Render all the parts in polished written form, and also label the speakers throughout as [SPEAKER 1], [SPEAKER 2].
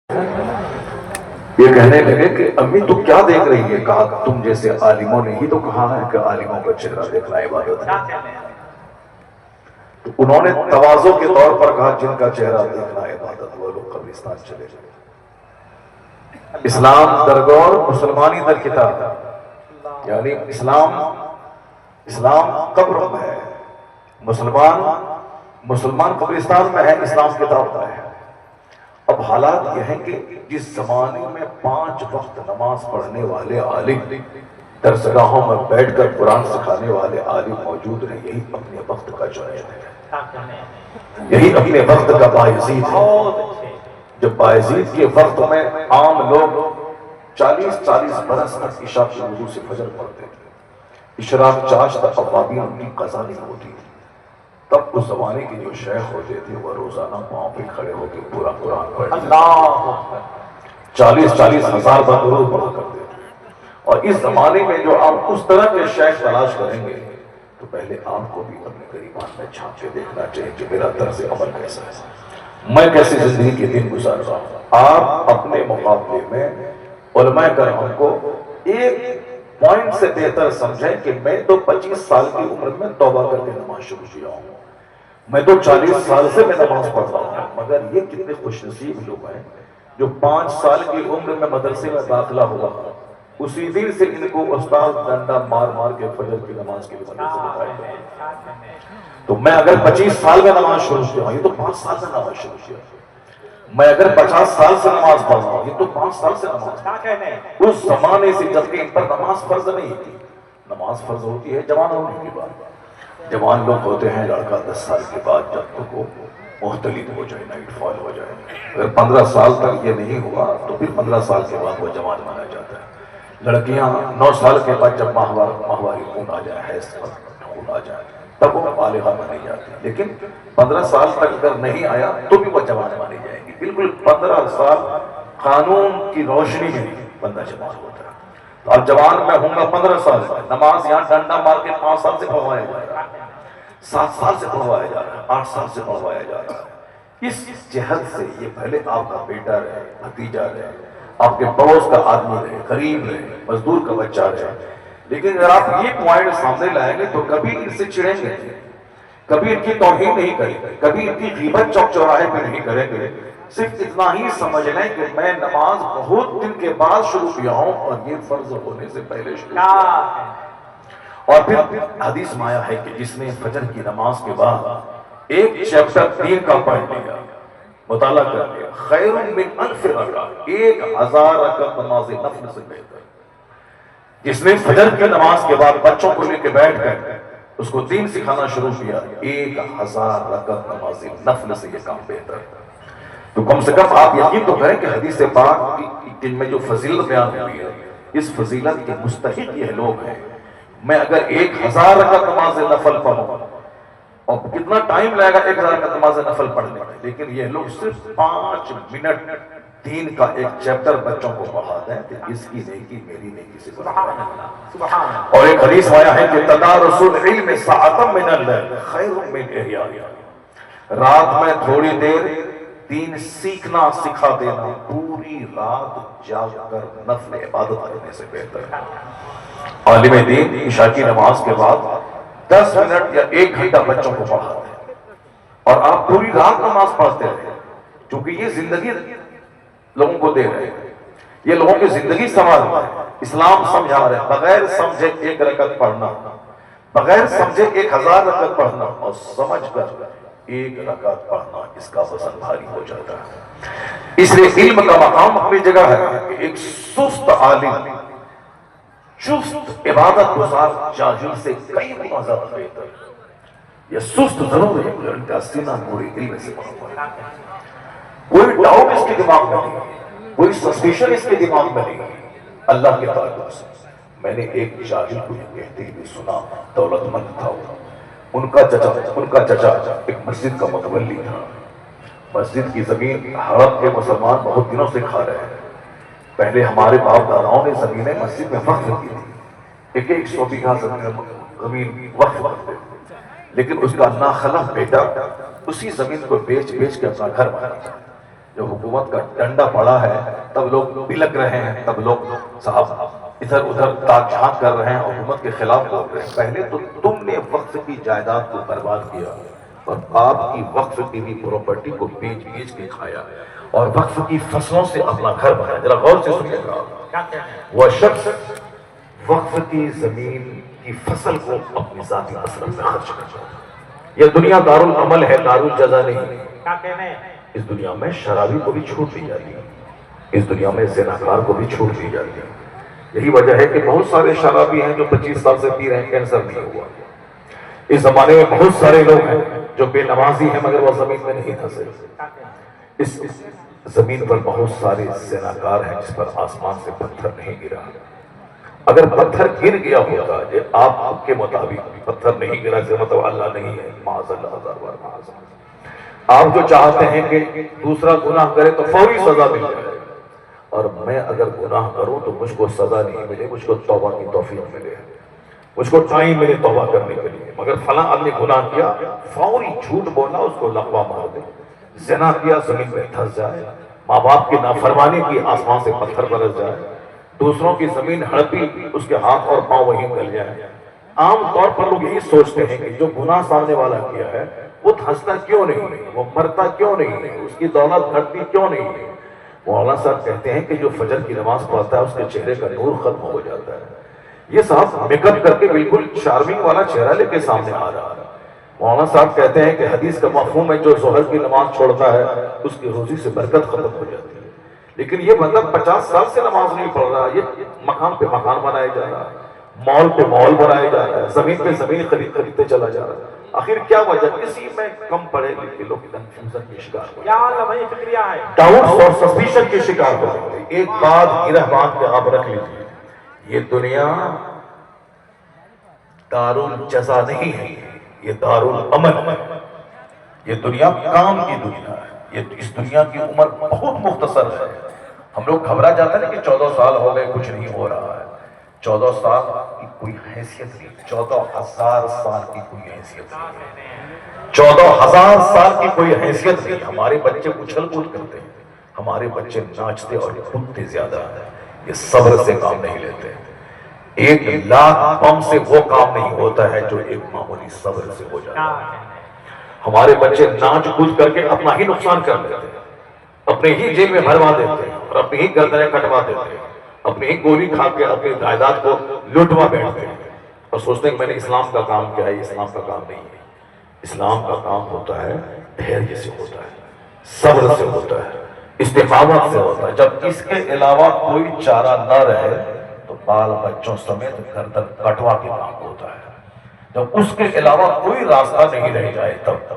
[SPEAKER 1] یہ کہنے لگے کہ امی تو کیا دیکھ رہی ہے؟ کہا تم جیسے عالموں نے ہی تو کہا ہے کہ عالموں کا چہرہ دیکھنا عبادت ہے۔ تو انہوں نے تواضع کے طور پر کہا جن کا چہرہ دیکھنا عبادت وہ لوگ قبرستان چلے جائیں۔ اسلام درگور مسلمانی در کتاب، یعنی اسلام قبر میں ہے، مسلمان قبرستان میں ہے، اسلام کتاب میں ہے۔ اب حالات یہ ہیں کہ جس زمانے میں 5 وقت نماز پڑھنے والے عالم، درسگاہوں میں بیٹھ کر قرآن سکھانے والے عالم موجود ہیں، یہی اپنے وقت کا جنید ہے، یہی اپنے وقت کا بایزید ہے۔ جب بایزید کے وقت میں عام لوگ 40 برس تک عشاء کے وضو سے فجر پڑھتے تھے، اشراق چاش تک اوابین ان کی قضا نہیں ہوتی تھی، تب اس زمانے کے جو شیخ ہوتے تھے وہ روزانہ پاؤں پہ کھڑے ہو کے پورا قرآن پڑھتے تھے، 40 ہزار بار درود پڑھا کرتے تھے۔ اور اس زمانے میں جو آپ اس طرح کے شیخ تلاش کریں گے تو پہلے آپ کو بھی اپنے گریبان میں جھانک کے دیکھنا چاہیے کہ میرا طرز عمل کیسا ہے، میں کیسی زندگی کے دن گزار رہا ہوں۔ آپ اپنے مقابلے میں علماء کرام کو ایک پوائنٹ سے بہتر سمجھیں کہ میں تو 25 سال کی عمر میں توبہ کر کے نماز شروع کیا ہوں، میں تو 40 سال سے میں نماز پڑھ رہا ہوں، مگر یہ کتنے خوش نصیب لوگ ہیں جو 5 سال کی عمر میں مدرسے میں داخلہ ہوا، اسی دن سے ان کو استاد ڈنڈا مار مار کے فجر کی نماز کے لیے مدرسے بٹھائے گئے۔ تو میں اگر 25 سال میں نماز شروع کیا ہوں، یہ تو 5 سال سے نماز شروع کیا، میں اگر 50 سال سے نماز پڑھ رہا ہوں، یہ تو 5 سال سے نماز۔ اس زمانے سے جب کہ ان پر نماز فرض نہیں تھی، نماز فرض ہوتی ہے جوان ہونے کے بعد، جوان لوگ ہوتے ہیں لڑکا 10 سال کے بعد جب تک وہ محتلم ہو جائے، نائٹ فال ہو جائے، اگر 15 سال تک یہ نہیں ہوا تو پھر 15 سال کے بعد وہ جوان مانا جاتا ہے۔ لڑکیاں 9 سال کے بعد جب ماہواری خون آ جائے، حیض پر خون آ جائے، تب وہ بالغہ مانی جاتی ہے، لیکن 15 سال تک اگر نہیں آیا تو بھی وہ جوان مانی جائے گی۔ بالکل 15 سال قانون کی روشنی میں بندہ جوان ہوتا ہے۔ تو اب جوان میں ہوں گا 15 سال سے، نماز یہاں ڈنڈا مار کے 5 سال سے پڑھوایا جا رہا ہے، 7 سال سے پڑھوایا جا رہا ہے، 8 سال سے پڑھوایا جا رہا ہے۔ اس جہت سے یہ پہلے آپ کا بیٹا رہے، بھتیجا رہے، آپ کے پڑوس کا آدمی رہے، غریب رہے، مزدور کا بچہ رہے، لیکن اگر آپ یہ پوائنٹ سامنے لائیں گے تو کبھی ان سے چڑھیں گے، کبھی ان کی توہین نہیں کریں گے، کبھی ان کی غیبت چوک چوراہے پہ نہیں کریں گے، صرف اتنا ہی سمجھ لیں کہ میں نماز بہت دن کے بعد شروع کیا ہوں اور یہ فرض ہونے سے پہلے شروع کیا۔ اور پھر حدیث میں آیا ہے کہ جس نے فجر کی نماز کے بعد ایک چیپٹر دین کا پڑھ لیا، مطالعہ کر لیا، خیر من الف رکعت، 1000 رکعت نماز نفل سے بہتر۔ جس نے فجر کی نماز کے بعد بچوں کو لے کے بیٹھ کر اس کو دین سکھانا شروع کیا، 1000 رکعت نماز نفل سے یہ کام بہتر ہے۔ تو کم سے کم آپ یقین تو کریں کہ حدیث پاک جن میں جو فضیلت بیان ہوئی ہے، اس فضیلت کے مستحق یہ لوگ ہیں۔ میں اگر 1000 رکعت نماز نفل پڑھوں، اور کتنا ٹائم لگے گا 1000 رکعت نماز نفل پڑھنے میں، لیکن یہ لوگ صرف 5 منٹ دین کا ایک چیپٹر بچوں کو پڑھا دیں کہ اس کی نیکی میری نیکی سے برابر ہے۔ اور ایک حدیث آیا ہے کہ تدارس العلم ساعۃ من اللیل خیر من احیاء، رات میں تھوڑی دیر دین سیکھنا سکھا دینا پوری رات جاگ کر نفل عبادت کرنے سے بہتر ہے۔ عالم دین عشاء کی نماز کے بعد 10 منٹ یا 1 گھنٹہ بچوں کو پڑھاتے ہیں اور آپ پوری رات نماز پڑھتے ہیں، کیونکہ یہ زندگی لوگوں کو دے رہے ہیں، یہ لوگوں کی زندگی سنوار رہا ہے، اسلام سمجھا رہے ہیں۔ بغیر سمجھے 1 رکعت پڑھنا، بغیر سمجھے 1000 رکعت پڑھنا، اور سمجھ کر 1 رکعت پڑھنا، اس کا وزن بھاری ہو جاتا ہے۔ اس لیے علم کا مقام اپنی جگہ ہے کہ ایک سست عالم، چست عبادت گزار جاہل سے کئی گنا زیادہ بہتر ہے۔ یہ سست ضرور ہے مگر ان کا سینہ نور علم سے بھرا ہوا ہے، کوئی ڈاؤٹ اس کے دماغ میں نہیں، کوئی سسپیشن اس کے دماغ میں نہیں۔ اللہ کے تعلق سے میں نے ایک جاہل کو یہ کہتے ہوئے سنا، دولت مند تھا، ان کا چچا ایک مسجد کا متولی تھا، مسجد کی زمین حرم کے مسلمان بہت دنوں سے کھا رہے ہیں۔ پہلے ہمارے باپ داداؤں نے زمینیں مسجد میں وقف کی تھی، 100 بیگھا زمین وقف کرتے، لیکن اس کا ناخلف بیٹا اسی زمین کو بیچ کے اپنا گھر بنا تھا۔ جب حکومت کا ڈنڈا پڑا ہے تب لوگ بلک رہے ہیں، تب لوگ صاحب ادھر ادھر تاک جھانک کر رہے ہیں، حکومت کے خلاف بول رہے ہیں۔ پہلے تو تم نے وقف کی جائیداد کو برباد کیا اور آپ کی وقف کی بھی پراپرٹی کو بیچ کے کھایا اور وقف کی فصلوں سے اپنا گھر بنایا۔ ذرا غور سے سنیے گا، وہ شخص وقف کی زمین کی فصل کو اپنی ذاتی مصرف میں خرچ کرتا ہے۔ یہ دنیا دارالعمل ہے، دارالجزا نہیں۔ اس دنیا میں شرابی کو بھی چھوٹ دی جاتی ہے، اس دنیا میں زناکار کو بھی چھوٹ دی جاتی ہے۔ یہی وجہ ہے کہ بہت سارے شرابی ہیں جو 25 سال سے پی رہے ہیں، کینسر نہیں ہوا۔ اس زمانے میں بہت سارے لوگ ہیں جو بے نمازی ہیں مگر وہ زمین میں نہیں پھنسے۔ اس زمین پر بہت سارے زناکار ہیں جس پر آسمان سے پتھر نہیں گرا۔ اگر پتھر گر گیا ہوتا، آپ کے مطابق پتھر نہیں گرا سے مطلب اللہ نہیں ہے، معاذ اللہ، ہزار بار معاذ اللہ۔ آپ جو چاہتے ہیں کہ دوسرا گناہ کرے تو فوری سزا مل جائے، اور میں اگر گناہ کروں تو مجھ کو سزا نہیں ملے، مجھ کو توبہ کی توفیق ملے، مجھ کو ٹائم ملے توبہ کرنے کے لیے۔ مگر فلاں آدمی گناہ کیا، فوری جھوٹ بولا، اس کو لقوہ مار دے، زنا کیا زمین میں دھس جائے، ماں باپ کی نافرمانی کی آسمان سے پتھر برس جائے، دوسروں کی زمین ہڑپی اس کے ہاتھ اور پاؤں وہیں گل جائے۔ عام طور پر لوگ یہی سوچتے ہیں کہ جو گناہ سامنے والا کیا ہے وہ دھستا کیوں نہیں، وہ مرتا کیوں نہیں، اس کی دولت گھٹتی کیوں نہیں۔ مولانا صاحب کہتے ہیں کہ جو فجر کی نماز پڑھتا ہے اس کے چہرے کا نور ختم ہو جاتا ہے۔ یہ صاحب میک اپ کر کے بالکل شارمنگ والا چہرہ لے کے سامنے آ رہا ہے۔ مولانا صاحب کہتے ہیں کہ حدیث کا مفہوم ہے جو ظہر کی نماز چھوڑتا ہے اس کی روزی سے برکت ختم ہو جاتی ہے۔ لیکن یہ بندہ 50 سال سے نماز نہیں پڑھ رہا، یہ مکان پہ مکان بنائے جا رہا ہے، مال پہ مال بنائے جا رہا ہے، زمین پہ زمین خریدتے چلا جا رہا ہے۔ آخر کیا وجہ؟ اسی میں کم پڑھے لکھے لوگ کنفیوژن کے شکار ہو جاتے ہیں، ڈاؤٹس اور سسپیشن کے شکار ہو جاتے ہیں۔ ایک بات گرہ باندھ کے آپ رکھ لیجیے، یہ دنیا دارالجزا نہیں ہے، یہ دارالعمل ہے۔ یہ دنیا کام کی دنیا ہے، اس دنیا کی عمر بہت مختصر ہے۔ ہم لوگ گھبرا جاتے ہیں کہ 14 سال ہو گئے کچھ نہیں ہو رہا ہے۔ 14 سال کی کوئی حیثیت نہیں، 14,000 سال کی کوئی حیثیت نہیں، 14,000 سال کی کوئی حیثیت نہیں۔ ہمارے بچے اچھل کود کرتے ہیں، ہمارے بچے ناچتے اور کودتے زیادہ ہیں، یہ صبر سے کام نہیں لیتے۔ 1,00,000 بم سے وہ کام نہیں ہوتا ہے جو ایک معمولی صبر سے ہو جاتا ہے۔ ہمارے بچے ناچ کود کر کے اپنا ہی نقصان کر لیتے ہیں، اپنے ہی جیب میں بھروا دیتے ہیں اور اپنی ہی گردنیں کٹوا دیتے ہیں، اپنی ہی گولی کھا کے اپنی جائیداد کو لوٹوا بیٹھتے ہیں اور سوچتے ہیں کہ میں نے اسلام کا کام کیا ہے۔ اسلام کا کام نہیں ہے، اسلام کا کام ہوتا ہے دھیرج سے ہوتا ہے، صبر سے ہوتا ہے، استقامت سے ہوتا ہے۔ جب اس کے علاوہ کوئی چارہ نہ رہے تو بال بچوں سمیت گردن کٹوا کے کام ہوتا ہے۔ جب اس کے علاوہ کوئی راستہ نہیں رہ جائے تب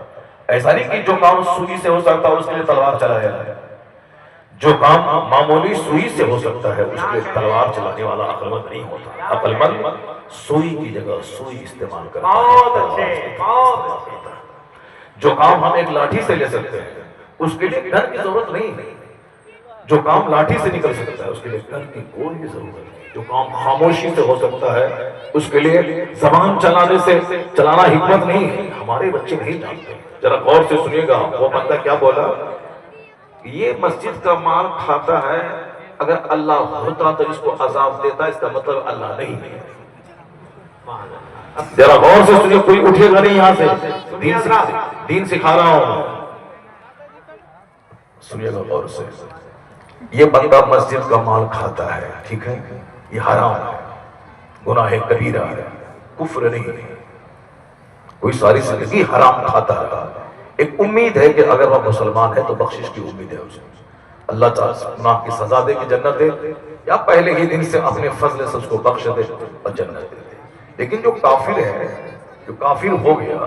[SPEAKER 1] ایسا نہیں کہ جو کام سوئی سے ہو سکتا ہے اس کے لیے تلوار چلایا جائے، جو کام معمولی سوئی سے ہو سکتا ہے اس کے لیے تلوار چلانے والا عقل مند نہیں ہوتا۔ عقل مند سوئی کی جگہ سوئی استعمال کرتا ہے۔ جو کام ہم ایک لاٹھی سے لے سکتے ہیں اس کے لیے گن کی ضرورت نہیں ہے، جو کام لاٹھی سے نکل سکتا ہے اس کے لیے گن کی کوئی ضرورت نہیں۔ جو کام خاموشی سے ہو سکتا ہے اس کے لیے زبان چلانا حکمت نہیں ہے۔ ہمارے بچے نہیں جانتے، ذرا غور سے سنیے گا، وہ بندہ کیا بولا؟ یہ مسجد کا مال کھاتا ہے، اگر اللہ ہوتا تو اس کو عذاب دیتا، اس کا مطلب اللہ نہیں ہے۔ ذرا غور سے سنیے، کوئی اٹھے گا نہیں یہاں سے، دین سکھا رہا ہوں، سنیے گا غور سے۔ یہ بندہ مسجد کا مال کھاتا ہے، ٹھیک ہے، یہ حرام ہے، گناہ کبیرہ ہے، کفر نہیں ہے، کوئی ساری زندگی حرام کھاتا رہا۔ ایک امید ہے کہ اگر وہ مسلمان ہے تو بخشش کی امید ہے اسے، اللہ تعالیٰ گناہ کی سزا دے کہ جنت دے، یا پہلے ہی دن سے اپنے فضل سے اس کو بخش دے اور جنت دے۔ لیکن جو کافر ہے، جو کافر ہو گیا،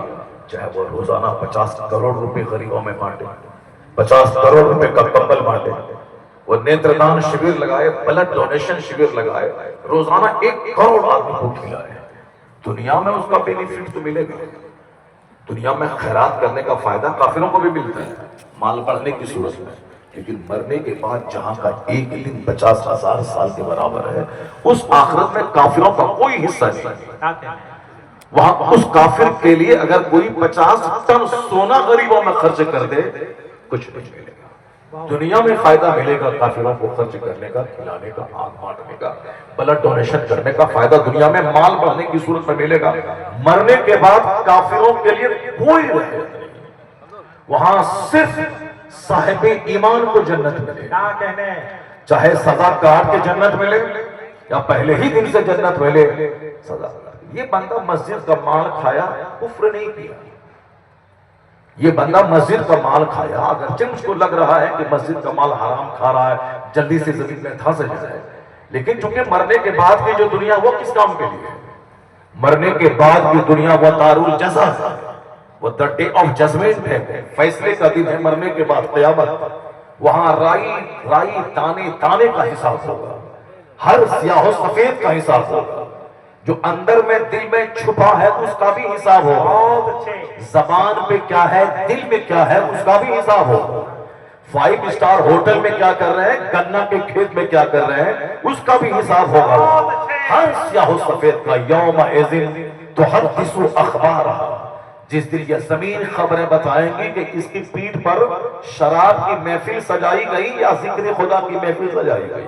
[SPEAKER 1] چاہے وہ روزانہ 50 کروڑ روپے غریبوں میں بانٹے، 50 کروڑ روپے کا کمبل بانٹے، وہ نیتردان شبیر لگائے، بلڈ ڈونیشن شبیر لگائے، روزانہ 1 کروڑ آدمی کو کھلائے، دنیا میں اس کا بینیفٹ تو ملے گا۔ دنیا میں خیرات کرنے کا فائدہ کافروں کو بھی ملتا ہے مال بڑھنے کی صورت میں، لیکن مرنے کے بعد جہاں کا ایک دن 50,000 سال کے برابر ہے، اس آخرت میں کافروں کا کوئی حصہ نہیں۔ وہاں اس کافر کے لیے اگر کوئی 50 ٹن سونا غریبوں میں خرچ کر دے کچھ نہیں ملے گا۔ دنیا میں فائدہ ملے گا کافروں کو خرچ کرنے کا، کھلانے کا، آگ بانٹنے کا، بلڈ ڈونیشن کرنے کا فائدہ دنیا میں مال بڑھنے کی صورت میں ملے گا۔ مرنے کے بعد کافروں کے لیے کوئی رحمت نہیں، وہاں صرف صاحب ایمان کو جنت ملے، چاہے سزا کاٹ کے جنت ملے یا پہلے ہی دن سے جنت ملے سزا۔ یہ بندہ مسجد کا مال کھایا، کفر نہیں کیا۔ یہ بندہ مسجد کا مال کھایا، اگرچہ مجھ کو لگ رہا ہے کہ مسجد کا مال حرام کھا رہا ہے، جلدی سے زمین میں دھنس جائے، لیکن چونکہ مرنے کے بعد کی جو دنیا وہ کس کام کے لیے ہے؟ مرنے کے بعد کی دنیا وہ دار الجزا ہے، وہ the day of judgment ہے، فیصلے کا دن ہے۔ مرنے کے بعد قیامت، وہاں رائی تانے تانے کا حساب ہوگا، ہر سیاہ و سفید کا حساب ہوگا، جو اندر میں دل میں چھپا ہے اس کا بھی حساب ہوگا، زبان پہ کیا ہے دل میں کیا ہے اس کا بھی حساب ہوگا، 5 اسٹار ہوٹل میں کیا کر رہے ہیں، گنا کے کھیت میں کیا کر رہے ہیں اس کا بھی حساب ہوگا۔ ہر سیاہ و سفید کا یوم اذن تحدث اخبارہا، جس دن یہ زمین خبریں بتائیں گی کہ اس کی پیٹھ پر شراب کی محفل سجائی گئی یا ذکر خدا کی محفل سجائی گئی۔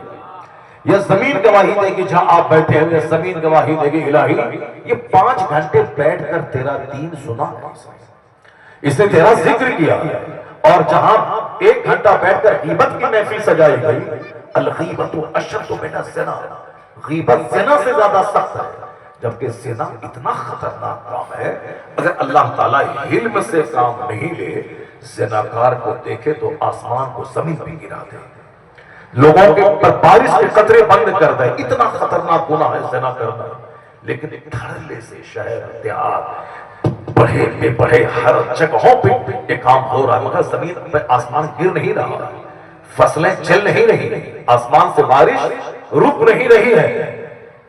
[SPEAKER 1] یہ زمین گواہی دے گی، جہاں آپ بیٹھے ہوئے زمین گواہی دے گی الہی یہ 5 گھنٹے بیٹھ کر تیرا دین سنا، اس نے تیرا ذکر کیا، اور جہاں 1 گھنٹہ بیٹھ کر غیبت کی محفل سجائی گئی، الغیبت اشد من الزنا، غیبت زنا سے زیادہ سخت ہے، جبکہ زنا اتنا خطرناک کام ہے اگر اللہ تعالیٰ علم سے کام نہیں لے، زناکار کو دیکھے تو آسمان کو زمین پہ گرا دے، لوگوں کے پر بارش کے قطرے بند کر دے، اتنا خطرناک گناہ ہے زنا کرنا۔ لیکن دھڑلے سے شہر دیہات بڑے بے بڑے ہر جگہوں پہ یہ کام ہو رہا ہے، مگر زمین پہ آسمان گر نہیں رہا، فصلیں چل نہیں رہی، آسمان سے بارش رک نہیں رہی ہے،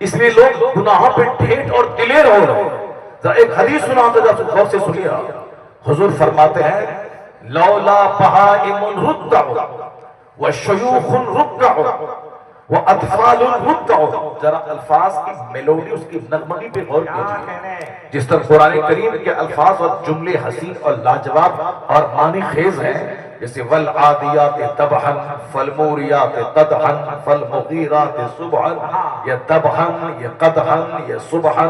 [SPEAKER 1] اس لیے لوگ گناہوں پہ ڈھیٹ اور دلیر ہو رہے ہیں۔ ذرا ایک حدیث سناتا جا، غور سے سنیے، حضور فرماتے ہیں لولا بہائم رتع وشیوخ رکع واطفال رکع، ذرا الفاظ کی میلوڈی، اس کی نغمگی پہ غور کیجئے، جس طرح قرآن کریم کے الفاظ اور جملے حسین اور لاجواب اور معنی خیز ہیں، جیسے والعادیات ضبحا فالموریات قدحا فالمغیرات صبحا، یہ ضبحا یہ قدحا یہ صبحا،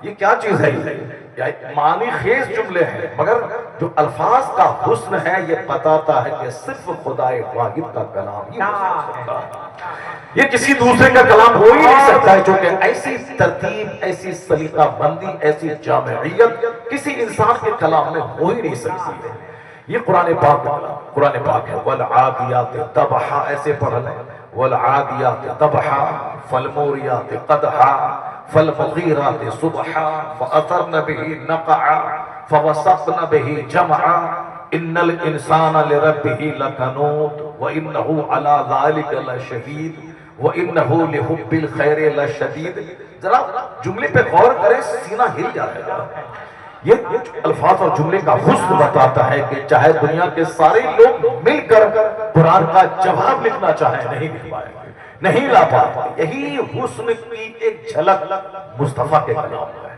[SPEAKER 1] یہ کیا چیز ہے؟ یہ معنی خیز جملے ہیں، مگر جو الفاظ کا حسن ہے یہ بتاتا ہے کہ صرف خدا واحد کا کلام ہی ہو سکتا ہے، یہ کسی دوسرے کا کلام ہو ہی نہیں سکتا ہے، چونکہ ایسی ترتیب، ایسی سلیقہ بندی، ایسی جامعیت کسی انسان کے کلام میں ہو ہی نہیں سکتی ہے۔ یہ قرآن پاک ہے، والعادیات ضبحا، ایسے پڑھ لیں، والعادیات ضبحا فالموریات قدحا فالمغیرات صبحا فأثرن به نقعا فوسطن به جمعا ان الانسان لربه لکنود وانه على ذلك لشہید وانه لحب الخیر لشدید۔ ذرا جملے پہ غور کریں، سینہ ہل جائے گا۔ یہ الفاظ اور جملے کا حسن بتاتا ہے کہ چاہے دنیا کے سارے لوگ مل کر قرآن کا جواب لکھنا چاہیں نہیں لکھ پائیں گے، نہیں لا پاتے۔ یہی حسن کی ایک جھلک مصطفیٰ کے کلام ہے،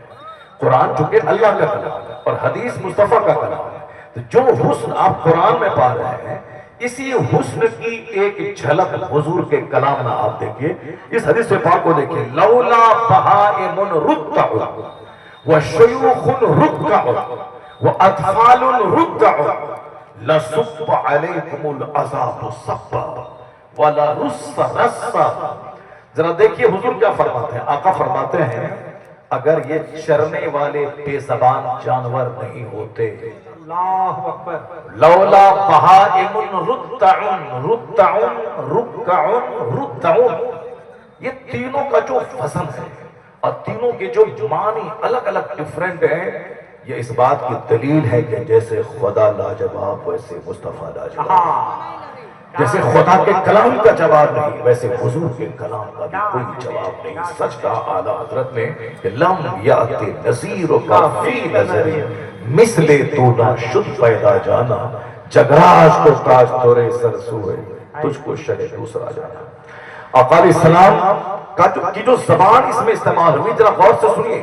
[SPEAKER 1] قرآن چونکہ اللہ کا کلام ہے اور حدیث مصطفیٰ کا کلام ہے، تو جو حسن آپ قرآن میں پا رہے ہیں اسی حسن کی ایک جھلک حضور کے کلام میں آپ دیکھیے۔ اس حدیث پاک کو دیکھیے، لولا بہائم رتع وشیوخ رکع واطفال رکع لصب علیکم العذاب صبا ولرص رصا۔ ذرا دیکھیے حضور کیا فرماتے ہیں، آقا فرماتے ہیں اگر یہ چرنے والے بے زبان جانور نہیں ہوتے،
[SPEAKER 2] اللہ اکبر،
[SPEAKER 1] لولا بہائم رتع رتع رکع رتع، یہ تینوں کا جو وزن ہے اور تینوں کے جو معنی الگ الگ ڈیفرنٹ ہیں، یہ اس بات کی دلیل ہے کہ جیسے خدا لاجواب ویسے مصطفیٰ لاجواب، جیسے خدا کے کلام کا جواب نہیں ویسے حضور کے کلام کا بھی کوئی جواب نہیں۔ سچ کہا اعلیٰ حضرت نے کہ لم یأت نذیر کا فی نظر مثل تو نہ شد پیدا جانا، جگراج کو تاج تورے سر سوئے تجھ کو شہ دوسرا جانا۔ آقا علیہ السلام کی جو زبان اس میں استعمال ہوئی، ذرا غور سے سنیے،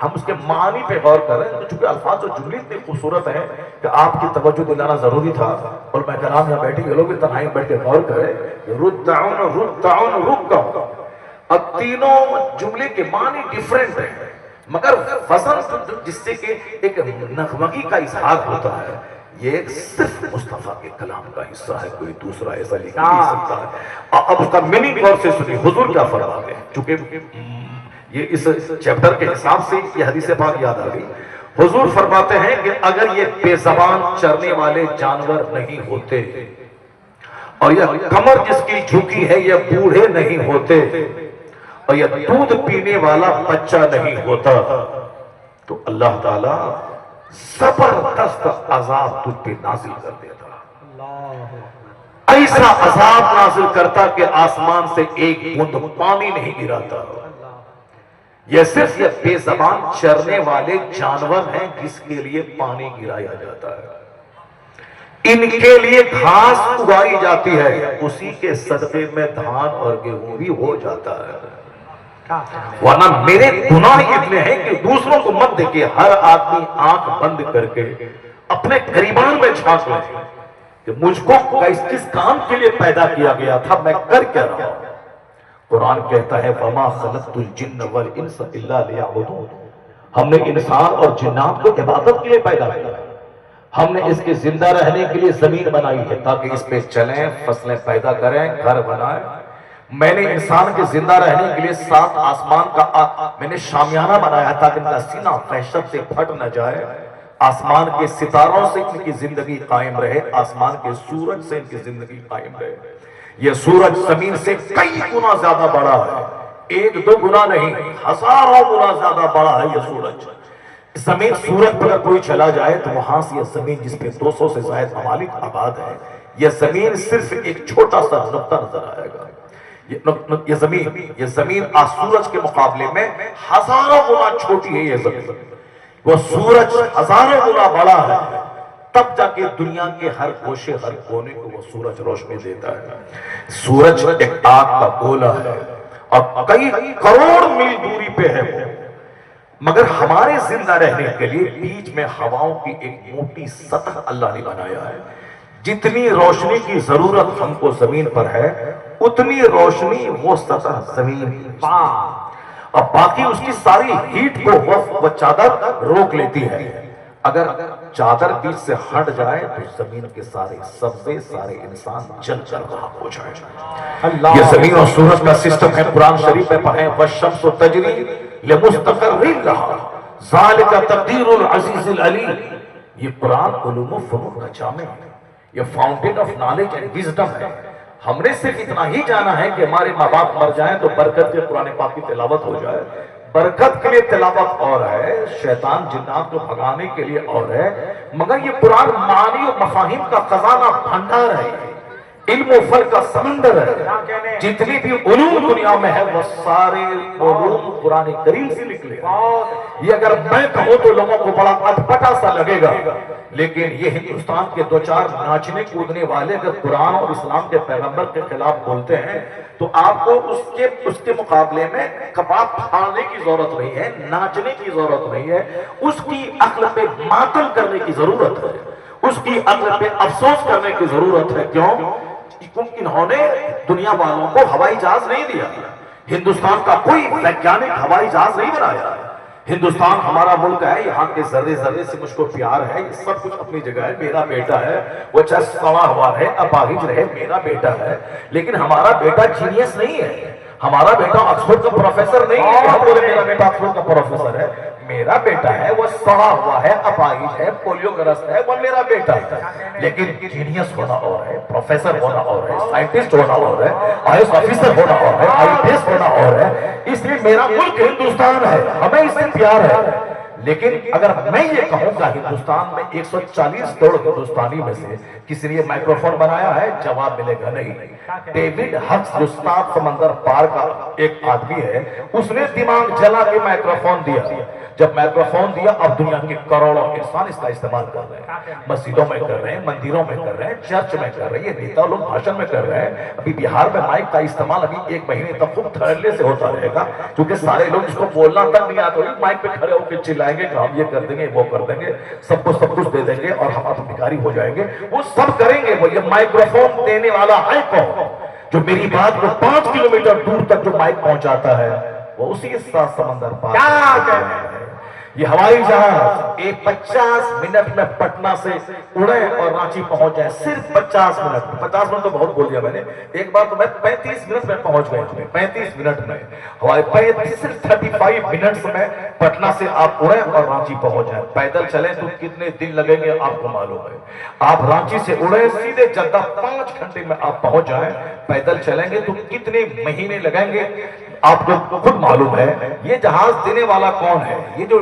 [SPEAKER 1] ہم اس کے معنی پہ غور کر رہے ہیں، چونکہ الفاظ اور جملے اتنی خوبصورت ہیں کہ آپ کی توجہ دلانا ضروری تھا۔ اور میں کرام یہاں بیٹھے یہ لوگ بھی تنہائی بیٹھ کے غور کریں، رتعن رتعن رکعن، اب تینوں جملے کے معنی ڈیفرنٹ ہیں، مگر وزن جس سے کہ ایک نغمگی کا اظہار ہوتا ہے، یہ صرف مصطفیٰ کے کلام کا حصہ ہے، کوئی دوسرا ایسا لکھ نہیں سکتا ہے۔ اب اس کا میننگ غور سے سنی، حضور کیا فرماتے ہیں، چونکہ یہ اس چیپٹر کے حساب سے یہ حدیث پاک یاد آ گئی۔ حضور فرماتے ہیں کہ اگر یہ بے زبان چرنے والے جانور نہیں ہوتے اور یہ کمر جس کی جھکی ہے یہ بوڑھے نہیں ہوتے اور یہ دودھ پینے والا بچہ نہیں ہوتا تو اللہ تعالیٰ زبردست عذاب تجھ پہ نازل کر دیتا، ایسا عذاب نازل کرتا کہ آسمان سے ایک بوند پانی نہیں گراتا۔ یہ صرف یہ بے زبان چرنے والے جانور ہیں جس کے لیے پانی گرایا جاتا ہے، ان کے لیے گھاس اگائی جاتی ہے، اسی کے صدقے میں دھان اور گیہوں بھی ہو جاتا ہے۔ ورنہ میرے گناہ اتنے ہیں کہ دوسروں کو مت دیکھیں، ہر آدمی آنکھ بند کر کے اپنے گریبان میں جھانک لے کہ مجھ کو کس کام کے لیے پیدا کیا گیا تھا، میں کر کیا رہا ہوں۔ قرآن کہتا ہے وَمَا خَلَقْتُ الْجِنَّ وَالْإِنسَ إِلَّا لِيَعْبُدُونِ، ہم نے انسان اور جنات کو عبادت کے لیے پیدا کیا ہے، ہم نے اس کے زندہ رہنے کے لیے زمین بنائی ہے تاکہ اس پہ چلیں، فصلیں پیدا کریں، گھر بنائیں۔ میں نے انسان کے زندہ رہنے کے لیے 7 آسمان کا میں نے شامیانہ بنایا تاکہ ان کا سینہ وحشت سے پھٹ نہ جائے، آسمان کے ستاروں سے ان کی زندگی قائم رہے، آسمان کے سورج سے ان کی زندگی قائم رہے۔ یہ سورج زمین سے کئی گنا زیادہ بڑا ہے، 1-2 گنا نہیں، ہزاروں گنا زیادہ بڑا ہے یہ سورج۔ زمین سورج پر اگر کوئی چلا جائے تو وہاں سے یہ زمین جس پہ 200 سے زائد ممالک آباد ہے، یہ زمین صرف ایک چھوٹا سا نقطہ نظر آئے گا۔ یہ زمین سورج کے مقابلے میں ہزاروں گنا چھوٹی ہے، یہ زمین وہ سورج ہزاروں گنا بڑا ہے، تب جا کے دنیا کے ہر گوشے ہر کونے کو وہ سورج روشنی دیتا ہے۔ سورج ایک آگ کا گولا ہے اور کئی کروڑ میل دوری پہ ہے وہ، مگر ہمارے زندہ رہنے کے لیے بیچ میں ہواؤں کی ایک موٹی سطح اللہ نے بنایا ہے۔ جتنی روشنی کی ضرورت ہم کو زمین پر ہے اتنی روشنی وہ سطح زمین اور باقی اس کی ساری ہیٹ کو وہ چادر روک لیتی ہے۔ اگر چادر بیچ سے ہٹ جائے تو زمین کے سارے سبزے سارے انسان جل کر راکھ ہو جائے۔ یہ زمین اور سورج کا سسٹم ہے، قرآن شریف میں پڑھیں وَالشَّمْسُ تَجْرِي لِمُسْتَقَرٍّ لَهَا ذَلِكَ تَقْدِيرُ الْعَزِيزِ الْعَلِيمِ۔ یہ قرآن علوم و فنون کا جامع ہے، یہ fountain of knowledge and wisdom ہے۔ ہم نے صرف اتنا ہی جانا ہے کہ ہمارے ماں باپ مر جائیں تو برکت کے قرآن پاک کی تلاوت ہو جائے، برکت کے لیے تلاوت اور ہے، شیطان جنات کو بھگانے کے لیے اور ہے، مگر یہ قرآن معانی و مفاہیم کا خزانہ بھنڈار ہے، علم و فن کا سمندر ہے۔ جتنی بھی علوم دنیا میں ہے وہ سارے علوم قرآن کریم سے نکلے۔ یہ اگر میں کہوں تو لوگوں کو بڑا اٹپٹا سا لگے گا، لیکن یہ ہندوستان کے 2-4 ناچنے کودنے والے اگر قرآن اور اسلام کے پیغمبر کے خلاف بولتے ہیں تو آپ کو اس کے مقابلے میں کباب پھاڑنے کی ضرورت نہیں ہے، ناچنے کی ضرورت نہیں ہے، اس کی عقل پہ ماتم کرنے کی ضرورت ہے، اس کی عقل پہ افسوس کرنے کی ضرورت ہے۔ کیوں؟ کیونکہ انہوں نے دنیا والوں کو ہوائی جہاز نہیں دیا، ہندوستان کا کوئی ویگیانک ہوائی جہاز نہیں بنایا۔ ہندوستان ہمارا ملک ہے، یہاں کے ذرے ذرے سے مجھ کو پیار ہے، یہ سب کچھ اپنی جگہ ہے، میرا بیٹا ہے، وہ چاہے سوا ہوا ہے اپاہج رہے، میرا بیٹا ہے، لیکن ہمارا بیٹا جینیس نہیں ہے، ہمارا بیٹا آکسفورڈ کا پروفیسر نہیں ہے، ہم بولے میرا بیٹا آکسفورڈ کا پروفیسر ہے، میرا بیٹا ہے وہ سڑا ہوا ہے اپاہج ہے پولیو گرست ہے، وہ میرا بیٹا ہے۔ لیکن جینیس ہونا اور ہے، پروفیسر ہونا اور ہے، سائنٹسٹ ہونا اور ہے، آئیس آفیسر ہونا اور ہے، آئی پی ایس ہونا اور ہے۔ اس لیے میرا ملک ہندوستان ہے، ہمیں اس سے پیار ہے، لیکن اگر میں یہ کہوں گا ہندوستان میں 140 کروڑ ہندوستانی میں سے کسی نے یہ مائکروفون بنایا ہے، جواب ملے گا نہیں۔ ڈیوڈ ہکس جو 7 سمندر پار کا ایک آدمی ہے، اس نے دماغ جلا کے مائکروفون دیا۔ جب مائکروفون دیا، اب دنیا کے کروڑوں انسان اس کا استعمال کر رہے ہیں، مسجدوں میں کر رہے ہیں، مندروں میں کر رہے ہیں، چرچ میں کر رہے ہیں، یہ نیتا لوگ بھاشن میں کر رہے ہیں۔ ابھی بہار میں مائک کا استعمال ابھی 1 مہینے تک خوب دھڑلے سے ہوتا رہے گا، کیونکہ سارے لوگ اس کو بولنا تک نہیں آتا، مائک پہ کھڑے ہو کے چلائیں گے کہ ہم یہ کر دیں گے، وہ کر دیں گے، سب کو سب کچھ دے دیں گے اور ہم بھکاری ہو جائیں گے۔ وہ سب کریں گے، وہ یہ مائکروفون دینے والا ہے کون؟ جو میری بات کو 5 کلومیٹر دور تک جو مائک پہنچاتا ہے، وہ اسی 7 سمندر پار ہے۔ یہ ہوائی جہاز 50 منٹ میں پٹنہ سے اڑے اور رانچی پہنچ جائے، صرف 50 منٹ میں۔ 50 منٹ تو بہت بول دیا میں نے، ایک بار تو میں 35 منٹ میں پہنچ گئے، 35 منٹ میں ہوائی، صرف 35 منٹ میں پٹنہ سے آپ اڑے اور رانچی پہنچ جائیں۔ پیدل چلیں تو کتنے دن لگیں گے آپ کو معلوم ہے؟ آپ رانچی سے اڑے سیدھے جدہ 5 گھنٹے میں آپ پہنچ جائیں، پیدل چلیں گے تو کتنے مہینے لگیں گے آپ کو خود معلوم ہے۔ یہ جہاز دینے والا کون ہے؟ یہ جو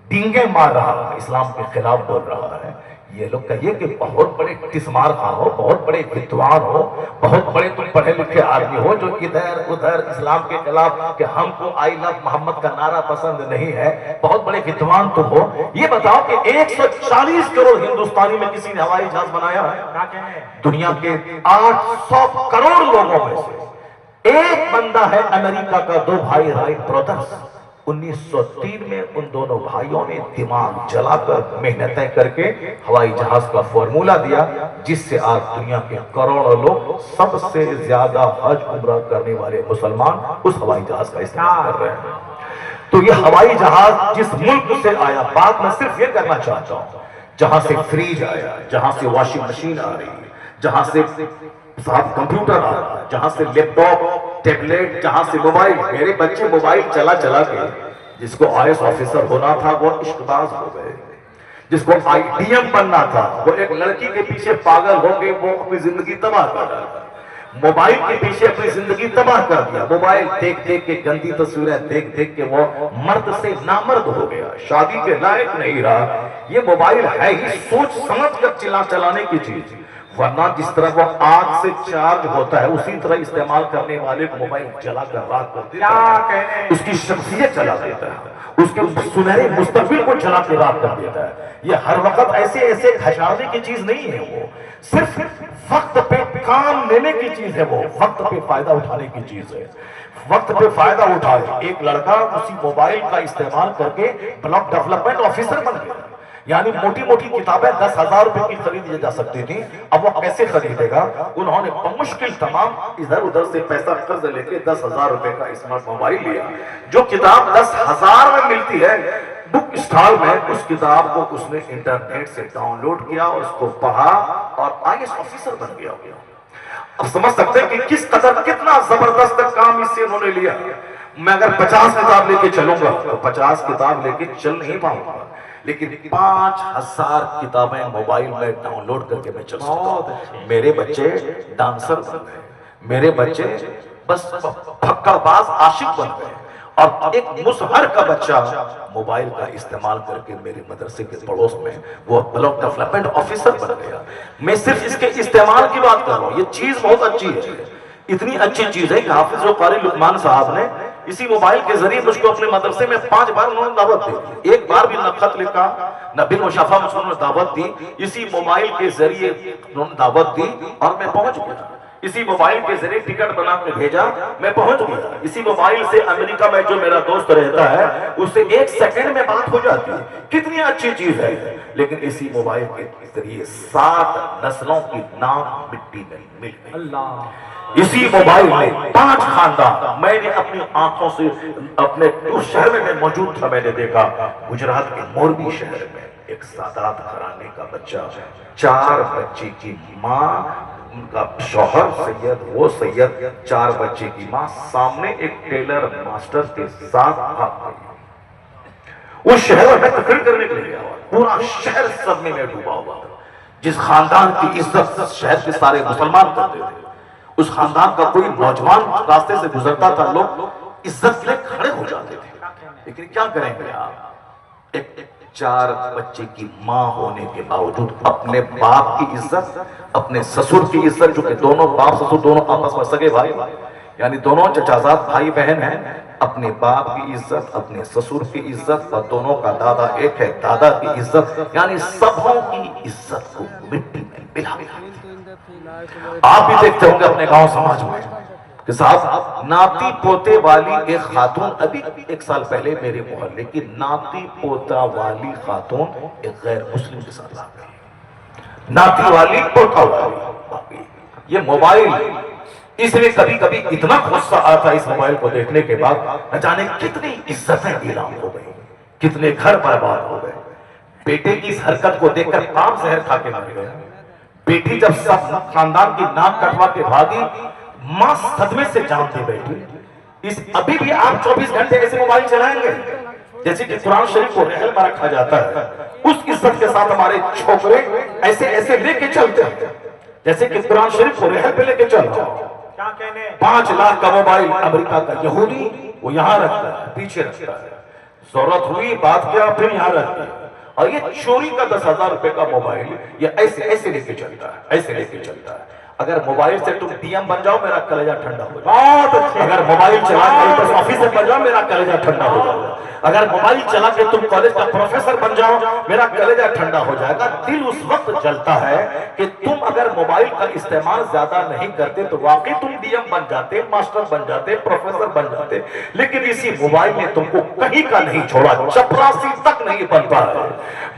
[SPEAKER 1] ڈینگے مار رہا ہے، اسلام کے خلاف بول رہا ہے، یہ لوگ کہیے کہ بہت بڑے ٹسمار خواہ ہو، بہت بڑے فتوان ہو، بہت بڑے تم پڑھے لکھے آدمی ہو، جو ادھر ادھر اسلام کے خلاف کہ ہم کو آئی لو محمد کا نعرہ پسند نہیں ہے، بہت بڑے فتوان تو ہو، یہ بتاؤ کہ 140 کروڑ ہندوستانی میں کسی نے ہوائی جہاز بنایا ہے؟ دنیا کے 800 کروڑ لوگوں میں سے ایک بندہ ہے امریکہ کا، 2 بھائی رائٹ برادرز۔ 1903 میں ان دونوں بھائیوں نے دماغ جلا کر محنتیں کر کے ہوائی جہاز کا فارمولا دیا، جس سے آج دنیا کے کروڑوں لوگ، سب سے زیادہ حج عمرہ کرنے والے مسلمان اس ہوائی جہاز کا استعمال کر رہے ہیں۔ تو یہ ہوائی جہاز جس ملک سے آیا، بات میں صرف یہ کرنا چاہتا ہوں، جہاں سے فریج آیا، جہاں سے واشنگ مشین آ رہی ہے، جہاں سے صاحب کمپیوٹر آ رہا ہے، جہاں سے لیپ ٹاپ، ٹیبلیٹ، جہاں سے موبائل، میرے بچے موبائل چلا چلا کے، جس کو IAS آفیسر ہونا تھا وہ عشق باز ہو گئے، جس کو IDM بننا تھا وہ ایک لڑکی کے پیچھے پاگل ہو گئے، وہ اپنی زندگی تباہ کر رہا، موبائل کے پیچھے اپنی زندگی تباہ کر دیا، موبائل دیکھ دیکھ کے، گندی تصویریں دیکھ دیکھ کے وہ مرد سے نامرد ہو گیا، شادی کے لائق نہیں رہا۔ یہ موبائل ہے ہی سوچ سمجھ کر چلانے کی چیز، ورنہ جس طرح وہ آگ سے چارج ہوتا ہے اسی طرح استعمال کرنے والے کو موبائل چلا کر رات کر دیتا ہے، اس کی شخصیت چلا دیتا ہے، اس کے سنہرے مستقبل کو چلا کے رات کر دیتا ہے۔ یہ ہر وقت ایسے ایسے گھسانے کی چیز نہیں ہے، وہ صرف وقت پہ کام لینے کی چیز ہے، وہ وقت پہ فائدہ اٹھانے کی چیز ہے، وقت پہ فائدہ اٹھائے۔ ایک لڑکا اسی موبائل کا استعمال کر کے بلاک ڈیولپمنٹ آفیسر بن گیا، یعنی موٹی موٹی کتابیں 10,000 روپے کی خریدی جا سکتی تھی، اب وہ کیسے خریدے گا؟ انہوں نے بمشکل تمام ادھر ادھر سے پیسہ قرض لے کے 10,000 روپے کا اسمارٹ موبائل لیا۔ جو کتاب 10,000 میں ملتی ہے بک اسٹال میں، اس کتاب کو اس نے انٹرنیٹ سے ڈاؤن لوڈ کیا اور اس کو پڑھا اور IAS آفیسر بن گیا۔ اب سمجھ سکتے ہیں کہ کس قدر کتنا زبردست کام اس سے انہوں نے لیا۔ میں اگر 50 کتاب لے کے چلوں گا تو 50 کتاب لے کے چل نہیں پاؤں گا، لیکن 5,000 کتابیں موبائل میں ڈاؤن لوڈ کر کے میں چل سکتا ہوں۔ میرے بچے ڈانسر بن گئے، میرے بچے بس پھکڑ باز عاشق بن گئے، اور ایک مظہر کا بچہ موبائل کا استعمال کر کے میرے مدرسے کے پڑوس میں وہ بلاک ڈیولپمنٹ آفیسر بن گیا۔ میں صرف اس کے استعمال کی بات کر رہا ہوں، یہ چیز بہت اچھی ہے، اتنی اچھی چیز ہے کہ حافظ و قاری لقمان صاحب نے اسی موبائل کے ذریعے مجھ کو اپنے مدرسے میں 5 بار انہوں نے دعوت دی، ایک بار بھی نہ خط لکھا نہ بن مشافہ مجھ کو انہوں نے دعوت دی، اسی موبائل کے ذریعے انہوں نے دعوت دی اور میں پہنچ گیا، اسی موبائل کے ذریعے ٹکٹ بنا کے بھیجا، میں پہنچ گیا، اسی موبائل سے امریکہ میں جو میرا دوست رہتا ہے اس سے 1 سیکنڈ میں بات ہو جاتی ہے، کتنی اچھی چیز ہے۔ لیکن اسی موبائل کے ذریعے 7 نسلوں کی نام مٹی میں مل گئی، اللہ، اسی موبائل میں 5 خاندان۔ میں نے اپنی آنکھوں سے اپنے اس شہر میں موجود تھا، میں نے دیکھا گجرات کے موربی شہر میں ایک سادات گھرانے کا بچہ، 4 بچے کی ماں، ان کا شوہر سید، وہ سید، 4 بچے کی ماں، سامنے ایک ٹیلر ماسٹر کے ساتھ بھاگ گئی۔ اس شہر میں تقریر کرنے کے لیے گیا، پورا شہر صدمے میں ڈوبا ہوا تھا۔ جس خاندان کی عزت شہر کے سارے مسلمان کرتے تھے، اس خاندان کا کوئی نوجوان راستے سے گزرتا تھا، لوگ عزت لے کھڑے ہو جاتے تھے، لیکن کیا کریں گے آپ؟ ایک 4 بچے کی ماں ہونے کے باوجود اپنے باپ کی عزت، اپنے سسر کی عزت، جو کہ دونوں باپ سسر دونوں آپس میں سگے بھائی، یعنی دونوں چچازاد بھائی بہن ہیں، اپنے باپ کی عزت، اپنے سسر کی عزت، اور دونوں کا دادا ایک ہے، دادا کی عزت، یعنی سبوں کی عزت کو مٹی میں ملا دیا۔ آپ بھی دیکھتے ہوں گے اپنے گاؤں سماج میں کہ صاحب ناتی پوتے والی ایک خاتون، ابھی 1 سال پہلے میرے محلے کی ناتی پوتا والی خاتون ایک غیر مسلم کے ساتھ آ گئی، ناتی والی پوتا والی۔ یہ موبائل، اس لیے کبھی کبھی اتنا غصہ آتا اس موبائل کو دیکھنے کے بعد، نہ جانے کتنی عزتیں نیلام ہو گئی، کتنے گھر برباد ہو گئے۔ بیٹے کی اس حرکت کو دیکھ کر کام زہر کھا کے مر گئے۔ بیٹی جب سب خاندان کی ناک کٹوا کے بھاگی، ماں صدمے سے جان دے بیٹھی۔ ابھی بھی آپ 24 گھنٹے ایسے موبائل چلائیں گے جیسے کہ قرآن شریف کو رحل میں رکھا جاتا ہے، اس عزت کے ساتھ ہمارے چھوکرے ایسے ایسے لے کے چلتے ہیں جیسے کہ قرآن شریف کو رحل پہ لے کے چل رہا ہو۔ 5 لاکھ کا موبائل امریکہ کا یہودی وہ یہاں رکھتا ہے، پیچھے رکھتا ہے، ضرورت ہوئی بات کیا پھر یہاں رکھتا ہے، اور یہ چوری کا 10,000 روپے کا موبائل یہ ایسے ایسے لے کے چلتا ہے، ایسے لے کے چلتا ہے۔ اگر موبائل سے تم ڈی ایم بن جاؤ میرا کلیجہ ٹھنڈا ہو جائے، اگر موبائل چلا کے آفیسر بن جاؤ میرا کلیجہ ٹھنڈا ہو جائے، اگر موبائل چلا کے تم کالج کا پروفیسر بن جاؤ میرا کلیجہ ٹھنڈا ہو جائے گا۔ دل اس وقت جلتا ہے کہ تم اگر موبائل کا استعمال زیادہ نہیں کرتے تو واقعی تم ڈی ایم بن جاتے، ماسٹر بن جاتے، پروفیسر بن جاتے، لیکن اسی موبائل نے تم کو کہیں کا نہیں چھوڑا، چپراسی تک نہیں بن پائے،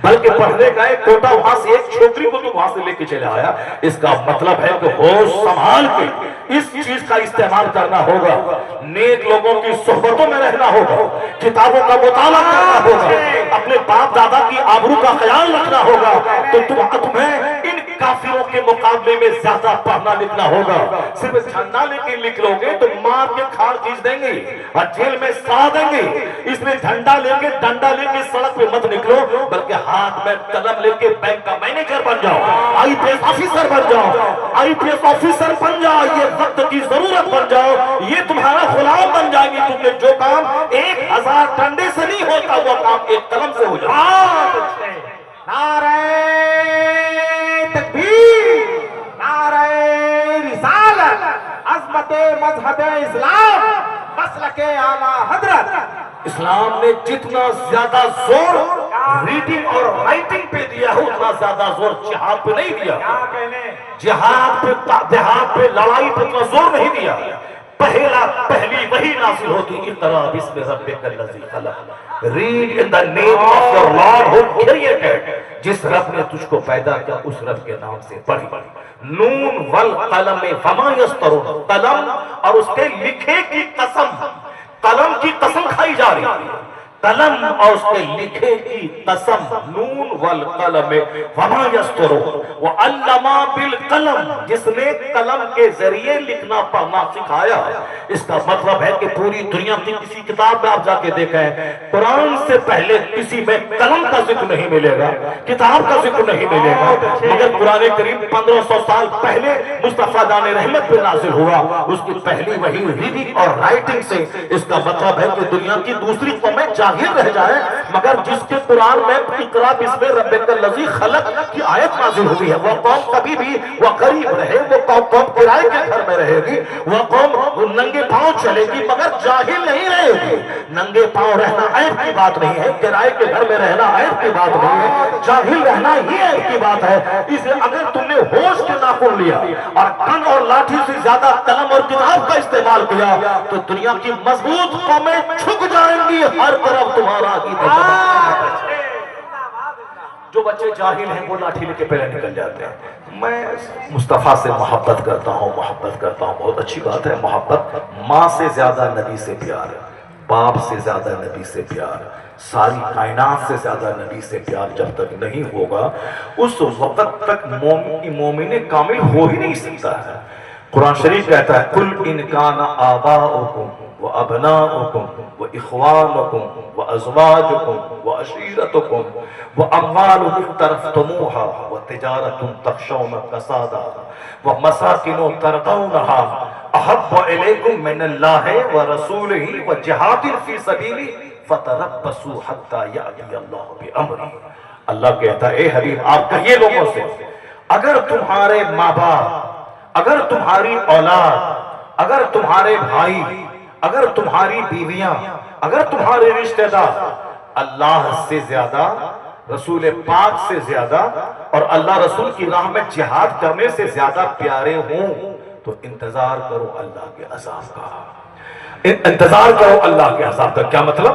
[SPEAKER 1] بلکہ پڑھنے گئے کوٹا وہاں سے ایک چھوکری کو تم وہاں سے لے کے چلے آیا۔ اس کا مطلب ہے کہ ہوش سنبھال کے اس چیز کا استعمال کرنا ہوگا، نیک لوگوں کی صحبتوں میں رہنا ہوگا، کتابوں کا مطالعہ کرنا ہوگا، اپنے باپ دادا کی آبرو کا خیال رکھنا ہوگا، تو تمہیں ان کافروں کے مقابلے میں زیادہ پڑھنا لکھنا ہوگا۔ صرف جھنڈا لے کے لکھ لو گے تو مار کے کھاڑ کھینچ دیں گے اور جیل میں سڑا دیں گے، اس لیے جھنڈا لے کے ڈنڈا لے کے سڑک پہ مت نکلو، بلکہ ہاتھ میں قلم لے کے بینک کا مینیجر بن جاؤ، آئی پی ایس آفیسر بن جاؤ، آئی پی ایس آفیسر بن جاؤ، یہ وقت کی ضرورت بن جاؤ، یہ تمہارا غلام بن جائے گی، تم نے جو کام 1000 ڈنڈے سے نہیں ہوتا وہ کام ایک قلم سے ہو جائے۔
[SPEAKER 2] نعرہ تکبیر، نعرہ رسالت، عظمت مذہب اسلام، مسلک اعلیٰ حضرت۔
[SPEAKER 1] اسلام نے جتنا زیادہ زور ریڈنگ اور رائٹنگ پہ دیا ہے اتنا زیادہ زور جہاد پہ نہیں دیا۔ جہاد پہ جہاد پہ لڑائی پہ اتنا زور نہیں دیا۔ پہلی وہی نازل ہوتی اقرا بسم ربک الذی خلق، read in the name of your lord who created, جس رب نے تجھ کو پیدا کیا اس رب کے نام سے پڑھی۔ نون والقلم وما یسطرون، قلم اور اس کے لکھے کی قسم، قلم کی قسم کھائی جا رہی ہے، قلم اور اس کے لکھے کی قسم، نون والقلم وما یسطرون، وعلم بالقلم، جس نے قلم کے ذریعے لکھنا پڑھنا سکھایا۔ اس کا مطلب ہے کہ پوری دنیا کی کسی کتاب میں آپ جا کے دیکھیں، قرآن سے پہلے کسی میں قلم کا ذکر نہیں ملے گا، کتاب کا ذکر نہیں ملے گا، مگر قرآن کریم 1500 سال پہلے مصطفیٰ دان رحمت پہ نازل ہوا، اس کی پہلی وحی ریڈنگ اور رائٹنگ سے۔ اس کا مطلب ہے کہ دنیا کی دوسری قومیں جاہل رہ جائے، مگر جس کے قرآن میں اقرا بسم ربک الذی خلق کی آیت نازل ہوئی ہے، وہ قوم کبھی بھی وہ غریب رہے، وہ قوم کرائے کے گھر میں رہے گی، وہ قوم ننگے پاؤں چلے گی مگر جاہل نہیں رہے گی۔ ننگے پاؤں رہنا عیب کی بات نہیں ہے، کرائے کے گھر میں رہنا عیب کی بات نہیں ہے، جاہل رہنا ہی عیب کی بات ہے۔ اس لیے اگر تم نے ہوش کے ناخن لیا اور کن اور لاٹھی سے زیادہ قلم اور کتاب کا استعمال کیا تو دنیا کی مضبوط قومیں جھک جائیں گی، ہر طرف تمہارا ہی دبدبہ۔ جو بچے جاہل ہیں وہ لاٹھی لے کے پہلے نکل جاتے ہیں۔ میں مصطفیٰ سے محبت کرتا ہوں، بہت اچھی بات ہے محبت، ماں سے زیادہ نبی سے پیار، باپ سے زیادہ نبی سے پیار، ساری کائنات سے زیادہ نبی سے پیار جب تک نہیں ہوگا اس وقت تک مومن کامل ہو ہی نہیں سکتا ہے۔ قرآن شریف کہتا ہے قُلْ إِنْ كَانَ آبَاؤُكُمْ وَأَبْنَاؤُكُمْ وَإِخْوَانُكُمْ وَأَزْوَاجُكُمْ وَعَشِيرَتُكُمْ وَأَمْوَالٌ اقْتَرَفْتُمُوهَا وَتِجَارَةٌ تَخْشَوْنَ كَسَادَهَا وَمَسَاكِنُ تَرْضَوْنَهَا أَحَبَّ إِلَيْكُم مِّنَ اللَّهِ وَرَسُولِهِ وَجِهَادٍ فِي سَبِيلِهِ فتربصوا حتى یأتی اللہ بامرہ۔ اللہ کہتا ہے اے حبیب آپ کہیے لوگوں سے اگر تمہارے ماں باپ، اگر تمہاری اولاد، اگر تمہارے بھائی، اگر تمہاری بیویاں، اگر تمہارے رشتہ دار اللہ سے زیادہ، رسول پاک سے زیادہ اور اللہ رسول کی راہ میں جہاد کرنے سے زیادہ پیارے ہوں تو انتظار کرو اللہ کے عذاب کا، انتظار کرو اللہ کے عذاب کا۔ کیا مطلب؟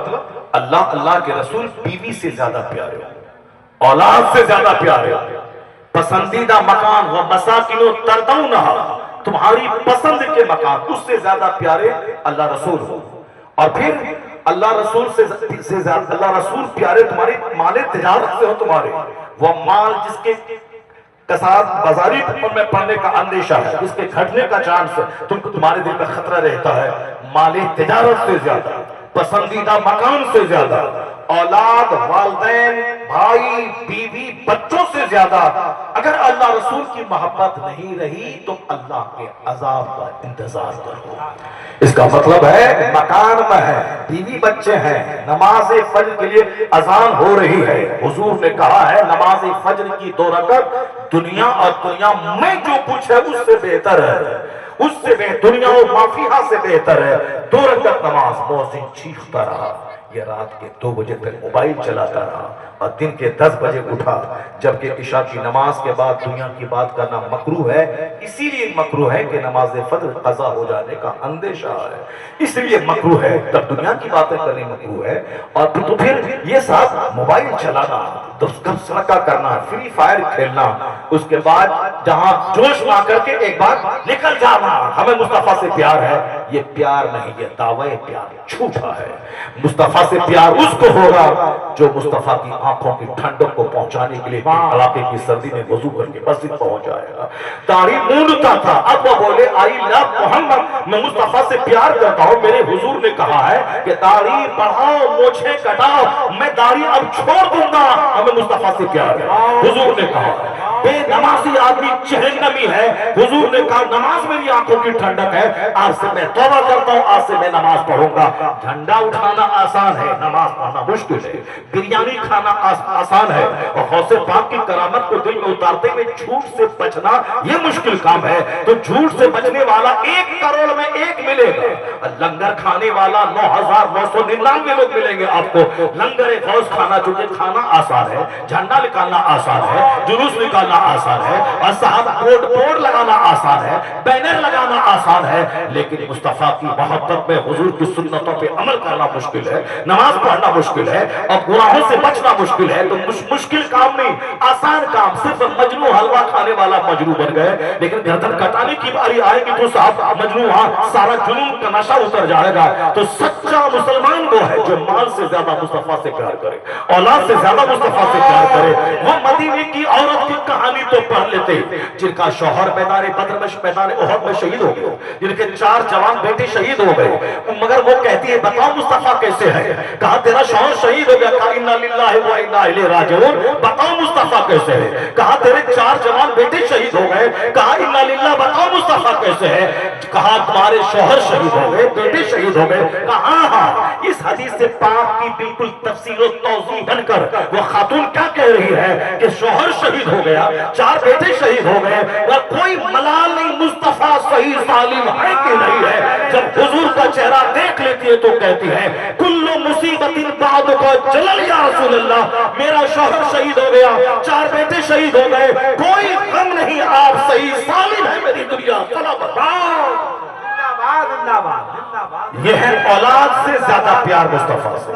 [SPEAKER 1] اللہ کے رسول بیوی سے زیادہ پیارے ہوں، اولاد سے زیادہ پیارے ہوں، پسندیدہ مکان و مساکن تردونہا، تمہاری پسند کے مکان اس سے زیادہ پیارے اللہ رسول ہو، اور پھر اللہ رسول سے زیادہ اللہ رسول پیارے تمہاری مال تجارت سے ہو، تمہارے وہ مال جس کے کساد بازاری میں پڑنے کا اندیشہ ہے، جس کے گھٹنے کا چانس ہے، تمہارے دل میں خطرہ رہتا ہے، مال تجارت سے زیادہ، پسندیدہ مکان سے زیادہ، اولاد، والدین، بھائی، بیوی، بچوں سے زیادہ اگر اللہ رسول کی محبت نہیں رہی تو اللہ کے عذاب کا انتظار کرو۔ اس کا مطلب ہے مکان میں ہے، بیوی بچے ہیں، نماز فجر کے لیے اذان ہو رہی ہے، حضور نے کہا ہے نماز فجر کی 2 رکعت دنیا اور دنیا میں جو کچھ ہے اس سے بہتر ہے، اس سے دنیا و مافیہ سے بہتر ہے 2 رکعت نماز۔ مؤذن چیختا رہا، یہ رات کے 2 بجے تک موبائل چلاتا رہا اور دن کے 10 بجے اٹھا، جبکہ عشاء کی نماز کے بعد دنیا کی بات کرنا مکروہ ہے، اسی لیے مکروہ ہے کہ نماز فجر قضا ہو جانے کا اندیشہ ہے، اس لیے مکروہ ہے، تب دنیا کی باتیں کرنی مکروہ ہے۔ اور تو پھر یہ ساتھ موبائل چلانا، گپ سڑکا کرنا، فری فائر کھیلنا، اس کے بعد جہاں جوش میں آ کر کے ایک بار نکل جانا ہمیں مصطفیٰ سے پیار ہے، یہ پیار نہیں، یہ دعوی پیار جھوٹا ہے۔ مصطفیٰ سے پیار اس کو ہوگا جو مصطفیٰ کی آنکھوں کی ٹھنڈک کو پہنچانے کے لیے علاقے کی سردی میں وضو کر کے مسجد پہنچ جائے گا۔ داڑھی مونڈتا تھا، اب وہ بولے آئی لو محمد، میں مصطفیٰ سے پیار کرتا ہوں، میرے حضور نے کہا ہے کہ داڑھی بڑھاؤ، مونچھیں کٹاؤ، میں داڑھی اب چھوڑ دوں گا، ہمیں مصطفیٰ سے پیار ہے، حضور نے کہا۔ بے نمازی آدمی چہرنمی ہے، حضور نے کہا نماز میری آنکھوں کی ٹھنڈک ہے، آج سے میں توبہ کرتا ہوں، آج سے میں نماز پڑھوں گا۔ جھنڈا اٹھانا آسان ہے، نماز پڑھنا مشکل ہے، بریانی کھانا آسان ہے، اور غوث پاک کی کرامت کو دل میں اتارتے ہوئے جھوٹ سے بچنا یہ مشکل کام ہے۔ تو جھوٹ سے بچنے والا 1 کروڑ میں 1 ملے گا، لنگر کھانے والا 9,999 لوگ ملیں گے آپ کو۔ لنگر غوث کھانا چونکہ کھانا آسان ہے، جھنڈا نکالنا آسان ہے، جلوس نکالنا آسان ہے، اور صاحب بورڈ لگانا آسان ہے، بینر لگانا آسان ہے، لیکن مصطفیٰ کی محبت میں حضور کی سنتوں پہ عمل کرنا مشکل ہے، نماز پڑھنا مشکل ہے، اور گناہوں سے بچنا مشکل ہے۔ تو مشکل کام نہیں، آسان کام، صرف مجنو حلوہ کھانے والا مجنو بن گئے، لیکن گردن کٹانے کی باری آئے گی تو صاحب مجنو ہاں سارا جنون کا نشہ اتر جائے گا۔ تو سچا مسلمان وہ ہے جو مال سے زیادہ مصطفیٰ سے پیار کرے، اولاد سے زیادہ مصطفیٰ سے پیار کرے۔ وہ مدینے کی عورت کی کہانی تو پڑھ لیتے جن کا شوہر میدان بدر میں، میدان احد میں شہید ہو گئے، جن کے 4 جوان بیٹے شہید ہو گئے، مگر وہ کہتی ہے بتاؤ مصطفیٰ کیسے ہے؟ کہا تیرا شوہر شہید ہو گیا، کہا انا للہ و انا الیہ راجعون، بتاؤ مصطفیٰ کیسے ہے؟ کہا تیرے 4 جوان بیٹے شہید ہو گئے، کہا انا للہ، بتاؤ مصطفیٰ کیسے ہے؟ کہا تمہارے شوہر شہید ہو گئے، بیٹے شہید ہو گئے، کہا ہاں۔ اس حدیث سے پاک کی بالکل تفسیر و توضیح بن کر وہ خاتون کیا کہہ رہی ہے کہ شوہر شہید ہو گیا، 4 بیٹے شہید ہو گئے، اور کوئی ملال نہیں، مصطفیٰ صحیح سالم ہے کہ نہیں ہے؟ جب حضور کا چہرہ دیکھ لیتی ہے تو کہتی ہے کل مصیبت بعد کا جلل یا رسول اللہ، میرا شوہر شہید ہو گیا، 4 بیٹے شہید ہو گئے، کوئی غم نہیں، آپ صحیح سالم ہے، میری دنیا سلامت۔ یہ ہے اولاد سے زیادہ پیار مصطفیٰ سے،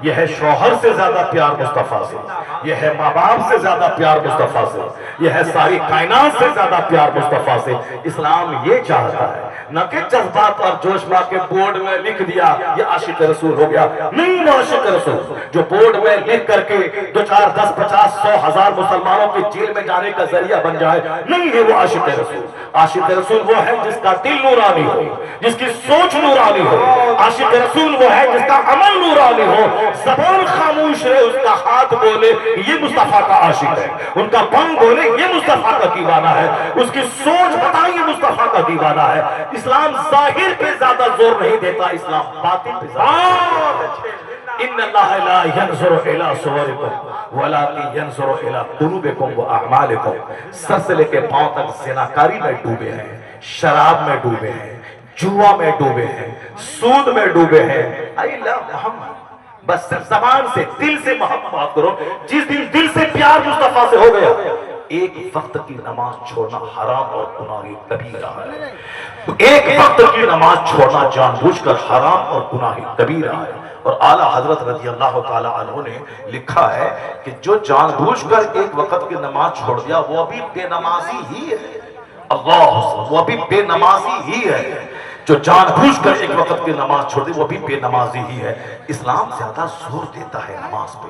[SPEAKER 1] یہ ہے شوہر سے زیادہ پیار مصطفیٰ سے، یہ ہے ماں باپ سے زیادہ پیار مصطفیٰ سے، یہ ہے ساری کائنات سے زیادہ پیار مصطفیٰ سے۔ اسلام یہ چاہتا ہے نہ کہ جذبات اور جوش میں کے بورڈ میں لکھ دیا یہ عاشق رسول ہو گیا، نہیں، وہ عاشق رسول جو بورڈ میں لکھ کر کے 2 4 10 50 100 1000 مسلمانوں کے جیل میں جانے کا ذریعہ بن جائے، نہیں ہے وہ عاشق رسول۔ عاشق رسول وہ ہے جس کا دل نورانی ہو، جس کی سوچ نورانی ہو، عاشق رسول وہ ہے جس کا عمل نورانی ہو، زبان خاموش رہے اس کا ہاتھ بولے یہ مصطفیٰ کا عاشق ہے، ان کا پنگ بولے یہ مصطفیٰ کا دیوانہ ہے، اس کی سوچ بتائیں یہ مصطفیٰ کا دیوانہ ہے۔ اسلام ظاہر پہ زیادہ زور نہیں دیتا، اسلام باطن پہ زیادہ۔ ان اللہ لا ينظر الى صورکم ولکن ينظر الى قلوبکم واعمالکم. سر سے لے کے پاؤں تک زناکاری میں ڈوبے ہیں، شراب میں ڈوبے ہیں، جوا میں ڈوبے ہیں، سود میں ڈوبے ہیں. اے لا محمد، بس زبان سے دل سے محبت کرو. جس دن دل سے پیار مصطفیٰ سے ہو گیا، ایک وقت کی نماز چھوڑنا حرام اور گناہ کبیرہ ہے. ایک وقت کی نماز چھوڑنا جان بوجھ کر حرام اور گناہ کبیرہ ہے. اور اعلیٰ حضرت رضی اللہ تعالی عنہ نے لکھا ہے کہ جو جان بوجھ کر ایک وقت کی نماز چھوڑ دیا وہ بھی بے نمازی ہی ہے. اللہ، وہ بھی بے نمازی ہی ہے. جو جان بوجھ کر ایک وقت کی نماز چھوڑ دی وہ بھی بے نمازی ہی ہے. اسلام زیادہ زور دیتا ہے نماز پہ،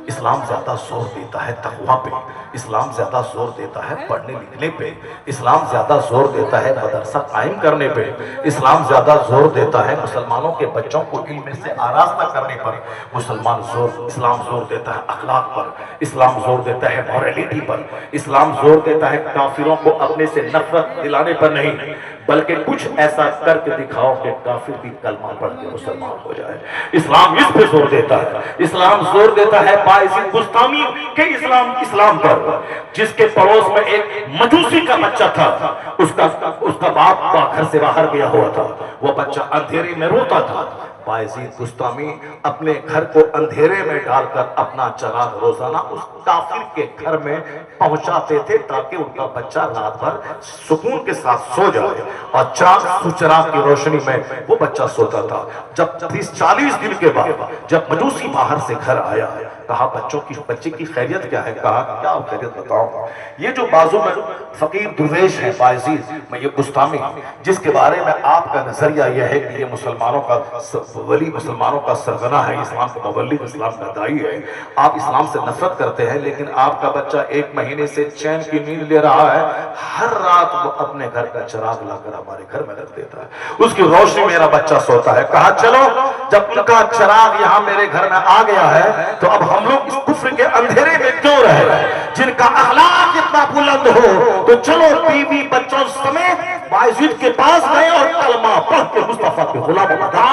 [SPEAKER 1] اسلام زیادہ زور دیتا ہے تقویٰ پہ، اسلام زیادہ زور دیتا ہے پڑھنے لکھنے پہ، اسلام زیادہ زور دیتا ہے مدرسہ قائم کرنے پہ، اسلام زیادہ زور دیتا ہے مسلمانوں کے بچوں کو علم سے آراستہ کرنے پر. اسلام زور دیتا ہے اخلاق پر، اسلام زور دیتا ہے موریلٹی پر، اسلام زور دیتا ہے کافروں کو اپنے سے نفرت دلانے پر نہیں، بلکہ کچھ ایسا کر کے دکھاؤ کہ کافر بھی کلمہ پڑھ کے مسلمان ہو جائے. اسلام اس پہ زور دیتا ہے. اسلام زور دیتا ہے باعث گستامی کہ اسلام پر. جس کے پڑوس میں ایک مجوسی کا بچہ تھا، اس کا باپ گھر سے باہر گیا ہوا تھا، وہ بچہ اندھیرے میں روتا تھا. باعزید گستامی اپنے گھر کو اندھیرے میں ڈال کر اپنا چراغ روزانہ اس کافر کے گھر میں پہنچاتے تھے تاکہ ان کا بچہ رات بھر سکون کے ساتھ سو جائے. اور چراغ کی روشنی میں وہ بچہ سوتا تھا. جب 30-40 دن کے بعد جب مجوسی باہر سے گھر آیا، کہا بچے کی خیریت کیا ہے؟ کہا کیا خیریت بتاؤں؟ یہ جو بازو میں فقیر درویش ہے باعزید، میں یہ گستامی جس کے بارے میں آپ کا نظریہ یہ ہے کہ یہ مسلمانوں کا ولی، مسلمانوں کا سرغنہ ہے، اسلام کا مبلغ، اسلام کا داعی ہے. آپ اسلام سے نفرت کرتے ہیں لیکن آپ کا بچہ 1 مہینے سے چین کی نیند لے رہا ہے. ہر رات وہ اپنے گھر کا چراغ لا کر ہمارے گھر میں رکھ دیتا ہے، اس کی روشنی میرا بچہ سوتا ہے. کہا چلو جب ان کا چراغ یہاں میرے گھر میں آ گیا ہے تو اب ہم لوگ اس کفر کے اندھیرے میں کیوں رہے؟ جن کا اخلاق اتنا بلند ہو تو چلو بیوی بچوں سمیت باعزید کے پاس گئے اور کلمہ پڑھ کے مصطفیٰ کے غلام بنا.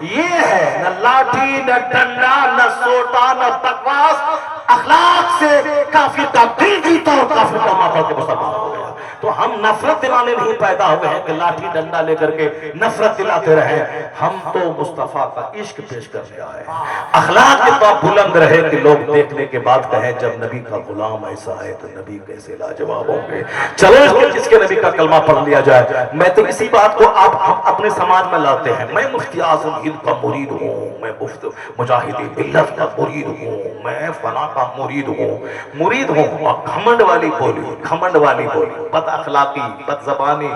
[SPEAKER 1] یہ ہے نہ لاٹھی نہ ڈنڈا نہ سوٹا نہ بکواس، اخلاق سے کافر کا دل جیتا اور کافر کا ماں پڑھ کے مسلمان ہو گیا. تو ہم نفرت دلانے نہیں پیدا ہوئے ہیں کہ لاٹھی ڈنڈا لے کر کے نفرت دلاتے رہے. ہم تو مصطفیٰ کا عشق پیش کرنے آئے. اخلاق اتنا بلند رہے کہ لوگ دیکھنے کے بعد کہیں جب نبی کا غلام ایسا ہے تو نبی کیسے لاجواب ہوں گے. چلو جس کے نبی کا کلمہ پڑھ لیا جائے. میں تو اسی بات کو آپ ہم اپنے سماج میں لاتے ہیں. میں مفتی اعظم ہند کا مرید ہوں، میں مجاہد ملت کا مرید ہوں، میں فنا کا مرید ہوں. اور گھمنڈ والی بولی، بد اخلاقی، بد زبانی،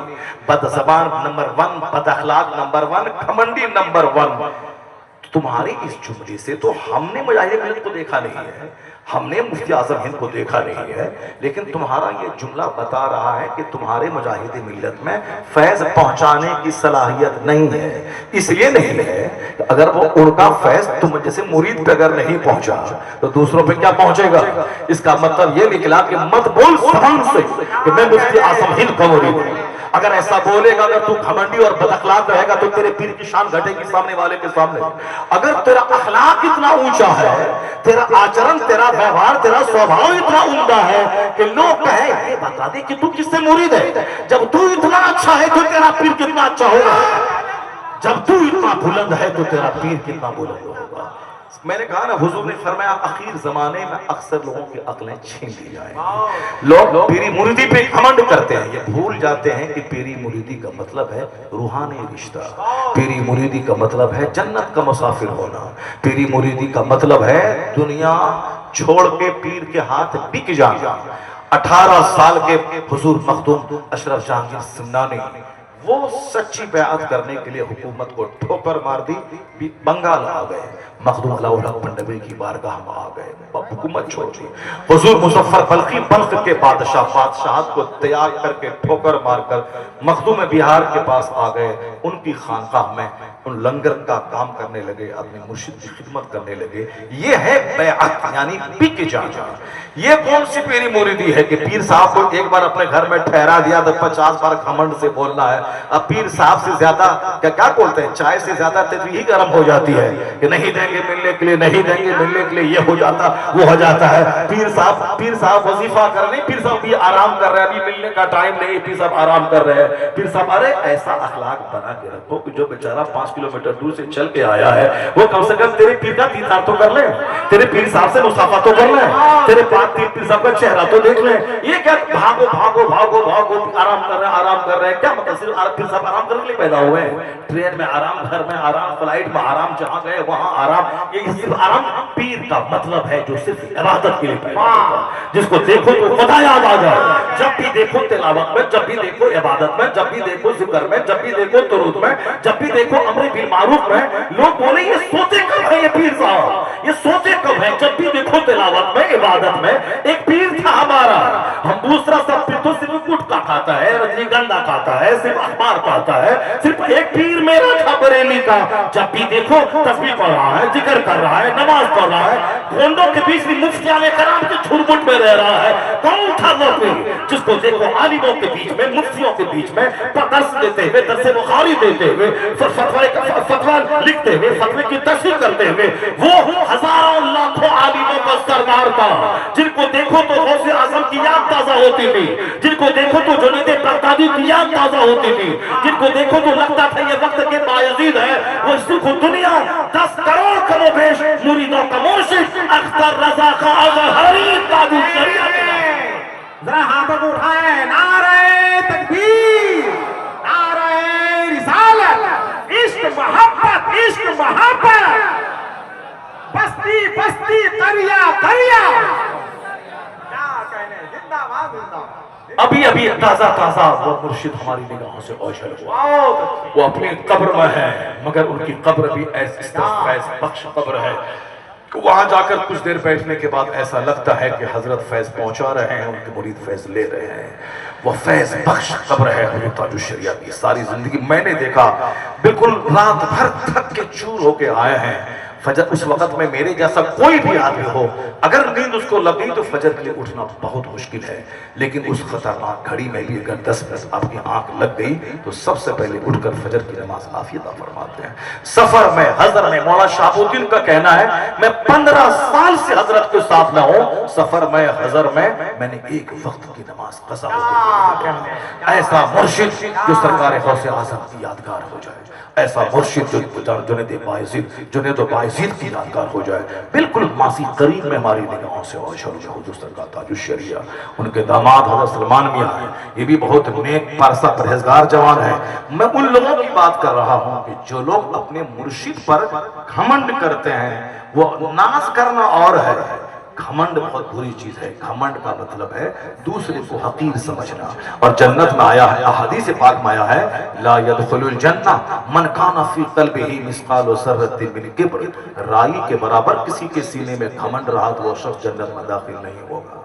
[SPEAKER 1] بد زبان نمبر 1، بد اخلاق نمبر 1، گھمنڈی نمبر 1. تمہاری اس جملے سے تو ہم نے مجاہد ملت کو دیکھا نہیں ہے، ہم نے مفتی اعظم ہند کو دیکھا نہیں ہے، لیکن تمہارا یہ جملہ بتا رہا ہے کہ تمہارے مجاہد ملت میں فیض پہنچانے کی صلاحیت نہیں ہے. اس لیے نہیں ہے کہ اگر وہ ان کا فیض تم جیسے مرید پہ اگر نہیں پہنچا تو دوسروں پہ کیا پہنچے گا. اس کا مطلب یہ نکلا کہ مت بول زبان سے کہ میں مفتی اعظم ہند کا مرید ہوں. اگر ایسا بولے گا، اگر تو گھمنڈی اور بد اخلاق رہے گا تو تیرے پیر کی شان گھٹے گی سامنے والے کے سامنے. اگر تیرا اخلاق اتنا اونچا ہے، تیرا آچرن، تیرا ویوہار، تیرا سوبھاؤ اتنا عمدہ ہے کہ لوگ کہیں یہ بتا دے کہ تو کس سے مرید ہے. جب تو اتنا اچھا ہے تو تیرا پیر کتنا اچھا ہوگا. جب تو اتنا بلند ہے تو تیرا پیر کتنا بلند ہوگا. میں نے کہا نا، حضور نے فرمایا اخیر زمانے میں اکثر لوگوں کی عقلیں چھین لی جائیں. لوگ پیری مریدی پہ گھمنڈ کرتے ہیں، یہ بھول جاتے ہیں کہ پیری مریدی کا مطلب ہے روحانی رشتہ. پیری مریدی کا مطلب ہے جنت کا مسافر ہونا. پیری مریدی کا مطلب ہے دنیا چھوڑ کے پیر کے ہاتھ بک جانا. 18 سال کے حضور مخدوم اشرف جہانگیر سمنانی وہ سچی بیعت کرنے کے لیے حکومت کو ٹھوکر مار دی، بنگال آ گئے. مخدوم علاء الحق پنڈوی کی بارگاہ میں آ گئے، حکومت چھوڑ دی. حضور مظفر بلخی بلخ کے بادشاہت کو تیاگ کر کے ٹھوکر مار کر مخدوم بہار کے پاس آ گئے. ان کی خانقاہ میں ان لنگر کا کام کرنے لگے، اپنے مرشد کی خدمت کرنے لگے. یہ ہے بیعت یعنی بک جانا. یہ کون سی پیری موریدی ہے کہ پیر صاحب کو ایک بار اپنے گھر میں ٹھہرا دیا تو 50 بار گھمنڈ سے بولنا ہے. اب پیر صاحب سے زیادہ کیا بولتے ہیں، چائے سے زیادہ تیزی ہی گرم ہو جاتی ہے کہ نہیں دیں گے ملنے کے لیے، نہیں دیں گے ملنے کے لیے، یہ ہو جاتا وہ ہو جاتا ہے. پیر صاحب وظیفہ کر رہے ہیں، پیر صاحب بھی آرام کر رہے ہیں، ابھی ملنے کا ٹائم نہیں، پیر صاحب آرام کر رہے ہیں. پیر صاحب ارے ایسا اخلاق بنا کے رکھو کہ جو بیچارہ 5 کلومیٹر دور سے چل کے آیا ہے وہ کم سے کم تیرے پیر کا دیدار تو کر لے، تیرے پیر صاحب سے مصافحہ تو کر لے، تیرے پیر صاحب کا چہرہ تو دیکھ لیں. یہ کیا بھاگو بھاگو بھاگو بھاگو آرام کر رہے ہیں کیا مطلب؟ صرف پیر صاحب آرام کرنے کے لیے پیدا ہوئے ہیں. ٹرین میں آرام، گھر میں آرام، فلائٹ میں آرام، جہاں گئے وہاں آرام. یہ صرف آرام پیر کا مطلب ہے جو صرف عبادت کے لیے پیدا ہوتا ہے، جس کو دیکھو تو خدا یاد آ جائے. جب بھی دیکھو تلاوت میں، جب بھی دیکھو عبادت میں، جب بھی دیکھو ذکر میں، جب بھی دیکھو درود میں، جب بھی دیکھو امر بالمعروف میں. لوگ بولے یہ سوتے کب ہے یہ پیر صاحب، یہ سوتے کب ہے؟ جب بھی دیکھو تلاوت میں، عبادت میں. ایک پیر تھا ہمارا، ہم دوسرا سب پیر تو صرف گٹکا کھاتا ہے، رجنی گنڈا کھاتا ہے، صرف اخبار کھاتا ہے. صرف ایک پیر میرا تھا بریلی کا، جب بھی دیکھو تسبیح پڑھ رہا ہے، ذکر کر رہا ہے، نماز پڑھ رہا ہے، گھونڈوں کے بیچ میں مفتیان کرام کے چھرمٹ میں رہ رہا ہے. کون تھا وہ پیر جس کو دیکھو عالموں کے بیچ میں، مفتیوں کے بیچ میں درس دیتے ہوئے، درس بخاری دیتے ہوئے، فتویٰ لکھتے ہوئے، فتوے کی تصحیح کرتے ہوئے، وہ ہزاروں لاکھوں عالموں کا سردار تھا جن کو دیکھو تو غوث اعظم کی یاد تازہ ہوتی تھی، جن کو دیکھو تو جنید بغدادی کی یاد تازہ ہوتی تھی، جن کو دیکھو تو لگتا تھا یہ وقت کے بایزید ہے. وہ سکھ دنیا 10 کروڑ کم و بیش مریدوں کا مرشد اختر رضا خان اظہری قاضی شریعت.
[SPEAKER 2] ذرا ہاتھوں کو اٹھائیں، نعرہ تکبیر، نعرہ رسالت، عشق محبت، عشق محبت، بستی بستی، قریہ قریہ. کیا کہنے، زندہ باد زندہ باد.
[SPEAKER 1] ابھی تازہ وہ مرشد ہماری نگاہوں سے اوجھل ہوا. وہ اپنی قبر میں ہے، مگر ان کی قبر بھی ایسی فیض بخش قبر ہے. وہاں جا کر کچھ دیر بیٹھنے کے بعد ایسا لگتا ہے کہ حضرت فیض پہنچا رہے ہیں، ان کے مرید فیض لے رہے ہیں. وہ فیض بخش قبر ہے حضور تاج الشریعہ کی. ساری زندگی میں نے دیکھا بالکل رات بھر تھک کے چور ہو کے آئے ہیں. فجر اس وقت میں میرے جیسا کوئی بھی آدمی ہو اگر نیند اس کو لگ گئی تو فجر کے لیے اٹھنا بہت مشکل ہے. لیکن اس خطرناک گھڑی میں بھی اگر 10 منٹ آپ کی آنکھ لگ گئی تو سب سے پہلے اٹھ کر فجر کی نماز عافیت عطا فرماتے ہیں. سفر میں، حضر میں، مولا شہاب الدین کا کہنا ہے میں 15 سال سے حضرت کے ساتھ نہ ہوں، سفر میں حضر میں نے ایک وقت کی نماز قضا ہو. ایسا مرشد جو سرکار غوث اعظم کی یادگار ہو جائے، ایسا مرشد جو جنید و باعزید کی یادگار ہو جائے. بالکل ماضی قریب میں ہماری نگاہوں سے اوجھل ہو حضور سرکار تاج الشریعہ. ان کے داماد حضرت سلمان میاں ہیں، یہ بھی بہت نیک پارسا پرہیزگار جوان ہے. میں ان لوگوں کی بات کر رہا ہوں کہ جو لوگ اپنے مرشد پر گھمنڈ کرتے ہیں. وہ ناز کرنا اور ہے، گھمنڈ بہت بری چیز ہے. گھمنڈ کا مطلب ہے دوسرے کو حقیر سمجھنا. اور جنت میں آیا ہے، احادیث پاک میں آیا ہے لا يدخل الجنہ من کان فی قلبہ مثقال ذرۃ من کبر. رائی کے برابر کسی کے سینے میں گھمنڈ رہا تو وہ شخص جنت میں داخل نہیں ہوگا.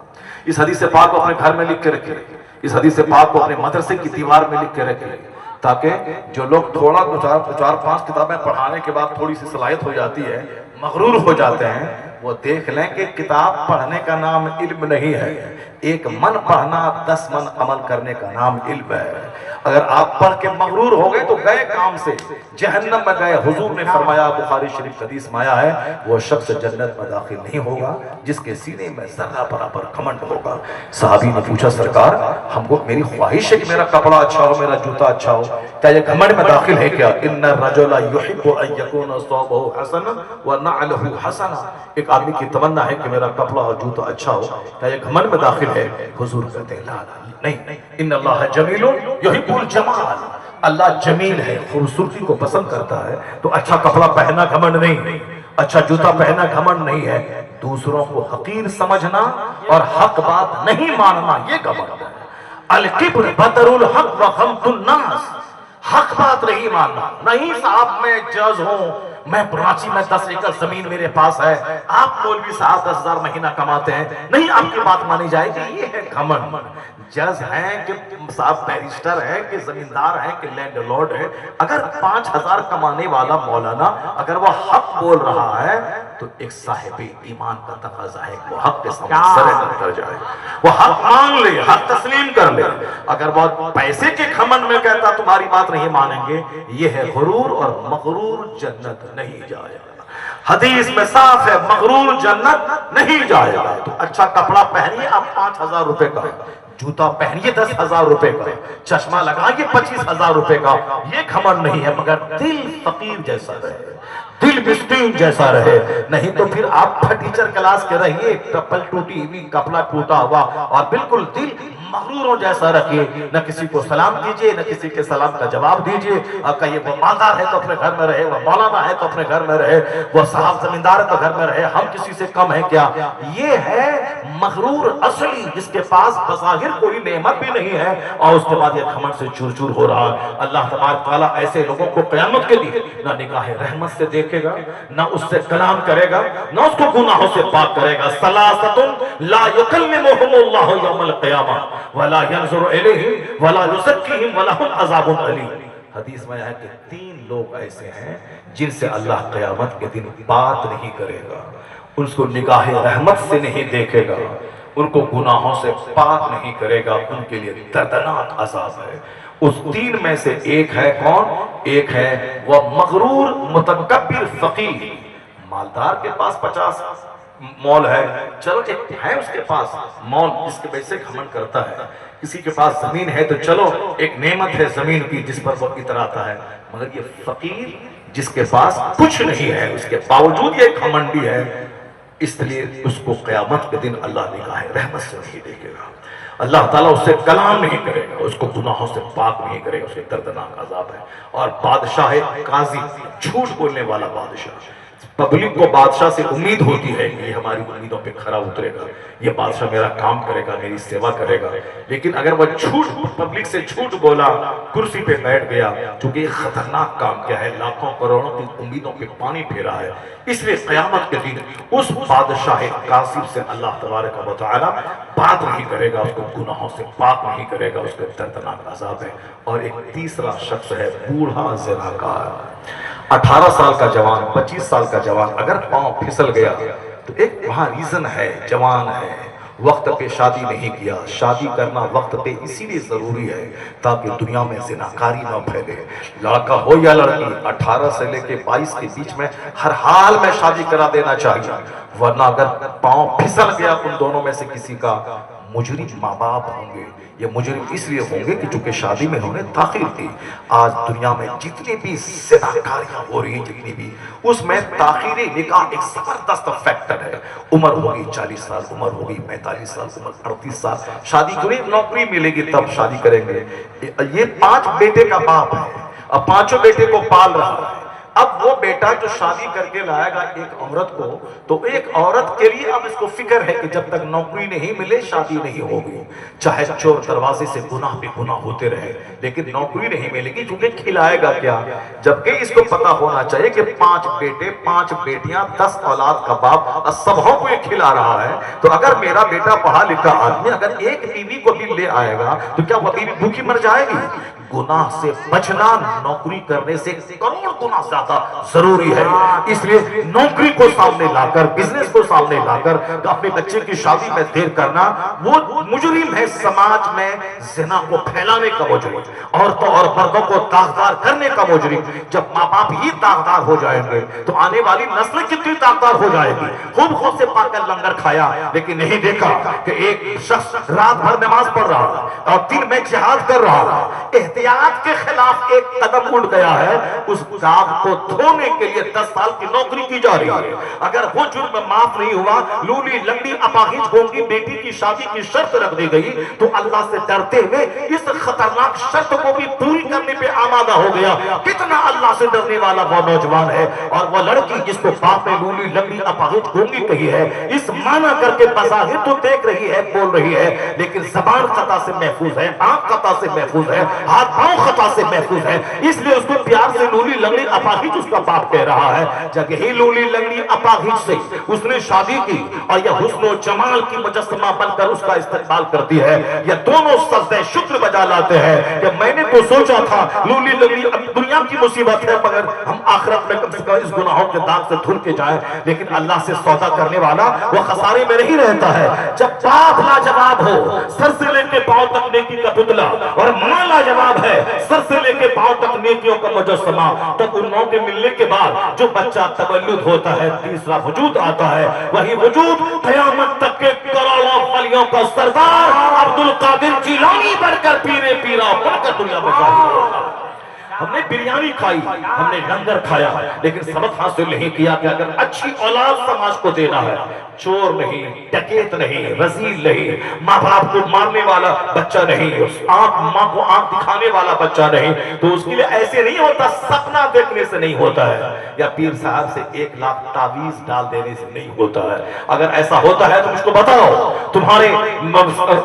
[SPEAKER 1] اس حدیث پاک کو اپنے گھر میں لکھ کے رکھیں، اس حدیث پاک کو اپنے مدرسے کی دیوار میں لکھ کے رکھیں، تاکہ جو لوگ تھوڑا 4-5 کتابیں پڑھانے کے بعد تھوڑی سی صلاحیت ہو جاتی ہے، مغرور ہو جاتے ہیں، وہ دیکھ لیں کہ کتاب پڑھنے کا نام علم نہیں ہے. 1 من پڑھنا 10 من عمل کرنے کا نام علم ہے. اگر آپ پڑھ کے مغرور ہو گئے تو گئے کام سے، جہنم میں گئے. حضور نے فرمایا، بخاری شریف حدیث میں آیا ہے وہ شخص جنت میں داخل نہیں ہوگا جس کے سینے میں ذرہ برابر گھمنڈ ہوگا. صحابی نے پوچھا سرکار ہم کو میری خواہش ہے کہ میرا کپڑا اچھا ہو، میرا جوتا اچھا ہو، کیا یہ گھمنڈ میں داخل ہے کیا؟ ان الرجل يحب ان يكون ثوبه حسنا ونعله حسنا. ایک آدمی کی تمنا ہے کہ میرا کپڑا اور جوتا اچھا ہو، کیا یہ گھمنڈ میں داخل ہے؟ حضور کہتے ہیں لا نہیں، ان اللہ جمیل یحب الجمال. اللہ جمیل ہے، خوبصورتی کو پسند کرتا ہے. تو اچھا کپڑا پہنا گھمنڈ نہیں، اچھا جوتا پہنا گھمنڈ نہیں ہے. دوسروں کو حقیر سمجھنا اور حق بات نہیں ماننا یہ گھمنڈ ہے. الکبر بطر الحق وغمط الناس. حق بات نہیں ماننا. نہیں صاحب میں جج ہوں، میں کراچی میں 10 ایکڑ زمین میرے پاس ہے، آپ مولوی صاحب 10,000 مہینہ کماتے ہیں، نہیں آپ کی بات مانی جائے گی. یہ ہے گھمنڈ. جج ہیں کہ صاحب بیرسٹر ہیں کہ زمیندار ہیں کہ لینڈ لارڈ ہے، اگر 5,000 کمانے والا مولانا اگر وہ حق بول رہا ہے تو ایک صاحب ایمان کا تقاضا ہے وہ حق کے سامنے سرنڈر کر جائے، وہ حق مان لے، حق تسلیم کر لے۔ اگر وہ پیسے کے گھمنڈ میں کہتا تمہاری بات نہیں مانیں گے، یہ ہے غرور، اور مغرور جنت نہیں جائے گا۔ حدیث میں صاف ہے مغرور جنت نہیں جائے گا۔ تو اچھا کپڑا پہنیے آپ 5,000 روپے کا، جوتا پہنیے 10,000 روپے کا، چشمہ لگائیے 25,000 روپے کا، یہ گھمنڈ نہیں ہے، مگر دل فقیر جیسا رہے، دل مسکین جیسا رہے، نہیں تو پھر آپ ٹیچر کلاس کے رہیے، چپل ٹوٹی ہوئی، کپڑا ٹوٹا ہوا، اور بالکل دل مغروروں جیسا رکھیے، نہ کسی کو سلام دیجئے، نہ کسی کے سلام کا جواب دیجئے، اور کہیے وہ مالدار ہے تو اپنے گھر میں رہے، وہ مولانا ہے تو اپنے گھر میں رہے، وہ صاحب زمیندار ہے تو گھر میں رہے، ہم کسی سے کم ہیں کیا؟ یہ ہے مغرور اصلی، جس کے پاس بظاہر کوئی نعمت بھی نہیں ہے، اور اس کے بعد یہ گھمنڈ سے چور چور ہو رہا ہے۔ اللہ تبارک تعالیٰ ایسے لوگوں کو قیامت کے لیے نہ نگاہ رحمت سے دیکھے گا، نہ اس سے کلام کرے گا، نہ اس کو گناہوں سے پاک کرے گا۔ ثلاثۃ لا یکلمہم اللہ یوم القیامہ ولا ينظر الیہم ولا یزکیہم ولہم عذاب علیم۔ حدیث میں ہے کہ 3 لوگ ایسے ہیں جن سے اللہ قیامت کے دن بات نہیں کرے گا، ان کو نگاہ رحمت سے نہیں دیکھے گا، ان کو گناہوں سے پاک نہیں کرے گا، ان کے لیے دردناک عذاب ہے۔ اس 3 میں سے ایک ہے کون؟ ایک ہے وہ مغرور متکبر فقیر، مالدار کے پاس 50 مول ہے، چلو ایک ہے اس کے پاس مول جس کے وجہ سے گھمنڈ کرتا ہے، کسی کے پاس زمین ہے تو چلو ایک نعمت ہے زمین کی جس پر وہ اتراتا ہے، مگر یہ فقیر جس کے پاس کچھ نہیں ہے اس کے باوجود یہ گھمنڈی ہے، اس لیے اس کو قیامت کے دن اللہ نگاہ رحمت سے نہیں دیکھے گا، اللہ تعالیٰ اس سے کلام نہیں کرے گا، اس کو گناہوں سے پاک نہیں کرے گا، اس کے دردناک عذاب ہے۔ اور بادشاہ قاضی، جھوٹ بولنے والا بادشاہ، پبلک کو بادشاہ سے امید ہوتی ہے کہ یہ ہماری امیدوں پہ کھرا اترے گا، یہ بادشاہ میرا کام کرے گا، میری سیوا کرے گا، لیکن اگر وہ جھوٹ پبلک سے جھوٹ بولا، کرسی پہ بیٹھ گیا، چونکہ یہ خطرناک کام کیا ہے، لاکھوں کروڑوں کی امیدوں پہ پانی پھیرا ہے، اس لیے قیامت کے دن اس بادشاہ قاصب سے اللہ تبارک و تعالی بات نہیں کرے گا، اس کو گناہوں سے پاک نہیں کرے گا، اس کے دردناک عذاب ہے۔ اور ایک تیسرا شخص ہے بوڑھا زناکار، 18 سال کا جوان، 25 سال کا جوان، اگر پاؤں پھسل گیا تو ایک وہاں ریزن ہے، جوان ہے، وقت پہ شادی نہیں کیا، شادی کرنا وقت پہ اسی لیے ضروری ہے تاکہ دنیا میں زناکاری نہ پھیلے، لڑکا ہو یا لڑکی 18 سے لے کے 22 کے بیچ میں ہر حال میں شادی کرا دینا چاہیے، ورنہ اگر پاؤں پھسل گیا ان دونوں میں سے کسی کا، مجرم ماں باپ ہوں گے، یہ مجرم اس لیے ہوں گے کہ چونکہ شادی میں انہوں نے تاخیر کی۔ آج دنیا میں جتنی بھی زناکاریاں ہو رہی ہیں، جتنی بھی، اس میں تاخیر نکاح ایک زبردست فیکٹر ہے۔ عمر ہوگی 40 سال، عمر ہوگی 45 سال، عمر 38 سال، شادی کریں، نوکری ملے گی تب شادی کریں گے۔ یہ 5 بیٹے کا باپ ہے، اب 5 بیٹے کو پال رہا ہے، اب وہ بیٹا جو شادی کر کے لائے گا ایک عورت کو، تو ایک عورت کے لیے اب اس کو فکر ہے کہ جب تک نوکری نہیں ملے شادی نہیں ہوگی، چاہے چور دروازے سے گناہ پہ گناہ ہوتے رہے، لیکن نوکری نہیں ملے گی، چونکہ کھلائے گا کیا؟ جبکہ اس کو پتا ہونا چاہیے کہ 5 بیٹے، 5 بیٹیاں، 10 اولاد کا باپ سبوں کو یہ کھلا رہا ہے، تو اگر میرا بیٹا پڑھا لکھا آدمی اگر ایک بیوی کو بھی لے آئے گا تو کیا وہ بیوی بھوکی مر جائے گی؟ گناہ سے بچنا نوکری کرنے سے کروڑ گنا زیادہ ضروری ہے، اس لیے نوکری کو سامنے لا کر، بزنس کو سامنے لا کر اپنے بچے کی شادی میں دیر کرنا وہ مجرم ہے، سماج میں زنا کو پھیلانے کا مجرم، عورتوں اور مردوں کو داغدار کرنے کا مجرم۔ جب ماں باپ ہی داغدار ہو جائیں گے تو آنے والی نسل کتنی داغدار ہو جائے گی۔ خوب خود سے پا کر لنگر کھایا لیکن نہیں دیکھا کہ ایک شخص رات بھر نماز پڑھ رہا اور دن میں جہاد کر رہا، احتیاط کے خلاف ایک قدم اٹھ گیا ہے، اس داغ کو دھونے کے لیے 10 سال کی نوکری کی جا رہی ہے۔ اگر وہ جرم معاف نہیں ہوا، لولی لنگڑی اپاہج گونگی بیٹی کی شادی کی شرط رکھ دی گئی، تو اللہ سے ڈرتے ہوئے اس خطرناک شرط کو بھی پوری کرنے پہ آمادہ ہو گیا۔ کتنا اللہ سے ڈرنے والا وہ نوجوان ہے، اور وہ لڑکی جس کو باپ نے لولی لنگڑی اپاہج گونگی کہی ہے، اس معنی کر کے بظاہر تو دیکھ رہی ہے، بول رہی ہے، لیکن زبان خطا سے محفوظ ہے، آنکھ خطا سے محفوظ ہے، ہاتھ
[SPEAKER 2] ہاتھ پاؤں خطا سے محفوظ ہے، اس لیے اس کو پیار سے لولی لنگڑی اپاہج اس کا باپ کہہ رہا ہے۔ جب یہی لولی لنگڑی اپاہج سے اس نے شادی کی اور یہ حسن و جمال کی مجسمہ بن کر اس کا استقبال کرتی ہے، یہ دونوں سجدہ شکر بجا لاتے ہیں کہ میں نے تو سوچا تھا لولی لنگڑی دنیا کی مصیبت ہے مگر ہم آخرت میں کم سے کم اس گناہوں کے داغ سے دھل کے جائیں، لیکن اللہ سے سودا کرنے والا وہ خسارے میں نہیں رہتا ہے۔ جب باپ لاجواب ہو سر سے لے کے پاؤں تک نیکی کا پتلا اور ماں لاجواب ہے سر سے لے کے پاؤں تک نیکیوں کا مجسمہ، تب ان نو کے ملنے کے بعد جو بچہ تولد ہوتا ہے تیسرا وجود آتا ہے، وہی وجود قیامت تک کے کروڑوں ولیوں کا سردار عبد القادر جیلانی بن کر پیرے پیرا بن کر دنیا میں ظاہر ہوگا۔ ہم نے بریانی کھائی، ہم نے لنگر کھایا، لیکن سبق حاصل نہیں کیا کہ اگر اچھی اولاد سماج کو دینا ہے، چور نہیں، ڈکیت نہیں، رذیل نہیں، ماں باپ کو مارنے والا بچہ نہیں، ماں کو آنکھ دکھانے والا بچہ نہیں، تو اس کے لیے ایسے نہیں ہوتا، سپنا دیکھنے سے نہیں ہوتا ہے، یا پیر صاحب سے 1 لاکھ تعویذ ڈال دینے سے نہیں ہوتا ہے۔ اگر ایسا ہوتا ہے تو مجھ کو بتاؤ، تمہارے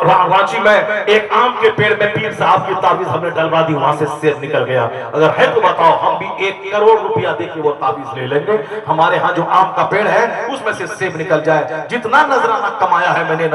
[SPEAKER 2] رانچی میں ایک آم کے پیڑ میں پیر صاحب کی تعویذ ہم نے ڈلوا دی، وہاں سے سیب نکل گیا، اگر ہے تو بتاؤ، ہم بھی 1 کروڑ روپیہ دے کے وہ تعویذ لے لیں گے، ہمارے ہاں جو آم کا پیڑ ہے اس میں سے سیب نکل جائے۔ جتنا نذرانہ کمایا ہے میں نے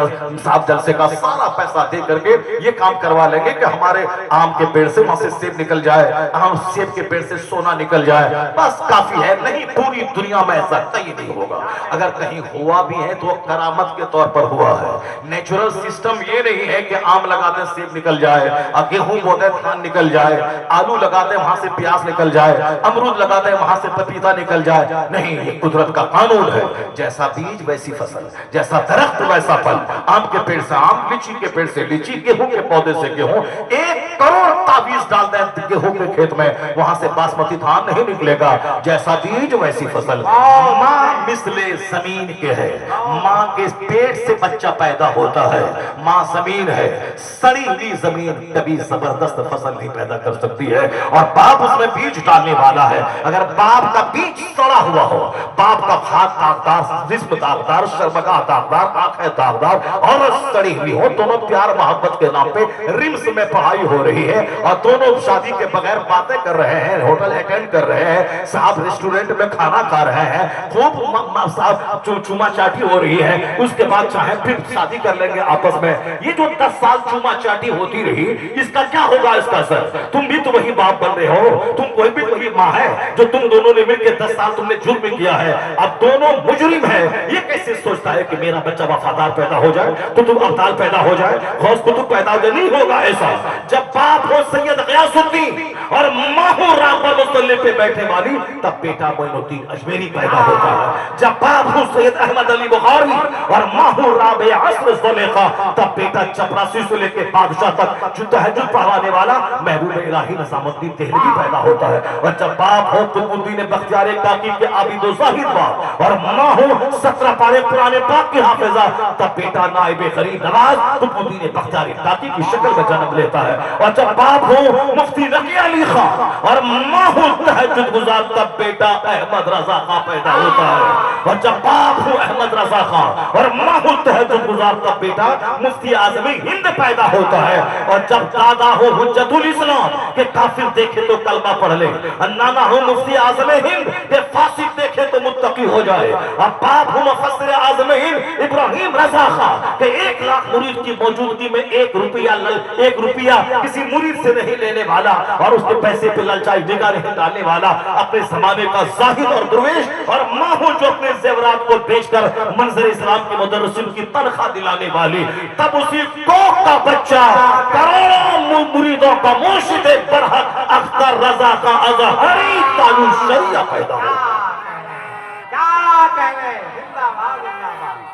[SPEAKER 2] صاحب جلسے کا سارا پیسہ دے کر کے یہ کام کروا لیں گے کہ ہمارے آم کے پیڑ سے وہاں سے سیب نکل جائے، ہم سیب کے پیڑ سے سونا نکل جائے، بس کافی ہے۔ نہیں، پوری دنیا میں ایسا کہیں نہیں ہوگا، اگر کہیں ہوا بھی ہے تو کرامت کے طور پر ہوا ہے۔ نیچرل سسٹم یہ نہیں ہے کہ آم لگا دیں سیب نکل جائے، گیہوں بو دیں دھان نکل جائے، آلو لگا دیں وہاں سے پیاز نکل جائے، امرود لگا دیں وہاں سے پپیتا نکل جائے، نہیں، یہ قدرت کا قانون ہے۔ جیسا بیج ویسی فصل، جیسا درخت ویسا پھل، آم کے پیڑ سے آم، لیچی کے پیڑ سے لیچی، گیہوں کے پودے سے گیہوں۔ 1 کروڑ تعویذ ڈال دیں گیہوں کے کھیت میں، وہاں سے باسمتی دھان نہیں نکلے گا۔ جیسا بیج ویسی فصل۔ ماں مثل زمین کے ہے، ماں کے پیٹ سے بچہ پیدا ہوتا ہے، ماں زمین ہے، سڑی ہوئی زمین کبھی زبردست فصل نہیں پیدا کر سکتی ہے، اور باپ اس میں بیج ڈالنے والا ہے۔ اگر باپ کا بیج سڑا ہوا ہو، باپ کا ہاتھ داغدار، جسم داغدار، شرمگاہ داغدار، آنکھیں داغدار، عورت سڑی ہوئی ہو، دونوں پیار محبت کے نام پہ رمس میں پڑھائی ہو رہی ہے اور دونوں شادی کے بغیر باتیں کر رہے ہیں، ہوٹل اٹینڈ کر رہے ہیں، صاحب ریسٹورنٹ میں کھانا کھا رہے ہیں، خوب صاحب چوما چاٹی ہو رہی ہے، اس کے بعد چاہیں پھر شادی کر لیں گے آپس میں۔ یہ جو 10 سال چوما چاٹی ہوتی رہی، اس کا کیا ہوگا اس کا اثر؟ تم بھی تو وہی باپ بن رہے ہو، تم کوئی بھی وہی ماں ہے جو تم دونوں نے مل کے 10 سال تم نے جرم کیا ہے، اب دونوں مجرم ہیں۔ یہ کیسے سوچتا ہے کہ میرا بچہ وفادار پیدا ہو جائے، قطب ابدال پیدا ہو جائے، غوث قطب پیدا ہو جائے؟ نہیں ہوگا ایسا۔ جب باپ ہو سید غیاث الدین اور ماں ہو راغبہ مصلی پہ بیٹھنے والی، تب بیٹا معین الدین اجمیری پیدا ہوتا ہے۔ جب باپ ہو سید احمد علی بخاری اور ماں ہو رابعہ عصر زلیخا، تب بیٹا چپراسی سے لے کے بادشاہ تک جو تہجد پڑھانے والا محبوب الہی نظام الدین دہلوی پیدا ہوتا ہے۔ اور جب باپ ہو قطب الدین بختیار کاکی کے عابد و زاہد باپ اور ماں ہو 17 پارے قرآن پاک کی حافظہ، تب بیٹا نائب غریب نواز قطب الدین بختیار کاکی کی شکل میں جنم لیتا ہے۔ اور جب باپ ہو مفتی رقی علی خان اور ماں ہو تہجد گزار، تب بیٹا احمد رضا خان پیدا ہوتا ہے۔ اور جب باپ ہو احمد رضا خان اور ماں ہو تہجد گزار، تب بیٹا مفتی اعظم ہند پیدا ہوتا ہے۔ اور جب دادا ہو حجت الاسلام کہ کافر دیکھے تو کلمہ پڑھ لے، نانا ہو مفتی اعظم ہند کہ فاسق دیکھے تو متقی ہو جائے، اور باپ ہو مفسر اعظم ہند ابراہیم رضا خان کہ 1 لاکھ مرید کی موجودگی میں 1 روپیہ کسی مرید سے نہیں لینے والا، اور اس کے پیسے پہ للچائی جگہ نہیں ڈالنے والا، اپنے زمانے کا زاہد اور درویش، اور ماں ہو جو اپنے زیورات کو بیچ کر منظر اسلام کے مدرسین کی تنخواہ دلانے والی۔ تب اسی کوکھ کا بچہ کروڑوں مریدوں کا مرشد برحق اختر رضا کا اظہری تانو شریعہ پیدا ہو۔
[SPEAKER 3] کیا کہنے، زندہ باد زندہ باد۔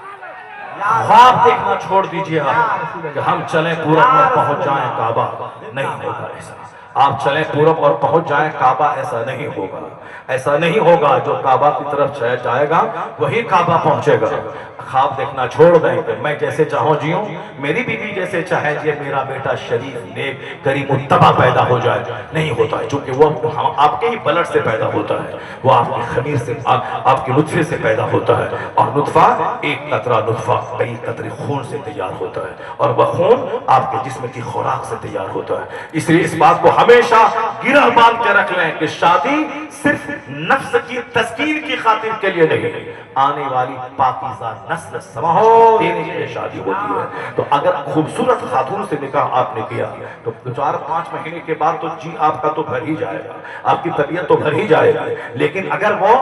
[SPEAKER 2] خواب دیکھنا چھوڑ دیجئے آپ کہ ہم چلیں پورب اور پہنچ جائیں کعبہ، نہیں ہوگا ایسا۔ آپ چلیں پورب اور پہنچ جائیں کعبہ، ایسا نہیں ہوگا، ایسا نہیں ہوگا۔ جو کعبہ کی طرف جائے گا وہی کعبہ پہنچے گا۔ خواب دیکھنا چھوڑ دیں کہ میں جیسے چاہوں جیوں، میری بیوی جیسے چاہے جیے، میرا بیٹا شریف نیک کریم متبع پیدا ہو جائے، نہیں ہوتا ہے، چونکہ وہ آپ کے ہی بلڈ سے پیدا ہوتا ہے، وہ آپ کی خمیر سے، آپ کے نطفے سے پیدا ہوتا ہے، اور نطفہ 1 قطرہ نطفہ کئی قطرے خون سے تیار ہوتا ہے، اور وہ خون آپ کے جسم کی خوراک سے تیار ہوتا ہے۔ اس لیے اس بات کو ہمیشہ گرہ باندھ کے رکھ لیں کہ شادی صرف نفس کی تسکین کی خاطر کے لیے نہیں، آنے والی پاکیزہ نسل سماج دینے کے لیے شادی ہوتی ہے۔ تو اگر خوبصورت خاتون سے نکاح آپ نے کیا تو 4-5 مہینے کے بعد تو جی آپ کا تو بھر ہی جائے گا، آپ کی طبیعت تو بھر ہی جائے گا، لیکن اگر وہ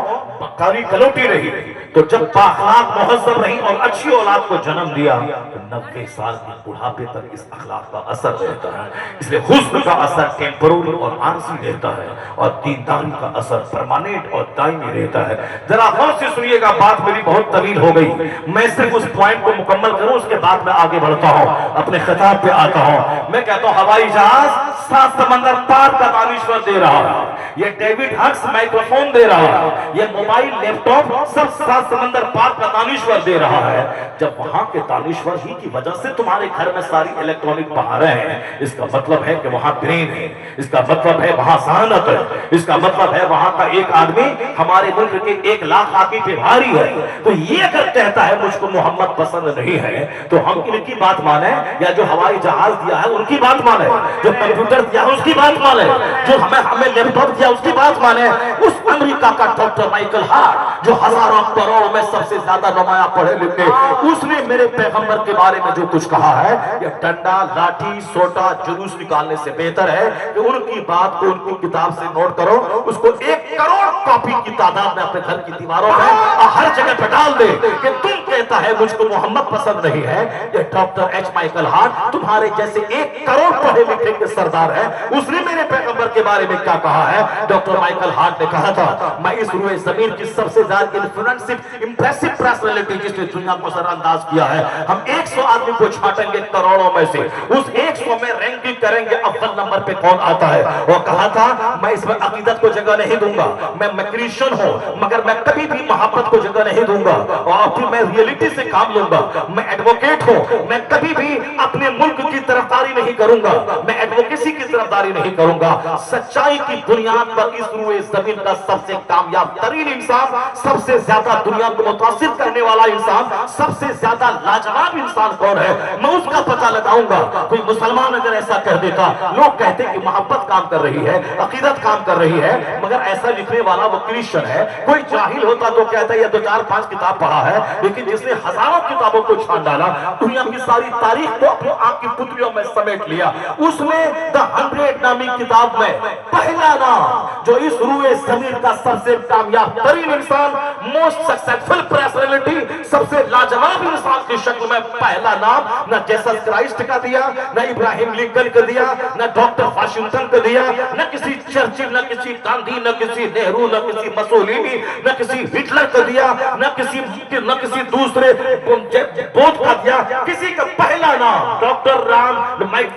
[SPEAKER 2] کالی کلوٹی رہی تو جب بااخلاق مہذب رہی اور اچھی اولاد کو جنم دیا تو 90 سال کے بڑھاپے تک اس اخلاق کا اثر رہتا ہے۔ اس لیے حسن کا اثر ٹیمپروری اور عارضی رہتا ہے اور دینداری کا اثر پرماننٹ اور دائمی رہتا ہے۔ ذرا غور سے سنیے گا، بات میری بہت طویل ہو گئی، میں صرف اس پوائنٹ کو مکمل کروں، اس کے بعد میں آگے بڑھتا ہوں، اپنے خطاب پہ آتا ہوں۔ میں کہتا ہوں ہوائی جہاز 7 سمندر پار کا دانشور دے رہا ہے، یہ ڈیوڈ ہکس مائکروفون دے رہا ہے، یہ موبائل لیپ ٹاپ سب 7 سمندر پار کا دانشور دے رہا ہے۔ جب وہاں کے دانشور ہی کی وجہ سے تمہارے گھر میں ساری الیکٹرانک بہاریں ہیں، اس کا مطلب ہے کہ وہاں برین ہے، اس کا مطلب ہے وہاں ذہانت ہے، اس کا مطلب ہے وہاں کا ایک آدمی ہمارے ملک کے 1 لاکھ آدمی پہ بھاری ہے۔ تو یہ اگر کہتا ہے مجھ کو محمد پسند نہیں ہے تو ہم ان کی بات مانیں یا جو ہوائی جہاز دیا ہے ان کی بات مانیں، جو کمپیوٹر دیا ہے اس کی بات مانیں، جو ہمیں لیپ ٹاپ دیا اس کی بات مانیں۔ اس امریکہ کا ڈاکٹر مائیکل ہارٹ جو ہزاروں کروڑوں میں سب سے زیادہ نمایاں پڑھے لکھے، اس نے میرے پیغمبر کے بارے میں جو کچھ کہا ہے، یہ ڈنڈا لاٹھی سوٹا جلوس نکالنے سے بہتر ہے کہ ان کی بات کو ان کی کتاب سے نوٹ کرو، اس کو 1 کروڑ کاپی کی تعداد میں اپنے گھر کی دیواروں میں ہر جگہ پہ ڈال دے کہ تم کہتا ہے مجھ کو محمد پسند نہیں ہے۔ یہ ڈاکٹر ایچ مائیکل ہارٹ تمہارے جیسے 1 کروڑ پڑھے لکھے کے سردار ہے، اس نے میرے پیغمبر کے بارے میں کیا کہا ہے؟ ڈاکٹر مائیکل ہارٹ نے کہا تھا میں اس روئے زمین کی سب سے زیادہ امپریسو پرسنالٹی جس نے دنیا کو سر انداز کیا ہے، ہم 100 آدمی کو چھانٹیں گے کروڑوں میں سے، اس 100 میں رینکنگ کریں گے اول نمبر پہ کون آتا ہے۔ وہ کہا تھا میں اس میں عقیدت کو جگہ نہیں دوں گا، میں کرسچن ہوں مگر میں کبھی بھی محبت کو جگہ نہیں دوں گا، اور پھر میں ریئلٹی سے کام لوں گا، میں ایڈوکیٹ ہوں، میں کبھی بھی اپنے ملک کی طرفداری نہیں کروں گا، میں ایڈوکیسی کی طرفداری نہیں کروں گا۔ سچائی کی بنیاد پر اس روئے زمین کا سب سے کامیاب ترین انسان، سب سے زیادہ دنیا کو متاثر کرنے والا انسان، سب سے زیادہ لاجواب انسان کون ہے، میں اس کا پتہ لگاؤں گا۔ کوئی مسلمان اگر ایسا کہہ دیتا، لوگ کہتے کہ محبت کام کر رہی ہے، عقیدت کام کر رہی ہے، مگر ایسا لکھنے والا وہ کرسچن ہے۔ کوئی جاہل ہوتا تو کہتا ہے یہ 2-4-5 کتاب پڑھا ہے، لیکن جس نے ہزاروں کتابوں کو چھان ڈالا، دنیا کی ساری تاریخ کو اپنی آنکھ کی پتلیوں میں سمیٹ لیا، اس میں دا 100 نامی کتاب میں پہلا نام جو اس روئے زمین کا سب سے کامیاب ترین انسان، موسٹ سکسیسفل پرسنالٹی، سب سے لاجواب انسان کی شکل میں پہلا نام نہ جیسس کرائسٹ کا دیا، نہ ابراہیم لنکن کا دیا، نہ ڈاکٹر واشنگٹن کا دیا، نہ کسی چرچل، نہ کسی گاندھی، نہ کسی نہرو، نہ کسی مسولینی، نہ کسی ہٹلر کا دیا، نہ کسی دوسرے بودھ کا دیا، کسی کا پہلا نام ڈاکٹر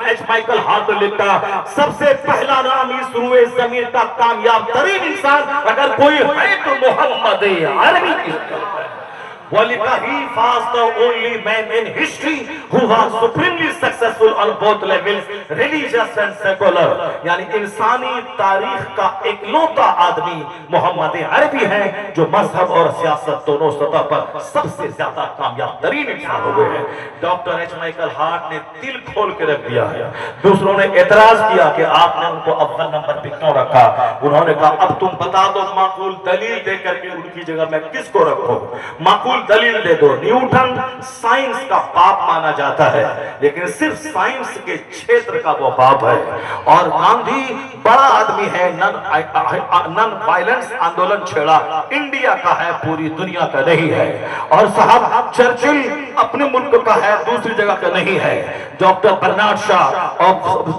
[SPEAKER 2] ایچ مائیکل ہارٹ نے لکھا سب سے پہلا نام اس روئے زمین کا کامیاب ترین انسان اگر کوئی ہے تو محمد عربی کی he was the only man in history who was supremely successful on both levels, religious and secular. یعنی انسانی تاریخ کا اکلوتا آدمی محمد عربی ہے جو مذہب اور سیاست دونوں سطح پر سب سے زیادہ کامیاب ترین انسان ہوئے ہیں۔ ڈاکٹر ایچ مائیکل ہارٹ نے دل کھول کے رکھ دیا ہے۔ دوسروں نے اعتراض کیا کہ آپ نے ان کو اول نمبر پہ کیوں رکھا؟ انہوں نے کہا اب تم بتا دو معقول دلیل دے کر کے ان کی جگہ میں کس کو رکھوں؟ معقول دلیل دے دو۔ نیوٹن سائنس کا باپ مانا جاتا ہے لیکن صرف سائنس کے چھیتر کا وہ باپ ہے، اور گاندھی بڑا آدمی ہے، نن وائلنس آندولن چھیڑا، انڈیا کا ہے پوری دنیا کا نہیں ہے، اور صاحب چرچل اپنے ملک کا ہے دوسری جگہ کا نہیں ہے۔ ڈاکٹر برنارڈ شاہ اور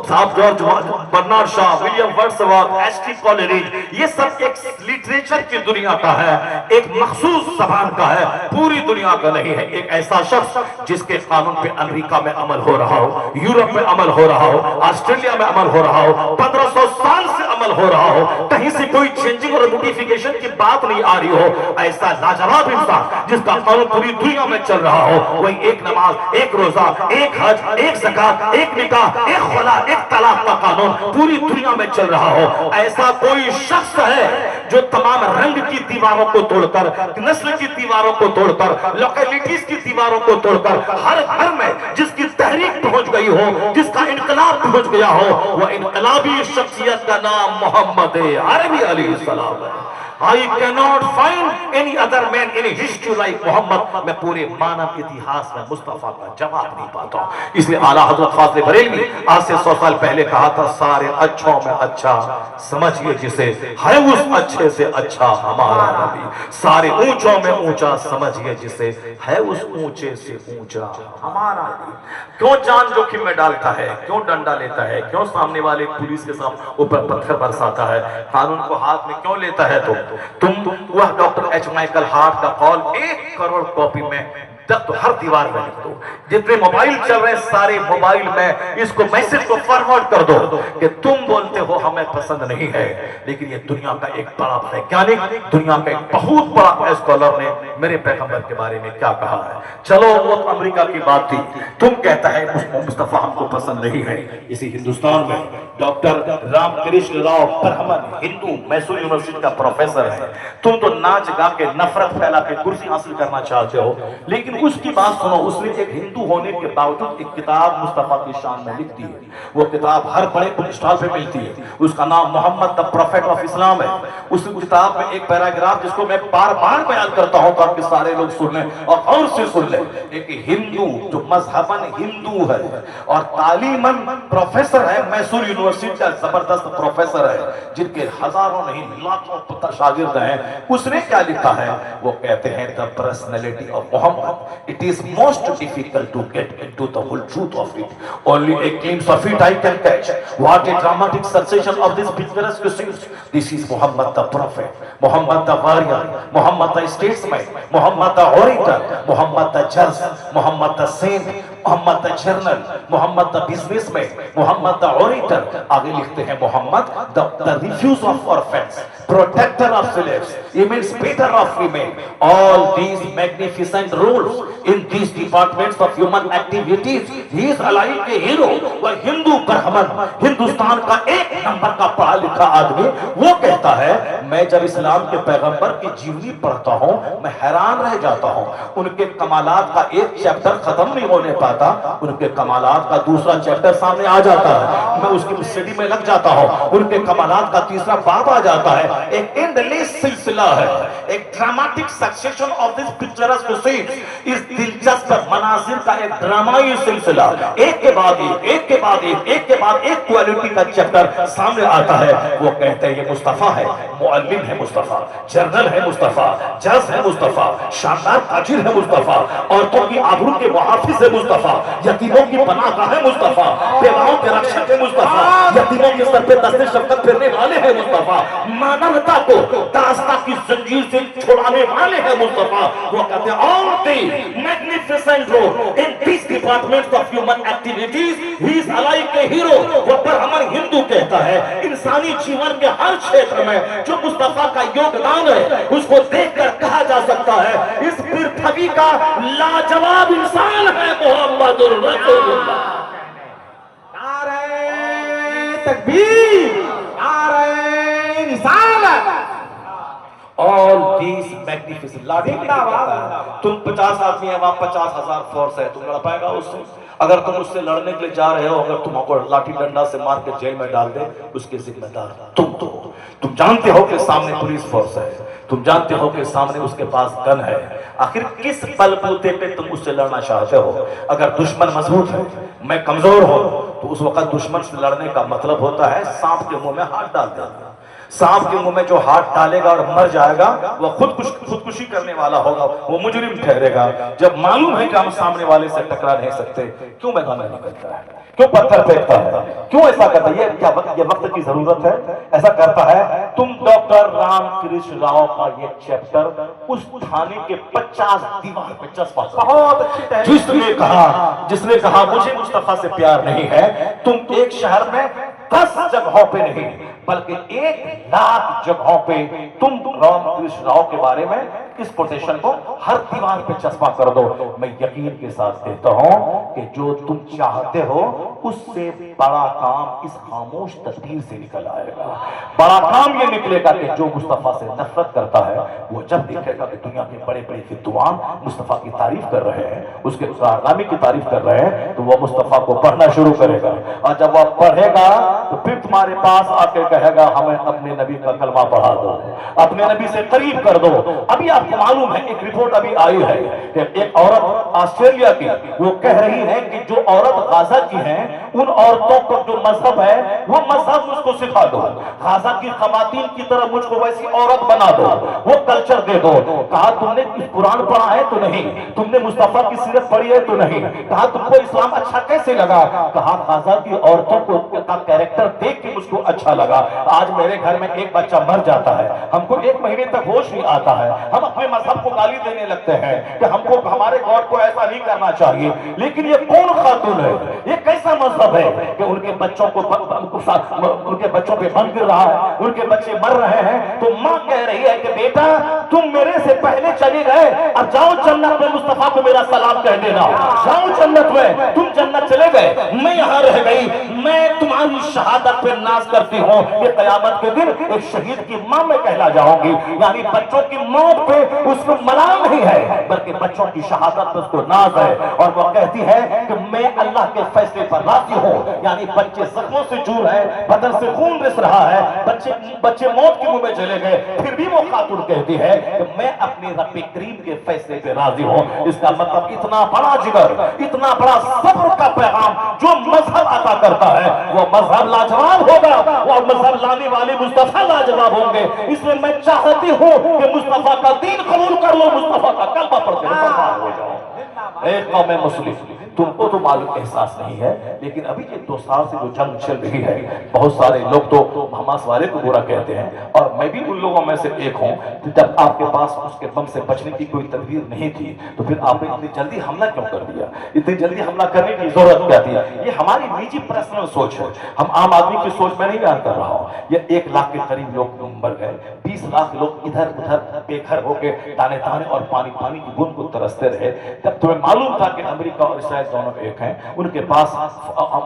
[SPEAKER 2] صاحب جارج برنارڈ شاہ، ولیم ورڈسورتھ، ایچ ٹی کولریج، یہ سب ایک لٹریچر کی دنیا کا ہے، ایک مخصوص زبان کا ہے، پوری دنیا کا نہیں ہے۔ ایک ایسا شخص جس کے قانون پہ امریکہ میں عمل ہو رہا ہو، یورپ میں عمل ہو رہا ہو، آسٹریلیا میں عمل ہو رہا ہو، 1500 سال سے عمل ہو رہا ہو، کہیں سے کوئی چینجنگ اور موڈیفیکیشن کی بات نہیں آ رہی ہو، ایسا لاجواب انسان جس کا قانون پوری دنیا میں چل رہا ہو، وہی ایک نماز، ایک روزہ، ایک حج، ایک زکات، ایک نکاح، ایک خلا، ایک طلاق کا قانون پوری دنیا میں چل رہا ہو۔ ایسا کوئی شخص ہے جو تمام رنگ کی دیواروں کو توڑ کر، نسل کی دیواروں کو توڑ کر، لوکیلٹیز کی دیواروں کو توڑ کر، ہر گھر میں جس کی تحریک پہنچ گئی ہو، جس کا انقلاب پہنچ گیا ہو، وہ انقلابی شخصیت کا نام محمد عربی علیہ السلام ہے۔ I cannot find any other man in history like Muhammad۔ میں پورے مانو اتہاس میں مصطفیٰ کا جواب نہیں پاتا ہوں۔ اس لیے اعلیٰ حضرت فاضل بریلوی آج سے 100 سال پہلے کہا تھا، سارے اچھوں میں اچھا سمجھئے جسے، ہے اس اچھے سے اچھا ہمارا نبی۔ سارے اونچوں میں اونچا سمجھئے جسے، ہے اس اونچے سے اونچا ہمارا نبی۔ کیوں جان جوخم میں ڈالتا ہے، کیوں ڈنڈا لیتا ہے، کیوں سامنے والے پولیس کے سامنے اوپر پتھر برساتا ہے، قانون کو ہاتھ میں کیوں لیتا ہے؟ تم وہ ڈاکٹر ایچ مائیکل ہارٹ کا قول 1 کروڑ کاپی میں تو ہر دیوار میں لکھ دو۔ جتنے موبائل چل رہے ہیں سارے موبائل میں اس کو میسج کو فارورڈ کر دو کہ تم بولتے ہو ہمیں پسند نہیں ہے، لیکن یہ دنیا کا ایک بڑا ویگیانک، دنیا کا ایک بہت بڑا اسکالر نے میرے پیغمبر کے بارے میں کیا کہا ہے۔ چلو وہ امریکہ کی بات تھی، تم کہتا ہے مصطفیٰ ہم کو پسند نہیں ہے۔ اسی ہندوستان میں ڈاکٹر رام کرشن راؤ برہمن، ہندو، میسور یونیورسٹی کا پروفیسر ہے۔ تم تو ناچ گا کے نفرت پھیلا کے کرسی حاصل کرنا چاہتے ہو، لیکن اس کی بات سنو، اس نے ایک ہندو ہونے کے باوجود ایک کتاب مصطفیٰ کی شان میں لکھ دی ہے۔ وہ کتاب ہر بڑے بک اسٹال پہ ملتی ہے، اس کا نام محمد دی پروفیٹ آف اسلام ہے۔ اس کتاب میں ایک پیراگراف جس کو میں بار بار بیان کرتا ہوں تاکہ سارے لوگ سن لیں اور غور سے سن لیں۔ ایک ہندو جو مذہباً ہندو ہے اور تعلیماً پروفیسر ہے، میسور یونیورسٹی کا زبردست پروفیسر ہے، جن کے ہزاروں نہیں لاکھوں شاگرد ہیں، اس نے کیا لکھا ہے؟ وہ کہتے ہیں the personality of Muhammad, it is most difficult to get into the whole truth of it. Only a glimpse of it I can catch. What a dramatic succession of this picturesque scenes. This is Muhammad the prophet, Muhammad the warrior, Muhammad the statesman, Muhammad the orator, Muhammad the judge, Muhammad the saint, Muhammad the journal, Muhammad the businessman, Muhammad the orator. آگے لکھتے ہیں محمد the refuse of orphans, protector of slaves, emancipator of women. All these magnificent roles in these departments of human activities, he is alike a hero. وہ ہندو برہمن، ہندوستان کا 1 number کا پڑھا لکھا آدمی، وہ کہتا ہے میں جب اسلام کے پیغمبر کی جیونی پڑھتا ہوں میں حیران رہ جاتا ہوں۔ ان کے کمالات کا ایک چیپٹر ختم نہیں ہونے پاتا، ان کے کمالات کا دوسرا چیپٹر سامنے آ جاتا ہے، میں اس کی اسٹڈی میں لگ جاتا ہوں، ان کے کمالات کا تیسرا باب آ جاتا ہے۔ ایک اینڈلیس سلسلہ ہے، ایک dramatic succession of this picturesque scenes, اس دلچسپ مناظر کا ایک ڈرامائی سلسلہ، ایک کے بعد ایک، ایک کے بعد ایک، ایک کے بعد ایک کوالٹی کا چیپٹر سامنے آتا ہے۔ وہ کہتے ہیں یہ مصطفیٰ ہے، معلم ہے مصطفیٰ، جرنل ہے مصطفیٰ، جج ہے مصطفیٰ، شاندار تاجر ہے مصطفیٰ، عورتوں کی آبرو کے محافظ ہے مصطفیٰ، یتیموں کی پناہ گاہ ہے مصطفیٰ، بیواؤں کے رکشک ہے مصطفیٰ، یتیموں کے سر پہ دست شفقت پھرنے والے ہیں مصطفیٰ، مانوتا کو داستہ کی زنجیر سے چھڑانے والے ہیں مصطفیٰ۔ وہ کہتے ہیں all the magnificent role in these departments of human activities, he is alike a hero۔ وہ برہمن ہندو کہتا ہے انسانی جیون کے ہر چھیتر میں جو مصطفیٰ کا یوگدان ہے اس کو دیکھ کر کہا جا سکتا ہے اس پرتھوی کا لاجواب انسان ہے محمد الرسول اللہ۔
[SPEAKER 3] نعرہ تکبیر، نعرہ رسالت۔
[SPEAKER 2] All these magnificent لاٹھی نہیں کہتا ہے تم 50 آدمی ہیں وہاں 50,000 فورس ہے، تم لڑ پائے گا اس سے؟ اگر تم اس سے لڑنے کے لیے جا رہے ہو، اگر تم کو لاٹھی ڈنڈا سے مار کے جیل میں ڈال دے، اس کے ذمہ دار تم تو ہو۔ تم جانتے ہو کہ سامنے پولیس فورس ہے، تم جانتے ہو کہ سامنے اس کے پاس گن ہے، آخر کس بل بوتے پہ تم اس سے لڑنا چاہتے ہو؟ اگر دشمن مضبوط ہے، میں کمزور ہوں، تو اس وقت دشمن سے لڑنے کا مطلب ہوتا ہے سانپ کے منہ میں ہاتھ ڈال دینا۔ سانپ کے منہ میں جو ہاتھ ڈالے گا اور مر جائے گا وہ خودکشی کرنے والا ہوگا، وہ مجرم ٹھہرے گا۔ جب معلوم ہے کہ ہم سامنے والے سے ٹکرا نہیں سکتے، کیوں میدان میں نکلتا ہے؟ کیوں پتھر پھینکتا ہے؟ کیوں ایسا کرتا ہے؟ یہ وقت کی ضرورت ہے، ایسا کرتا ہے۔ تم ڈاکٹر رام کرشن راؤ کا یہ چیپٹر اس تھانے کے 50 دیوار پہ چسپا،
[SPEAKER 3] بہت اچھی تحریر۔
[SPEAKER 2] جس نے کہا مجھے مصطفیٰ سے پیار نہیں ہے، تم ایک شہر میں 10 جگہوں پہ نہیں بلکہ 1,00,000 جگہوں پہ تم رام کرشن راؤ کے بارے میں اس پوٹیشن کو ہر دیوار پہ چسپا کر دو۔ میں یقین کے ساتھ کہتا ہوں کہ جو تم چاہتے ہو اس سے بڑا کام اس خاموش تدبیر سے نکل آئے گا. بڑا کام یہ نکلے گا کہ جو مصطفیٰ سے نفرت کرتا ہے وہ جب دیکھے گا کہ دنیا کے بڑے بڑے فتوان مصطفیٰ کی تعریف کر رہے ہیں, اس کے کارنامے کی تعریف کر رہے ہیں, تو وہ مصطفیٰ کو پڑھنا شروع کرے گا. اور جب وہ پڑھے گا تو پھر تمہارے پاس آ کے کہے گا ہمیں اپنے نبی کا کلمہ پڑھا دو, اپنے نبی سے قریب کر دو. ابھی آپ کو معلوم ہے ایک رپورٹ ابھی آئی ہے کہ ایک عورت آسٹریلیا کی وہ کہہ رہی ہے کہ جو عورت غازہ کی ہیں ان عورتوں کو جو مذہب ہے وہ مذہب مجھ کو سکھا دو, غازہ کی خواتین کی طرح مجھ کو ویسی عورت بنا دو, وہ کلچر دے دو. کہا تم نے قرآن پڑھا ہے تو نہیں, تم نے مصطفیٰ کی سیرت پڑھی ہے تو نہیں, کہا تم کو اسلام اچھا کیسے لگا, کہا غازہ کی عورتوں کا کیریکٹر دیکھ کے مجھ کو اچھا لگا. آج میرے گھر میں ایک بچہ مر جاتا ہے, ہم کو 1 مہینے تک ہوش نہیں آتا ہے, ہم اپنے مذہب کو گالی دینے لگتے ہیں کہ ہم کو ہمارے گاڈ کو ایسا نہیں کرنا چاہیے. لیکن یہ کون خاتون ہے, یہ کیسا مذہب ہے کہ ان کے بچوں کو ان کے بچوں پہ بم گر رہا ہے, ان کے بچے مر رہے ہیں, تو ماں کہہ رہی ہے کہ بیٹا تم میرے سے پہلے چلے گئے, اب جاؤ جنت میں مصطفیٰ کو میرا سلام کہہ دینا, جاؤ جنت میں, تم جنت چلے گئے, میں یہاں رہ گئی. میں تمہاری شہادت پہ ناز کرتی ہوں کہ قیامت کے دن ایک شہید کی ماں میں کہلا جاؤں گی. یعنی بچوں کی موت پہ اس کو ملام نہیں ہے بلکہ بچوں کی شہادت پہ اس کو ناز ہے. اور وہ کہتی ہے کہ میں اللہ کے فیصلے پر راضی ہوں. یعنی بچے زخموں سے جور ہے, بدن سے خون رس رہا ہے, بچے موت کے منہ میں چلے گئے, پھر بھی وہ خاتون کہتی ہے کہ میں اپنے رب کریم کے فیصلے پہ راضی ہوں. اس کا مطلب اتنا بڑا جگر, اتنا بڑا صبر کا پیغام جو مذہب عطا کرتا ہے وہ مذہب لاجواب ہوگا, اور مذہب لانے والے مصطفیٰ لاجواب ہوں گے. اس میں میں چاہتی ہوں کہ مصطفیٰ کا دین قبول کر لو, مصطفیٰ کا کلمہ پڑھ کے مسلمان ہو جاؤ. اے قوم مسلم, تم کو تو معلوم احساس نہیں ہے, لیکن ابھی یہ 2 سال سے جو جنگ چل رہی ہے, بہت سارے لوگ تو حماس والے کو برا کہتے ہیں, اور میں بھی ان لوگوں میں سے ایک ہوں. جب آپ کے پاس اس کے بم سے بچنے کی کوئی تدبیر نہیں تھی تو پھر آپ نے اتنی جلدی حملہ کیوں کر دیا, اتنی جلدی حملہ کرنے کی ضرورت کیا تھی؟ یہ ہماری نجی پرسنل سوچ ہے, ہم عام آدمی کی سوچ میں نہیں بیان کر رہا ہوں. یہ 1 لاکھ کے قریب لوگ مر گئے, 20 لاکھ لوگ ادھر ادھر بے گھر ہو کے تانے تانے اور پانی کی بوند کو ترستے رہے. جب تمہیں معلوم تھا کہ امریکہ اور اسرائیل دونوں ایک ہیں, ان کے پاس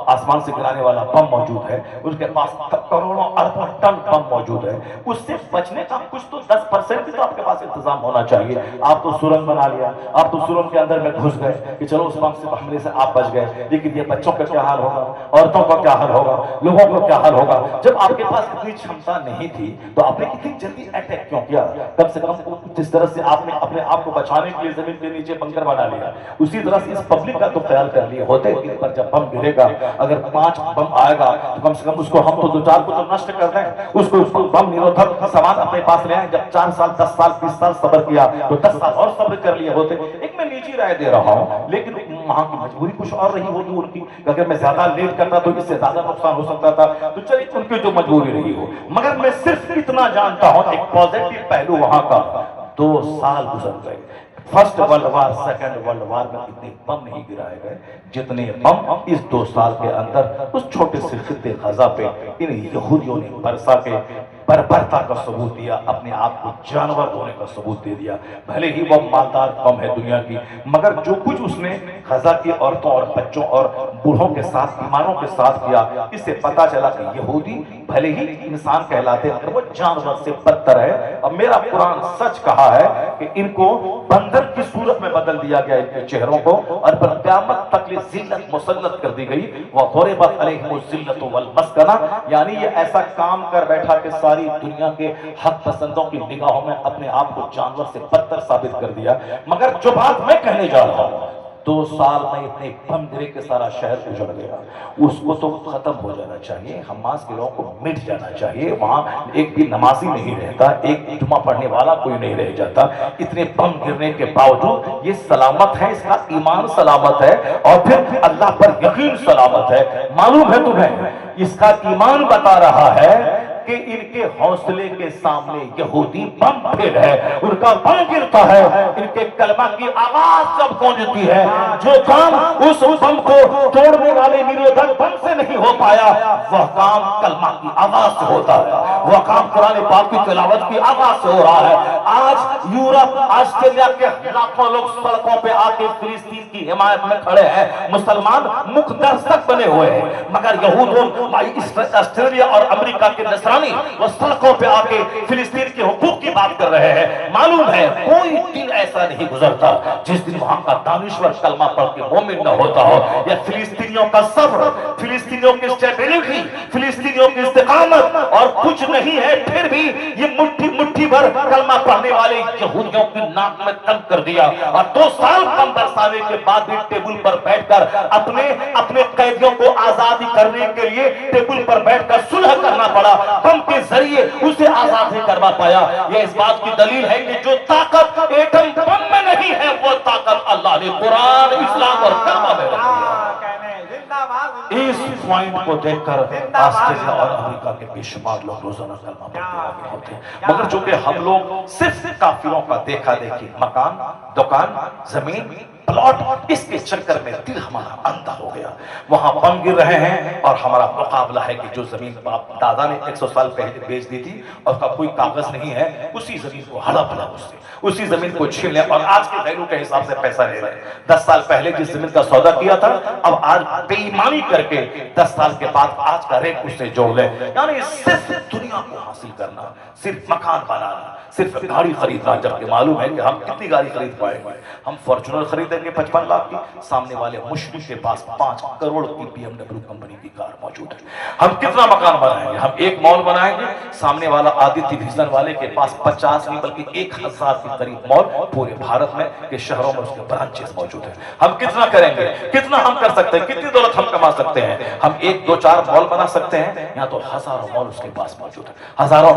[SPEAKER 2] آسمان سے گرانے والا بم موجود ہے, ان کے پاس کروڑوں اربوں ٹن بم موجود ہے, اس سے بچنے کا کچھ تو 10% بھی تو آپ کے پاس انتظام ہونا چاہیے. آپ تو سرنگ بنا لیا, آپ تو سرنگ کے اندر میں گھس گئے کہ چلو اس بم سے حملے سے آپ بچ گئے, لیکن یہ بچوں کا کیا حال ہوگا, عورتوں کا کیا حال ہوگا, لوگوں کو کیا حال ہوگا؟ جب آپ کے پاس اتنی چھمتا نہیں تھی تو آپ نے اتنی جلدی اٹیک کیوں کیا؟ کم سے کم جس طرح سے آپ نے اپنے آپ کو بچانے کے لیے زمین کے نیچے بنکر بنا لیا, اسی طرح سے اس پبلک کا تو خیال کر لیے ہوتے کہ پر جب بم گرے گا, اگر 5 بم آئے گا تو کم سے کم اس کو ہم تو 2-4 کو تو نشٹ کر دیں, اس کو بم نرودھک سامان اپنے پاس لے آئیں. جب 4 سال 10 سال 20 سال صبر کیا تو 10 سال اور صبر کر لیے ہوتے. ایک میں نجی رائے دے رہا ہوں, لیکن وہاں کی مجبوری کچھ اور رہی ہوگی ان کی, اگر میں زیادہ لیٹ کرتا تو اس سے زیادہ نقصان ہو سکتا تھا, تو چلیے ان کی جو مجبوری رہی ہو. مگر میں صرف اتنا جانتا ہوں, ایک پازیٹیو پہلو وہاں کا, 2 سال گزر گئے. First world war, second world war میں اتنے بم نہیں گرائے گئے جتنے بم اس 2 سال کے اندر اس چھوٹے سے خطے غزہ پہ ان یہودیوں نے برسا کے بربرتا کا ثبوت دیا, اپنے آپ کو جانور ہونے کا ثبوت دے دیا. بھلے ہی وہ مالدار قوم ہے دنیا کی, مگر جو کچھ اس نے غزہ کی عورتوں اور بچوں اور بوڑھوں کے ساتھ, بیماروں کے ساتھ کیا, اس سے پتا چلا کہ یہودی بھلے ہی انسان کہلاتے ہیں وہ جانور سے بدتر ہے. اور میرا قرآن سچ کہا ہے کہ ان کو بندر کی صورت میں بدل دیا گیا, ان کے چہروں کو, اور پر قیامت تک ذلت مسلط کر دی گئی. وَضُرِبَتْ عَلَيْهِمُ الذِّلَّةُ وَالْمَسْكَنَةُ, یعنی یہ ایسا کام کر بیٹھا کہ ساری دنیا کے حق پسندوں کی نگاہوں میں اپنے آپ کو جانور سے بدتر ثابت کر دیا. مگر جو بات میں کہنے جا رہا ہوں, 2 سال میں اتنے بم گرے کہ سارا شہر اجڑ گیا, اس کو تو ختم ہو جانا چاہیے. حماس کے لوگوں کو مٹ جانا چاہیے. وہاں ایک بھی نمازی نہیں رہتا, ایک جمعہ پڑھنے والا کوئی نہیں رہ جاتا. اتنے بم گرنے کے باوجود یہ سلامت ہے, اس کا ایمان سلامت ہے, اور پھر اللہ پر یقین سلامت ہے. معلوم ہے تمہیں اس کا ایمان بتا رہا ہے کہ ان کے حوصلے کے سامنے یہودی بم پھر ہے، ان کا بم گرتا ہے، ان کے کلمہ کی آواز جب گونجتی ہے، جو کام اس بم کو توڑنے والے نیرودھک بم سے نہیں ہو پایا، وہ کام کلمہ کی آواز سے ہوتا ہے، وہ کام قرآن پاک کی تلاوت کی آواز سے ہو رہا ہے۔ آج یورپ، آسٹریلیا کے لاکھوں لوگ سڑکوں پہ آ کے فلسطین کی حمایت میں کھڑے ہیں، مسلمان مکھ درستک بنے ہوئے ہیں، مگر یہود آسٹریلیا اور امریکہ کے نصرانی وہ سڑکوں پہ آ کے فلسطین کے حقوق کی بات کر رہے ہیں۔ معلوم ہے کوئی دن ایسا نہیں گزرتا جس دن وہاں کا دانشور کلمہ پڑھ کے مومن نہ ہوتا ہو۔ یہ فلسطینیوں کا صبر، فلسطینیوں کی اسٹیبلٹی، فلسطینیوں کی استقامت، اور کچھ نہیں ہے پھر بھی یہ مٹھی مٹھی بھر کلمہ پڑھنے والے یہودیوں کی ناک میں تنگ کر دیا، اور 2 سال کم برسانے کے بعد بھی ٹیبل پر بیٹھ کر اپنے قیدیوں کو آزادی کرنے کے لیے ٹیبل پر بیٹھ کر صلح کرنا پڑا، بم کے ذریعے اسے آزاد نہیں کروا پایا۔ یہ اس بات کی دلیل ہے کہ جو طاقت ایٹم بم میں نہیں ہے، وہ طاقت اللہ نے قرآن، اسلام اور کلمہ میں رکھی ہے۔ اس پوائنٹ کو دیکھ کر آسٹریلیا اور امریکہ کے بے شمار لوگ روزانہ کلمہ پڑھتے آگے ہوتے ہیں، مگر چونکہ ہم لوگ صرف کافروں کا دیکھا دیکھی، مکان، دکان، زمین، پلاٹ، اس کے چکر میں دل ہمارا اندھا ہو گیا۔ وہاں بم گر رہے ہیں اور ہمارا مقابلہ ہے کہ جو زمین باپ دادا نے 100 سال پہلے بیچ دی تھی اور اس کا کوئی کاغذ نہیں ہے، اسی زمین کو ہڑپ لیں، اسی زمین کو چھین لیں اور آج کے ویلیو کے حساب سے پیسہ لے رہے ہیں۔ 10 سال پہلے جس زمین کا سودا کیا تھا، اب آج بے ایمانی کر کے 10 سال کے بعد آج کا ریٹ اس سے جوڑ لیں۔ یعنی صرف دنیا کو حاصل کرنا، صرف مکان بنانا، صرف گاڑی خریدنا، جبکہ معلوم ہے کہ ہم کتنی گاڑی خرید پائیں گے؟ ہم فارچونر خریدیں گے 55 لاکھ کی، سامنے والے مشرق کے پاس 5 کروڑ کی BMW کمپنی کی کار موجود ہے۔ ہم کتنا مکان بنائیں گے؟ ہم ایک مال بنائیں گے، سامنے والا آدتیہ بھیزن والے کے پاس 50 نہیں بلکہ 1000 کے قریب مال پورے بھارت میں کے شہروں میں اس کے برانچز موجود ہیں۔ ہم کتنا کریں گے؟ کتنا ہم کر سکتے ہیں؟ کتنی دولت ہم کما سکتے ہیں؟ ہم 1 2 4 مال بنا سکتے ہیں، یا تو ہزاروں مال اس کے پاس موجود ہے، ہزاروں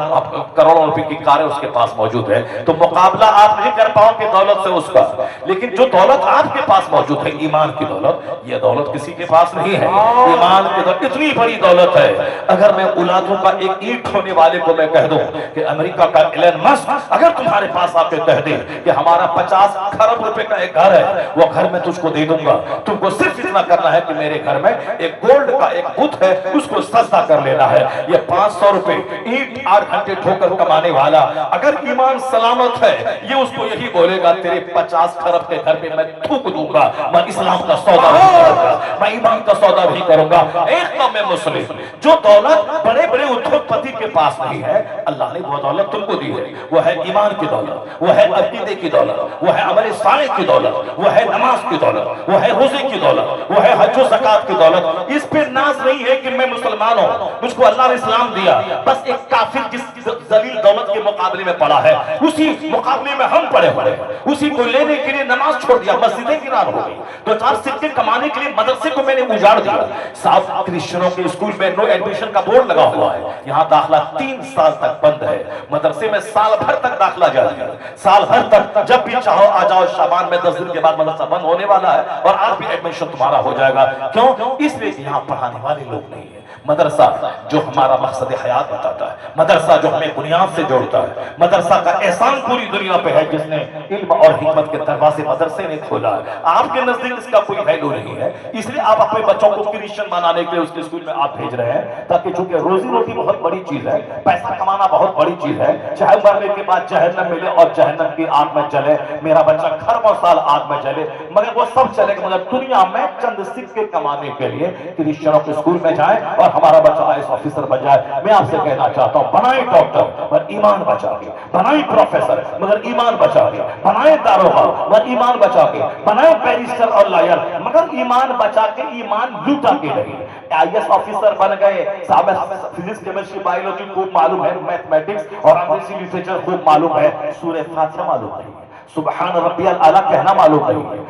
[SPEAKER 2] کروڑوں روپے کی کاریں اس کے پاس موجود ہے۔ تو مقابلہ آپ نہیں کر پاؤ گے دولت سے اس کا، لیکن جو دولت آپ کے پاس موجود ہے، ایمان کی دولت، یہ دولت کسی کے پاس نہیں ہے۔ ایمان کی دولت اتنی بڑی دولت ہے، اگر میں اولادوں کا ایک اینٹ ہونے والے کو میں کہہ دوں کہ امریکہ کا ایلن مسک اگر تمہارے پاس آ کے کہہ دے کہ ہمارا 50 کھرب روپے کا ایک گھر ہے، وہ گھر میں تجھ کو دے دوں گا، تم کو صرف اتنا کرنا ہے کہ میرے گھر میں ایک گولڈ کا ایک بت ہے، اس کو سجدہ کر لینا ہے۔ یہ 500 روپے اینٹ 8 گھنٹے ٹھوکر کمانے والا اگر ایمان سلامت ہے، یہ اس کو یہی بولے گا تیرے 50 کھرب کے گھر پہ میں تھوک دوں گا، میں اسلام کا سودا بھی کروں گا، میں ایمان کا سودا بھی کروں گا۔ ایک تو میں مسلم، جو دولت بڑے بڑے ادھوگ پتی کے پاس نہیں ہے، اللہ نے وہ دولت تم کو دی ہے، وہ ہے ایمان کی دولت، وہ ہے عقیدے کی دولت، وہ ہے عمل صالح کی دولت، وہ ہے نماز کی دولت، وہ ہے روزے کی دولت، وہ ہے حج و زکات کی دولت۔ اس پہ ناز نہیں ہے کہ میں مسلمان ہوں، مجھ کو اللہ نے اسلام دیا، بس ایک کافر جس ذلیل دولت کے مقابلے میں پڑا ہے، اسی مقابلے میں ہم پڑے ہوئے ہیں، اسی کو لینے کے لیے نماز چھوڑ دیا، مسجدیں ویران ہو گئی، 2 4 سکے کمانے کے لیے مدرسے کو میں نے اجاڑ دیا۔ صاحب کرسچنوں کے اسکول میں نو ایڈمیشن کا بورڈ لگا ہوا ہے، یہاں داخلہ 3 سال تک بند ہے، مدرسے میں سال بھر تک داخلہ جاری ہے، سال بھر تک جب بھی چاہو آ جاؤ، شعبان میں 10 دن کے بعد مدرسہ بند ہونے والا ہے اور آج بھی ایڈمیشن تمہارا ہو جائے گا۔ کیوں؟ اس لیے کہ یہاں پڑھانے والے لوگ نہیں ہیں۔ مدرسہ جو ہمارا مقصد حیات بتاتا ہے، مدرسہ جو ہمیں بنیاد سے جوڑتا ہے، مدرسہ کا احسان پوری دنیا پہ ہے جس نے علم اور حکمت کے دروازے مدرسے نے کھولا ہے۔ آپ کے نزدیک اس کا کوئی ویلیو نہیں ہے، اس لیے آپ اپنے بچوں کو کرسچن بنانے کے لیے اس کے اسکول میں آپ بھیج رہے ہیں، تاکہ چونکہ روزی روٹی بہت بڑی چیز ہے، پیسہ کمانا بہت بڑی چیز ہے، چاہے مرنے کے بعد جہنم ملے اور جہنم کی آگ میں جلے، میرا بچہ کھربوں سال آگ میں جلے، مگر وہ سب چلے گا، مگر دنیا میں چند سکے کمانے کے لیے کرسچنوں کے اسکول میں جائیں اور ہمارا بچہ IAS آفیسر بن جائے۔ میں آپ سے کہنا چاہتا ہوں، بنائیں ڈاکٹر مگر ایمان بچا کے، بنائیں پروفیسر مگر ایمان بچا کے، بنائیں داروغہ مگر ایمان بچا کے، بنائیں بیرسٹر اور لائر مگر ایمان بچا کے، ایمان لوٹا کے نہیں۔ IAS آفیسر بن گئے، صاحب فزکس کیمسٹری بایولوجی خوب معلوم ہے، میتھمیٹکس اور انگریزی لٹریچر خوب معلوم ہے، سورہ فاتحہ معلوم نہیں ہے، سبحان ربی الاعلیٰ کہنا معلوم نہیں ہے،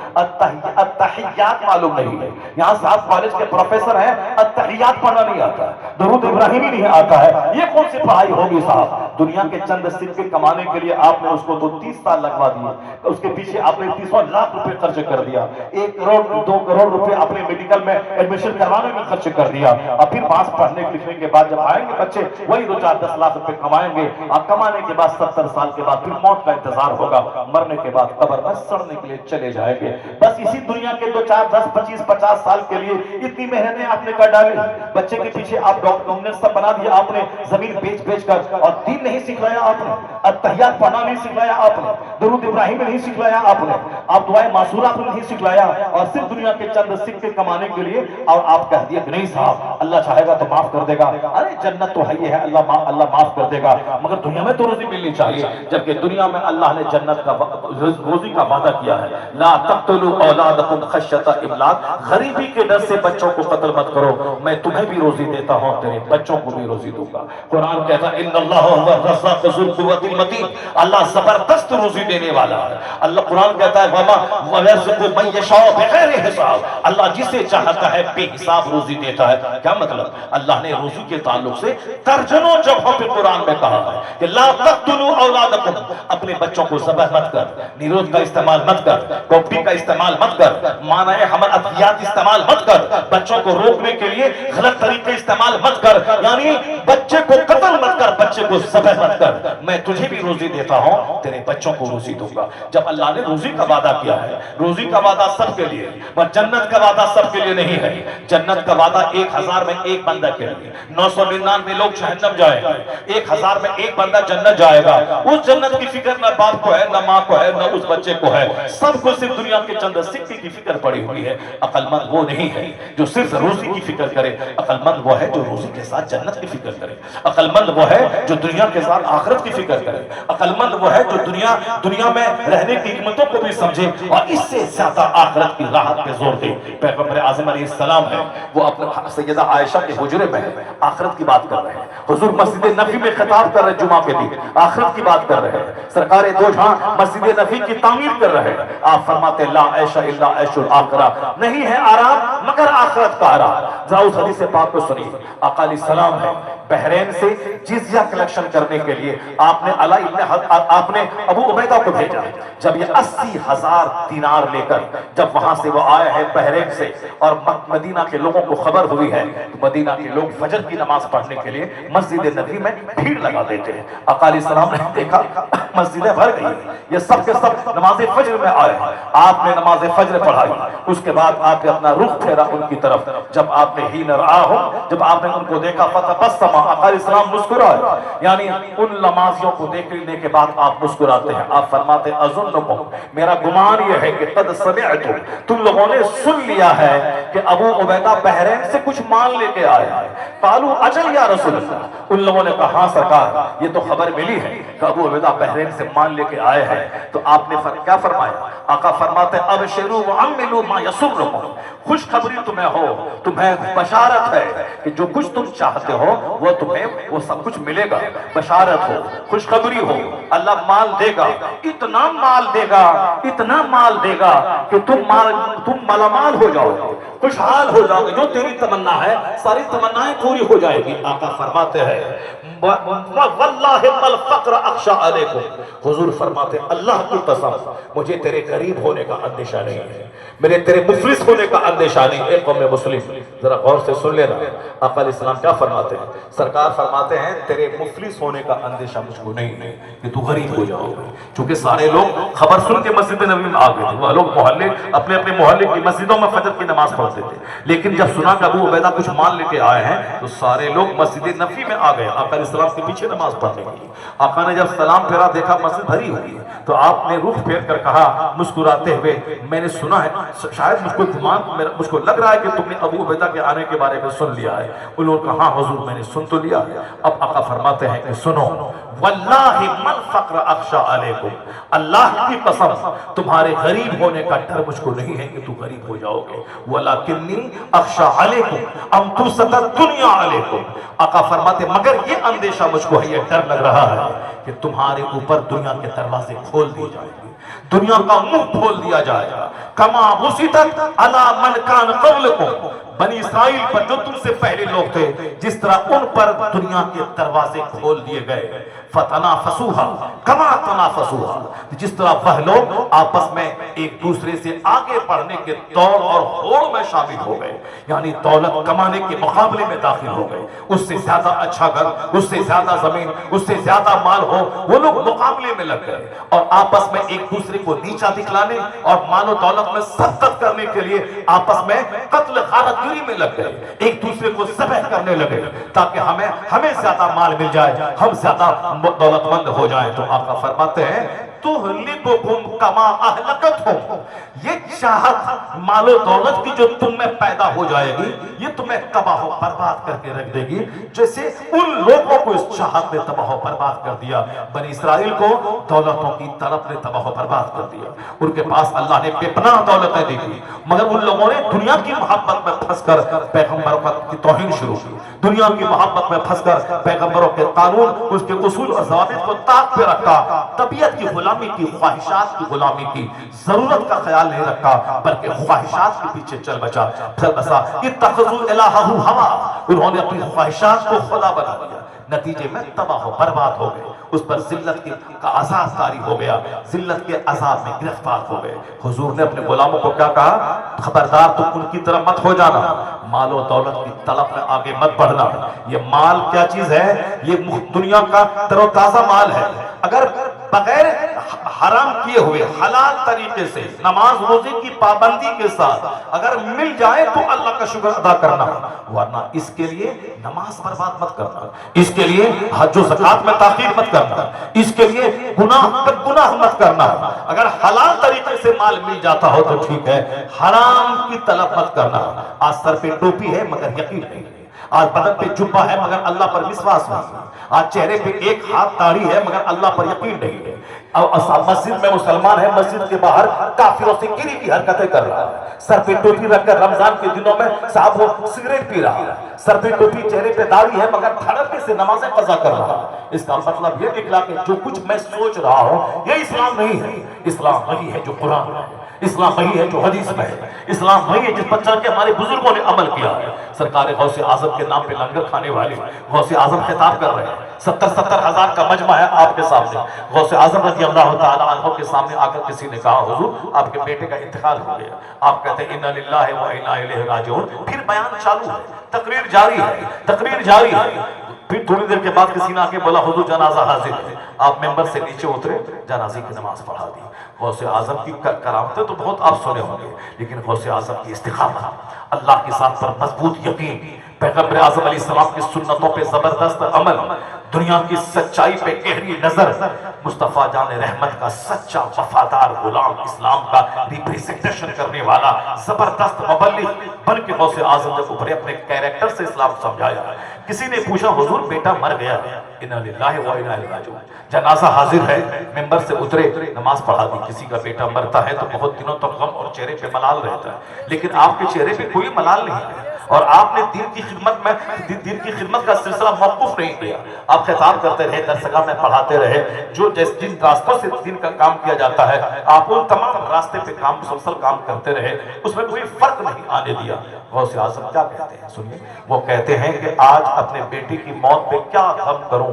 [SPEAKER 2] التحیات معلوم نہیں ہے۔ یہاں صاحب کالج کے پروفیسر ہیں، التحیات پڑھنا نہیں آتا ہے، درود ابراہیمی نہیں آتا ہے، یہ کون سی پڑھائی ہوگی صاحب؟ دنیا کے چند سکے کمانے کے لیے آپ نے اس کو تو 30 سال لگوا دیے، اس کے پیچھے آپ نے 30 لاکھ روپے خرچ کر دیا، 1 کروڑ 2 کروڑ روپے اپنے میڈیکل میں ایڈمیشن کروانے میں خرچ کر دیا، اور پھر پاس پڑھنے لکھنے کے بعد جب آئیں گے بچے وہی 2-4-10 لاکھ روپے کمائیں گے، اور کمانے کے بعد 70 سال کے بعد پھر موت کا انتظار ہوگا، مرنے کے بعد قبر میں سڑنے کے لیے چلے جائیں گے۔ بس اسی دنیا کے 2-4-10-25-50 سال کے لیے اتنی محنتیں آپ نے کر ڈالی، بچے کے پیچھے آپ ڈاکٹر سب بنا دیا آپ نے، زمین بیچ بیچ کر، اور دین نہیں سکھلایا آپ نے، التحیات پڑھنا نہیں سکھلایا آپ نے، درود ابراہیم نہیں سکھلایا آپ نے، آپ دعائیں معصورہ کو نہیں سکھلایا، اور صرف دنیا کے چند سکے کمانے کے لیے، اور آپ کہہ دیا کہ نہیں صاحب اللہ چاہے گا تو معاف کر دے گا، ارے جنت تو ہے یہ ہے، اللہ معاف کر دے گا، مگر دنیا میں تو روزی ملنی چاہیے، جبکہ دنیا میں اللہ نے جنت کا روزی کا وعدہ کیا ہے، لا تقتلوا اولادکم خشیۃ املاق، غریبی کے ڈر سے بچوں کو قتل مت کرو، میں تمہیں بھی روزی دیتا ہوں، تیرے بچوں کو بھی روزی دوں گا۔ قرآن کہتا ہے ان اللہ هو الرزاق ذو القوۃ المتین، اللہ زبردست روزی دینے والا ہے۔ اللہ قرآن کہتا ہے وما یرزق من یشاء بغیر حساب، اللہ جسے چاہتا ہے بے حساب روزی دیتا ہے۔ کیا مطلب؟ اللہ نے روزی کے تعلق سے درجنوں جگہوں پہ قرآن میں کہا ہے کہ لا تقتلوا اولادکم، اپنے بچوں کو ذبح مت کر، نیرود کا استعمال مت کر، کاپی کا استعمال مت کر، مانع حمل ادویات استعمال مت کر، بچوں کو روکنے کے لیے غلط طریقے استعمال مت کر، یعنی بچے کو قتل مت کر، بچے کو ذبح مت کر، میں تجھے بھی روزی دیتا ہوں، تیرے بچوں کو روزی دوں گا۔ جب اللہ نے روزی کا وعدہ کیا ہے، روزی کا وعدہ سب کے لیے، پر جنت کا وعدہ سب کے لیے نہیں ہے۔ جنت کا وعدہ 1000 میں ایک بندہ کے لیے، 999 لوگ جہنم جائیں گے، 1000 میں ایک بندہ جنت جائے گا۔ اس جنت کی فکر نہ باپ کو ہے، نہ ماں کو ہے، نہ اس بچے کو ہے، سب کو صرف دنیا کے چند سکے کی فکر پڑی ہوئی ہے۔ عقل مند وہ نہیں ہے جو صرف روزی کی فکر کرے، عقل مند وہ ہے جو روزی کے ساتھ جنت کی فکر کرے، عقل مند وہ ہے جو دنیا کے ساتھ آخرت کی فکر کرے، عقل مند وہ ہے جو دنیا میں رہنے کی حکمتوں کو بھی سمجھے اور اس سے زیادہ آخرت کی راحت پہ زور دے۔ پیغمبر اعظم علیہ السلام ہے، وہ اپنے سیدہ عائشہ کے حجرے میں ہے، آخرت کی بات کر رہے ہیں، حضور مسجد نبی میں خطاب کر رہے ہیں، جمعہ کے دن آخرت کی بات کر رہے ہیں، سرکار دو جہاں مسجد نبی کی تعمیر کر رہے ہیں، آپ فرماتے لا عیش الا عیش الآخرہ، نہیں ہے آرام مگر آخرت کا آرام۔ ذرا اس حدیث پاک کو سنیے، آقا علیہ السلام ہے، بحرین سے جزیہ کلیکشن کرنے کے لیے آپ نے ابو عبیدہ کو بھیجا، جب یہ 80,000 دینار لے کر جب وہاں سے وہ آئے ہیں بحرین سے، اور مدینہ کے لوگوں کو خبر ہوئی ہے، تو مدینہ کے لوگ فجر کی نماز پڑھنے کے لیے مسجد نبی میں بھیڑ لگا دیتے ہیں۔ آقا علیہ السلام نے دیکھا مسجدیں بھر گئی، یہ سب کے سب نماز فجر میں آئے، آپ نے نماز فجر پڑھائی، اس کے بعد آپ نے اپنا رخ پھیرا ان کی طرف، جب آپ نے ہی نرآہم، جب آپ نے ان کو دیکھا فتبسم، آقا علیہ السلام مسکرائے، یعنی ان نمازیوں کو دیکھنے کے بعد آپ مسکراتے ہیں، آپ فرماتے اظنکم، میرا گمان یہ ہے کہ قد سمعتم، تم لوگوں نے سن لیا ہے کہ ابو عبیدہ بحرین سے کچھ مال لے کے آئے ہیں۔ قالوا اجل یا رسول اللہ، ان لوگوں نے کہا ہاں سرکار یہ تو خبر ملی ہے کہ ابو عبیدہ بحرین سے مال لے کے آئے ہیں۔ تو آپ نے کیا فرمایا؟ آقا فرماتے ابشروا وعملوا ما یسرکم، خوشخبری تمہیں ہو، تمہیں بشارت ہے کہ جو کچھ تم چاہتے ہو وہ تمہیں وہ سب کچھ ملے گا، بشارت ہو، خوشخبری ہو، اللہ مال دے گا، اتنا مال دے گا، اتنا مال دے گا کہ تم مالا مال ہو جاؤ گے، خوشحال ہو جاؤ گے، جو تیری تمنا ہے ساری تمنائیں پوری ہو جائے گی۔ آقا فرماتے ہیں واللہ الفقر اخشى علیکم، حضور فرماتے اللہ کی قسم مجھے تیرے غریب ہونے کا اندیشہ نہیں ہے، میرے تیرے مفلس ہونے کا اندیشہ نہیں۔ اے قوم مسلم ذرا غور سے سن لینا، آقا علیہ السلام کیا فرماتے ہیں؟ سرکار فرماتے ہیں تیرے مفلس ہونے کا اندیشہ مجھ کو نہیں ہے کہ تو غریب ہو جاؤ گے، چونکہ سارے لوگ خبر سن کے مسجد نبوی میں آ گئے تھے، وہ لوگ محلے اپنے محلے کی مسجدوں میں فجر کی نماز پڑھتے تھے، لیکن جب سنا کہ ابو عبیدہ کچھ مال لے کے آئے ہیں تو سارے لوگ مسجد نبوی میں آ گئے آقا علیہ السلام کے پیچھے نماز پڑھنے کے لیے۔ آقا نے جب سلام پھیرا دیکھا مسجد بھری ہوئی ہے تو آپ نے رخ پھیر کر کہا مسکراتے ہوئے میں نے سنا ہے، شاید مجھ کو لگ رہا ہے کہ تم نے ابو عبیدہ کے آنے کے بارے میں سن لیا ہے۔ انہوں نے کہا ہاں حضور میں نے سن تو لیا ہے۔ اب آقا فرماتے ہیں کہ سنو واللہ ما الفقر اخشى علیکم، اللہ کی قسم تمہارے غریب ہونے کا ڈر مجھ کو نہیں ہے کہ تم غریب ہو جاؤ گے، ولکنی اخشى علیکم ان تبسط الدنیا علیکم، آقا فرماتے مگر یہ اندیشہ مجھ کو ہے، یہ ڈر لگ رہا ہے کہ تمہارے اوپر دنیا کے دروازے کھول دیے جائیں گے، دنیا کا منہ کھول دیا جائے گا، کما بسطت علی من کان قبلکم، بنی اسرائیل پر جو تم سے پہلے لوگ تھے جس طرح ان پر دنیا کے دروازے کھول دیے گئے، فتنافسوها کما تنافسوها، جس طرح وہ لوگ آپس میں ایک دوسرے سے آگے بڑھنے کے دوڑ اور ہوڑ میں شامل ہو گئے، یعنی دولت کمانے کے مقابلے میں داخل ہو گئے، اس سے زیادہ اچھا گھر، اس سے زیادہ زمین، اس سے زیادہ مال ہو، وہ لوگ مقابلے میں لگ گئے اور آپس میں ایک دوسرے کو نیچا دکھلانے اور مال و دولت میں سبقت کرنے کے لیے آپس میں قتل غارت گیری میں لگ گئے، ایک دوسرے کو ذبح کرنے لگے تاکہ ہمیں زیادہ مال مل جائے، ہم زیادہ دولت مند ہو جائیں۔ تو آقا فرماتے ہیں تہلککم کما اہلکتہم، یہ چاہت مال و دولت کی جو تم میں پیدا ہو جائے گی یہ تمہیں تباہ و برباد کر کے رکھ دے گی، جیسے ان لوگوں کو اس چاہت نے تباہ و برباد کر دیا۔ بنی اسرائیل کو دولتوں کی طرف نے تباہ و برباد کر دیا، ان کے پاس اللہ نے بے پناہ دولتیں دی تھی، مگر ان لوگوں نے دنیا کی محبت میں پھنس کر پیغمبروں کی توہین شروع کی، دنیا کی محبت میں پھنس کر پیغمبروں کے قانون، اس کے اصول اور ضوابط کو طاق پہ رکھا، طبیعت کی غلامی کی، خواہشات کی غلامی کی، ضرورت کا خیال نہیں رکھا بلکہ خواہشات کے پیچھے چل بچا۔ اتخذوا الہہ ہوا، انہوں نے اپنی خواہشات کو خدا بنا دیا، نتیجے میں تباہ و برباد ہو گئے، اس پر ذلت کا عذاب طاری ہو گیا، ذلت کے عذاب میں گرفتار ہو گئے۔ حضور نے اپنے غلاموں کو کیا کہا؟ خبردار تم ان کی طرف مت ہو جانا، مال و دولت کی طلب میں آگے مت بڑھنا۔ یہ مال کیا چیز ہے؟ یہ دنیا کا تر و تازہ مال ہے، اگر بغیر حرام کیے ہوئے حلال طریقے سے نماز روزے کی پابندی کے ساتھ اگر مل جائے تو اللہ کا شکر ادا کرنا، ورنہ اس کے لیے نماز برباد مت کرنا، اس کے لیے حج و زکات میں تاخیر مت کرنا، اس کے لیے گناہ پر گناہ مت کرنا۔ اگر حلال طریقے سے مال مل جاتا ہو تو ٹھیک ہے، حرام کی طلب مت کرنا۔ آج سر پہ ٹوپی ہے مگر یقین نہیں ہے، آج بدن پہ جبہ ہے مگر اللہ پر وشواس نہیں ہے، آج چہرے پہ ایک ہاتھ داڑھی ہے مگر اللہ پر یقین نہیں ہے، مسجد میں مسلمان ہے، مسجد کے باہر کافروں سے گری کی حرکتیں کر رہا ہے، سر پہ ٹوپی رکھ کر رمضان کے دنوں میں صاحب وہ سگریٹ پی رہا ہے، سر پہ ٹوپی چہرے پہ داڑھی ہے مگر دھڑکے سے نمازیں قضا کر رہا ہے۔ اس کا مطلب یہ نکلا کہ جو کچھ میں سوچ رہا ہوں یہ اسلام نہیں ہے، اسلام وہی ہے جو قرآن ہے، اسلام وہی ہے جو حدیث میں ہے، اسلام وہی ہے جس پر چل کے ہمارے بزرگوں نے عمل کیا ہے۔ سرکار غوث اعظم کے نام پہ لنگر کھانے والے غوث اعظم خطاب کر رہے ہیں، 70,000 کا مجمع ہے آپ کے سامنے، غوث اعظم رضی اللہ تعالیٰ عنہ کے سامنے آ کر کسی نے کہا حضور آپ کے بیٹے کا انتقال ہو گیا، آپ کہتے ہیں انا للہ و انا الیہ راجعون، پھر بیان چالو ہے، تقریر جاری ہے، تقریر جاری ہے۔ پھر تھوڑی دیر کے بعد کسی نے آ کے بولا حضور جنازہ حاضر ہے، آپ ممبر سے نیچے اترے، جنازے کی نماز پڑھا دی۔ غوث اعظم کی کرامتیں تو بہت آپ سنے ہوں گے، لیکن غوث اعظم کی استقامت، اللہ کی ذات پر مضبوط یقین، پیغمبر اعظم علیہ السلام کی سنتوں پہ زبردست عمل، دنیا کی سچائی پہ گہری نظر، مصطفیٰ جان رحمت کا سچا وفادار غلام، اسلام کا ریپریزنٹیشن کرنے والا زبردست مبلغ بن کے غوث اعظم جب ابھرے، اپنے کیریکٹر سے اسلام سمجھایا۔ کسی نے پوچھا حضور بیٹا مر گیا، انا للہ و انا الیہ راجعون، جنازہ حاضر ہے، ممبر سے اترے، نماز پڑھا دی۔ کسی کا بیٹا مرتا ہے تو بہت دنوں تک غم اور چہرے پہ ملال رہتا ہے، لیکن آپ کے چہرے پہ کوئی ملال نہیں ہے، اور آپ نے دین کی خدمت کا سلسلہ موقوف نہیں کیا، آپ خطاب کرتے رہے، درسگاہ میں پڑھاتے رہے، جو جن راستوں سے دین کا کام کیا جاتا ہے آپ ان تمام راستے پہ مسلسل کام کرتے رہے، اس میں کوئی فرق نہیں آنے دیا۔ غوث اعظم کیا کہتے ہیں سنیے، وہ کہتے ہیں کہ آج اپنے بیٹی کی موت پہ کیا غم کروں،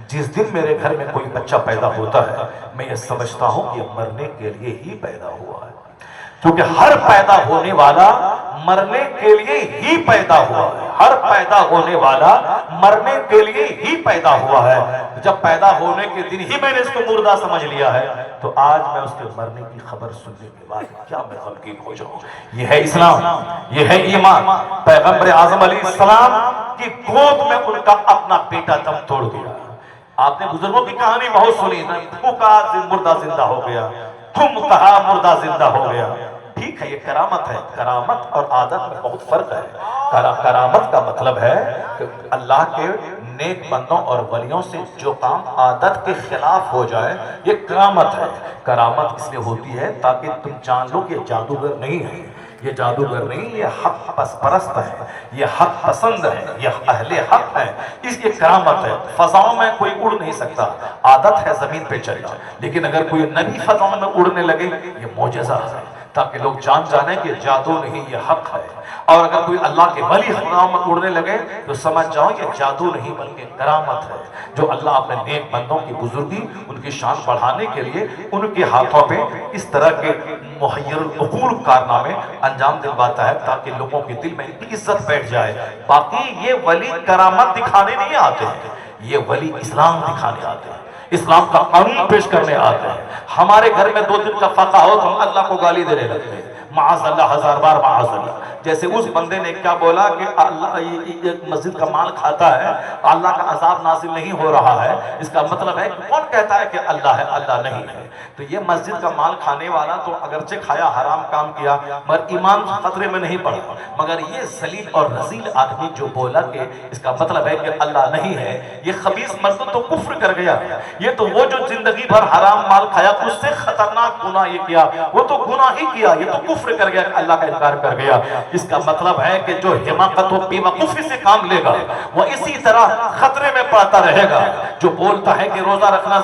[SPEAKER 2] جس دن میرے گھر میں کوئی بچہ پیدا ہوتا ہے میں یہ سمجھتا ہوں کہ یہ مرنے کے لیے ہی پیدا ہوا ہے، کیونکہ ہر پیدا ہونے والا مرنے کے لیے ہی پیدا ہوا ہے، ہر پیدا ہونے والا مرنے کے لیے ہی پیدا ہوا ہے۔ جب پیدا ہونے کے دن ہی میں نے اس کو مردہ سمجھ لیا ہے تو آج میں اس کے مرنے کی خبر سننے کے بعد کیا میں غمگین ہو جاؤں۔ یہ ہے اسلام، یہ ہے ایمان۔ پیغمبر اعظم علیہ السلام کی گود میں ان کا اپنا بیٹا دم توڑ گیا۔ آپ نے بزرگوں کی کہانی بہت سنی، پھونکا مردہ زندہ ہو گیا، تم کہا مردہ زندہ ہو گیا۔ ٹھیک ہے یہ کرامت ہے، کرامت اور عادت میں بہت فرق ہے۔ کرامت کا مطلب ہے کہ اللہ کے نیک بندوں اور ولیوں سے جو کام عادت کے خلاف ہو جائے یہ کرامت ہے۔ کرامت اس لیے ہوتی ہے تاکہ تم جان لو کہ یہ جادوگر نہیں ہے، یہ جادوگر نہیں، یہ حق پرست ہے، یہ حق پسند ہے، یہ اہل حق ہے، اس کی کرامت ہے۔ فضاؤں میں کوئی اڑ نہیں سکتا، عادت ہے زمین پہ چلنا، لیکن اگر کوئی نبی فضاؤں میں اڑنے لگے یہ معجزہ ہے۔ تاکہ لوگ جان جانے کہ جادو نہیں یہ حق ہے. اور اگر کوئی اللہ کے ولی ہواؤں میں اڑنے لگے تو سمجھ جاؤ یہ جادو نہیں بلکہ کرامت ہے جو اللہ اپنے نیک بندوں کی بزرگی ان کی شان بڑھانے کے لیے ان کے ہاتھوں پہ اس طرح کے محیر العقول کارنامے انجام دلواتا ہے تاکہ لوگوں کے دل میں ان کی عزت بیٹھ جائے. باقی یہ ولی کرامت دکھانے نہیں آتے ہیں, یہ ولی اسلام دکھانے آتے ہیں, اسلام کا قانون پیش کرنے آتے ہیں. ہمارے گھر میں 2 دن کا فاقہ ہو تو ہم اللہ کو گالی دینے لگتے ہیں, معاذ اللہ, 1000 بار معاذ اللہ. جیسے اس بندے نے کیا بولا کہ اللہ یہ مسجد کا مال کھاتا ہے, اللہ کا عذاب نازل نہیں ہو رہا ہے, اس کا مطلب ہے کہ کون کہتا ہے کہ اللہ ہے, اللہ نہیں ہے. تو یہ مسجد کا مال کھانے والا تو اگرچہ کھایا, حرام کام کیا, مگر ایمان خطرے میں نہیں پڑا. مگر یہ ذلیل اور رذیل آدمی جو بولا کہ اس کا مطلب ہے کہ اللہ نہیں ہے, یہ خبیث مرد تو کفر کر گیا. یہ تو وہ جو زندگی بھر حرام مال کھایا, اس سے خطرناک گناہ یہ کیا, وہ تو گناہ ہی کیا, یہ تو کفر کر گیا, اللہ کا انکار کر گیا. اس کا مطلب ہے کہ جو حماقت و بیوقوفی سے کام لے گا وہ اسی طرح خطرے میں پڑتا رہے گا. جو بولتا ہے کہ روزہ رکھنا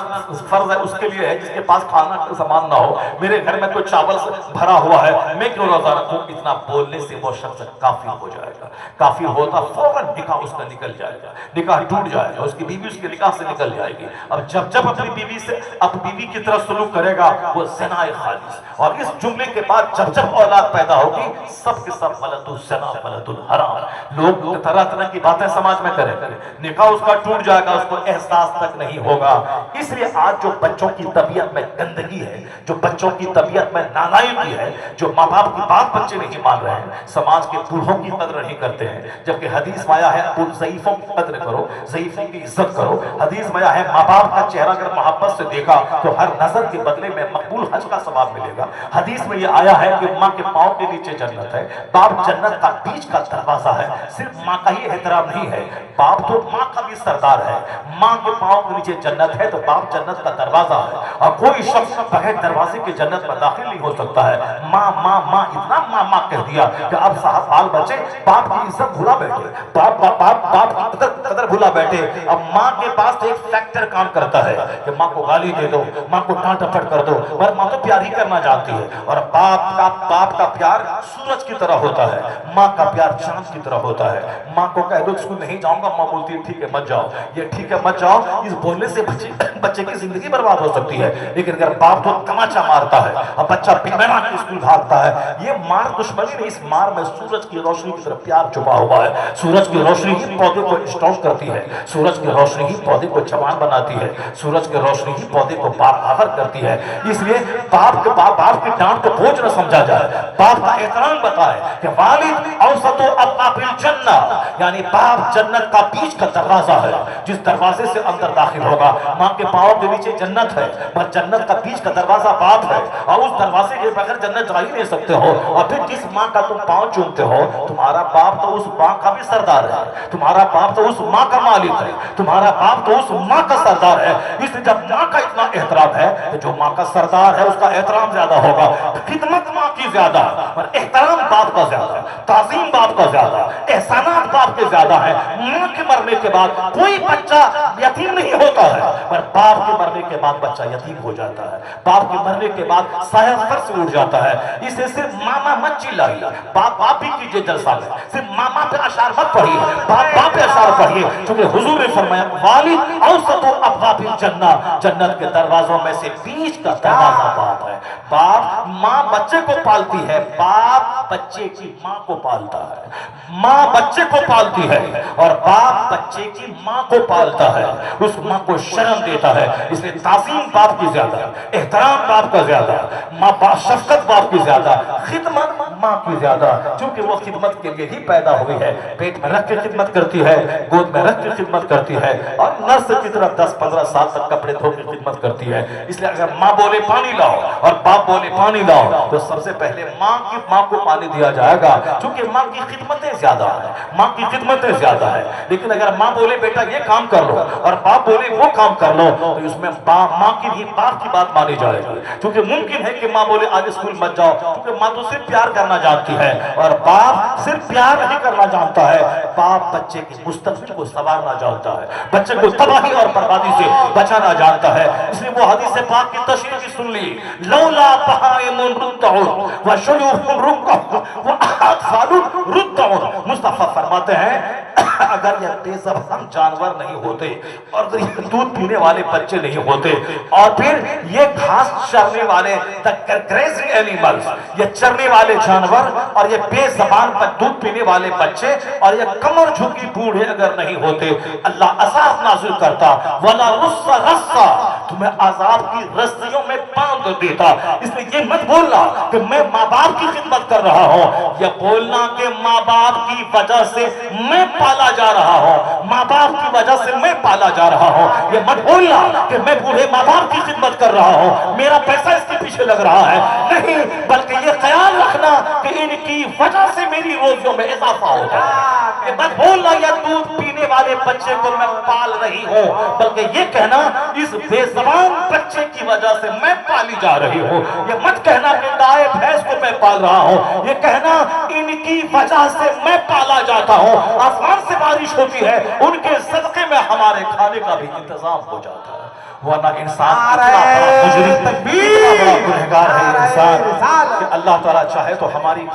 [SPEAKER 2] فرض ہے اس کے لیے ہے جس کے پاس کھانا کا سامان نہ ہو, میرے گھر میں تو چاول بھرا ہوا ہے, میں کیوں روزہ رکھوں, اتنا بولنے سے وہ شخص کافر ہو جائے گا. کافر ہوتا فوراً نکاح اس کا نکل جائے گا, نکاح ٹوٹ جائے گا, اس کی بیوی اس کے نکاح سے نکل جائے گی. اب جب اپنی بیوی سے اپنی بیوی کی طرف سلوک کرے گا وہ زنا خالص. اور اس جملے کے بعد جب اولاد پیدا ہوگی سب کے سب ولد الزنا ولد الحرام. لوگ طرح طرح کی باتیں سماج میں کریں, نکاح اس کا ٹوٹ جائے گا, اس کو احساس تک نہیں ہوگا. اس لیے آج جو بچوں کی طبیعت میں گندگی ہے, جو بچوں کی طبیعت میں نالائقی ہے, جو ماں باپ کی بات بچے نہیں مان رہے ہیں, سماج کے بوڑھوں کی قدر نہیں کرتے ہیں, جبکہ حدیث میں آیا ہے ضعیفوں کی قدر کرو, ضعیفوں کی عزت کرو. حدیث میں آیا ہے ماں باپ کا چہرہ اگر محبت سے دیکھا تو ہر نظر کے بدلے میں مقبول حج کا ثواب ملے گا. حدیث میں یہ آیا ہے کہ ماں کے پاؤں کے نیچے جنت ہے. باپ جنت کا بیچ کا دروازہ ہے. صرف ماں کا ہی احترام نہیں ہے, باپ تو ماں کا بھی سردار ہے. ماں کے پاؤں کے نیچے جنت ہے تو باپ جنت کا دروازہ ہے, اور کوئی شخص بغیر دروازے کے جنت میں داخل نہیں ہو سکتا ہے. ماں ماں ماں اتنا ماں ماں کہہ دیا کہ اب صاحب بال بچے باپ کی عزت بھولا بیٹھے, باپ کی قدر بھولا بیٹھے. اب ماں کے پاس ایک فیکٹر کام کرتا ہے کہ ماں کو گالی دے دو, ماں کو ڈانٹ ڈپٹ کر دو, پر ماں تو پیار ہی کرنا چاہتی ہے. اور باپ کا پیار سورج کی طرح ہوتا ہے, ماں کا پیار چاند کی طرح ہوتا ہے. ماں کو کہہ دو اسکول نہیں جاؤں گا, ماں بولتی ہے ٹھیک ہے مت جاؤ. یہ ٹھیک ہے مت جاؤ اس بولنے سے بچے کی زندگی برباد ہو سکتی ہے. لیکن اگر باپ تو تماچا مارتا ہے اور بچہ بنا کے اسکول بھاگتا ہے, یہ مار دشمنی نہیں, اس مار میں سورج کی روشنی کی طرف پیار چھپا ہوا ہے. سورج کی روشنی ہی پودے کو اسٹرانگ کرتی ہے, سورج کی روشنی ہی پودے کو جوان بناتی ہے, سورج کی روشنی ہی پودے کو باآور کرتی ہے. اس لیے باپ کی ڈانٹ کو بوجھ نہ سمجھا جائے, باپ کا احترام بتائے کہ والد اوسط ابواب الجنہ, یعنی باپ جنت کا بیچ کا دروازہ ہے. جس دروازے سے اندر داخل ہوگا, ماں کے پاؤں کے نیچے جنت ہے, پر جنت کا بیچ کا دروازہ باپ ہے, اور اس دروازے کے بغیر جنت جا ہی نہیں سکتے ہو. اور پھر جس ماں کا تم پاؤں چومتے ہو, تمہارا باپ تو اس ماں کا بھی سردار ہے, تمہارا باپ تو اس ماں کا مالک ہے, تمہارا باپ تو اس ماں کا سردار ہے. اس لیے جب ماں کا اتنا احترام ہے تو جو ماں کا سردار ہے اس کا احترام زیادہ ہوگا. خدمت ماں کی زیادہ اور احترام باپ کا زیادہ, تعظیم باپ کا زیادہ, احسانات باپ کے زیادہ ہے. ماں کے مرنے کے بعد کوئی بچہ یتیم نہیں ہوتا ہے, پر باپ کے مرنے کے بعد بچہ یتیم ہو جاتا ہے. باپ کے مرنے کے بعد سایہ سر سے اٹھ جاتا ہے. اسے صرف ماما مت چلائیے, باپ بھی کیجئے جلسہ میں, صرف ماما پہ اشعار مت پڑھیے, باپ پہ اشعار پڑھیے, چونکہ حضور نے فرمایا والد اوسط ابواب الجنہ, جنت کے دروازوں میں سے بیچ کا دروازہ باپ ہے. باپ ماں بچے کو پالتی ہے, باپ بچے کی ماں کو پالتا ہے. ماں بچے کو پالتی ہے اور باپ بچے کی ماں کو پالتا ہے, اس ماں کو شرم دیتا ہے. اس لیے تعظیم باپ کی زیادہ, احترام باپ کا زیادہ, شفقت باپ کی زیادہ, خدمت ماں کی زیادہ, چونکہ وہ خدمت کے لیے ہی پیدا ہوئی ہے. پیٹ میں رکھ کے خدمت کرتی ہے, گود میں رکھ کے خدمت کرتی ہے, اور نرس کی طرح 10-15 سال تک کپڑے دھو کے خدمت کرتی ہے. اس لیے اگر ماں بولے پانی لاؤ اور باپ بولے پانی لاؤ تو سب سے پہلے ماں کو پانی دیا جائے گا, چونکہ ماں کی خدمتیں زیادہ ہیں, ماں کی خدمتیں زیادہ ہیں. لیکن اگر ماں بولے بیٹا یہ کام کر لو اور باپ بولے وہ کام کر لو تو اس میں ماں کی بات مانی جائے گی. چونکہ ممکن ہے کہ ماں بولے آج اسکول مت جاؤ, کیونکہ ماں تو صرف پیار کرنا کرنا جانتی ہے، اور باپ صرف پیار نہیں کرنا جانتا ہے، باپ بچے کے مستقبل کو سنوارنا جانتا ہے، بچے کو تباہی اور بربادی سے بچانا جانتا ہے۔ اس لیے وہ حدیث پاک کی تشریح بھی سن لی، لولا بہائم رتع وشیوخ رکع واطفال رتع۔ مصطفیٰ فرماتے ہیں اگر یہ بے زبان جانور نہیں ہوتے، اور اگر یہ دودھ پینے والے بچے نہیں ہوتے، اور پھر یہ گھاس چرنے والے کریزی اینیملز، یہ چرنے والے جانور، اور یہ بے زبان پر دودھ پینے والے بچے، اور یہ کمر جھکی بوڑھے اگر نہیں ہوتے، اللہ عذاب نازل کرتا، وَلَا رُسَّ رَسَّ، تمہیں عذاب کی رسیوں میں باندھ دیتا۔ اس لیے یہ مت بولنا کہ میں ماں باپ کی خدمت کر رہا ہوں، یہ بولنا کہ ماں باپ کی وجہ سے میں پالا جا رہا ہوں، ماں باپ کی وجہ سے میں پالا جا رہا ہوں۔ یہ مت بولنا کہ میں بوڑھے ماں باپ کی خدمت کر رہا ہوں، میرا پیسہ اس کے پیچھے لگ رہا ہے، نہیں، بلکہ یہ خیال رکھنا کہ ان کی وجہ سے میری روزیوں میں اضافہ ہوگا۔ یہ مت بولنا یا دودھ پینے والے بچے کو میں پال رہی ہوں، بلکہ یہ کہنا اس بے زبان بچے کی وجہ سے میں پالی جا رہی ہوں۔ یہ مت کہنا کہ گائے بھینس کو میں پال رہا ہوں، یہ کہنا ان کی وجہ سے میں پالا جاتا ہوں، آسمان سے بارش ہوتی ہے، ان کے صدقے میں ہمارے کھانے کا بھی انتظام ہو جاتا ہے۔ ورنہ انسان اتنا بڑا مجرم، اتنا بڑا گنہگار ہے انسان کہ اللہ تعالیٰ چاہے تو ہماری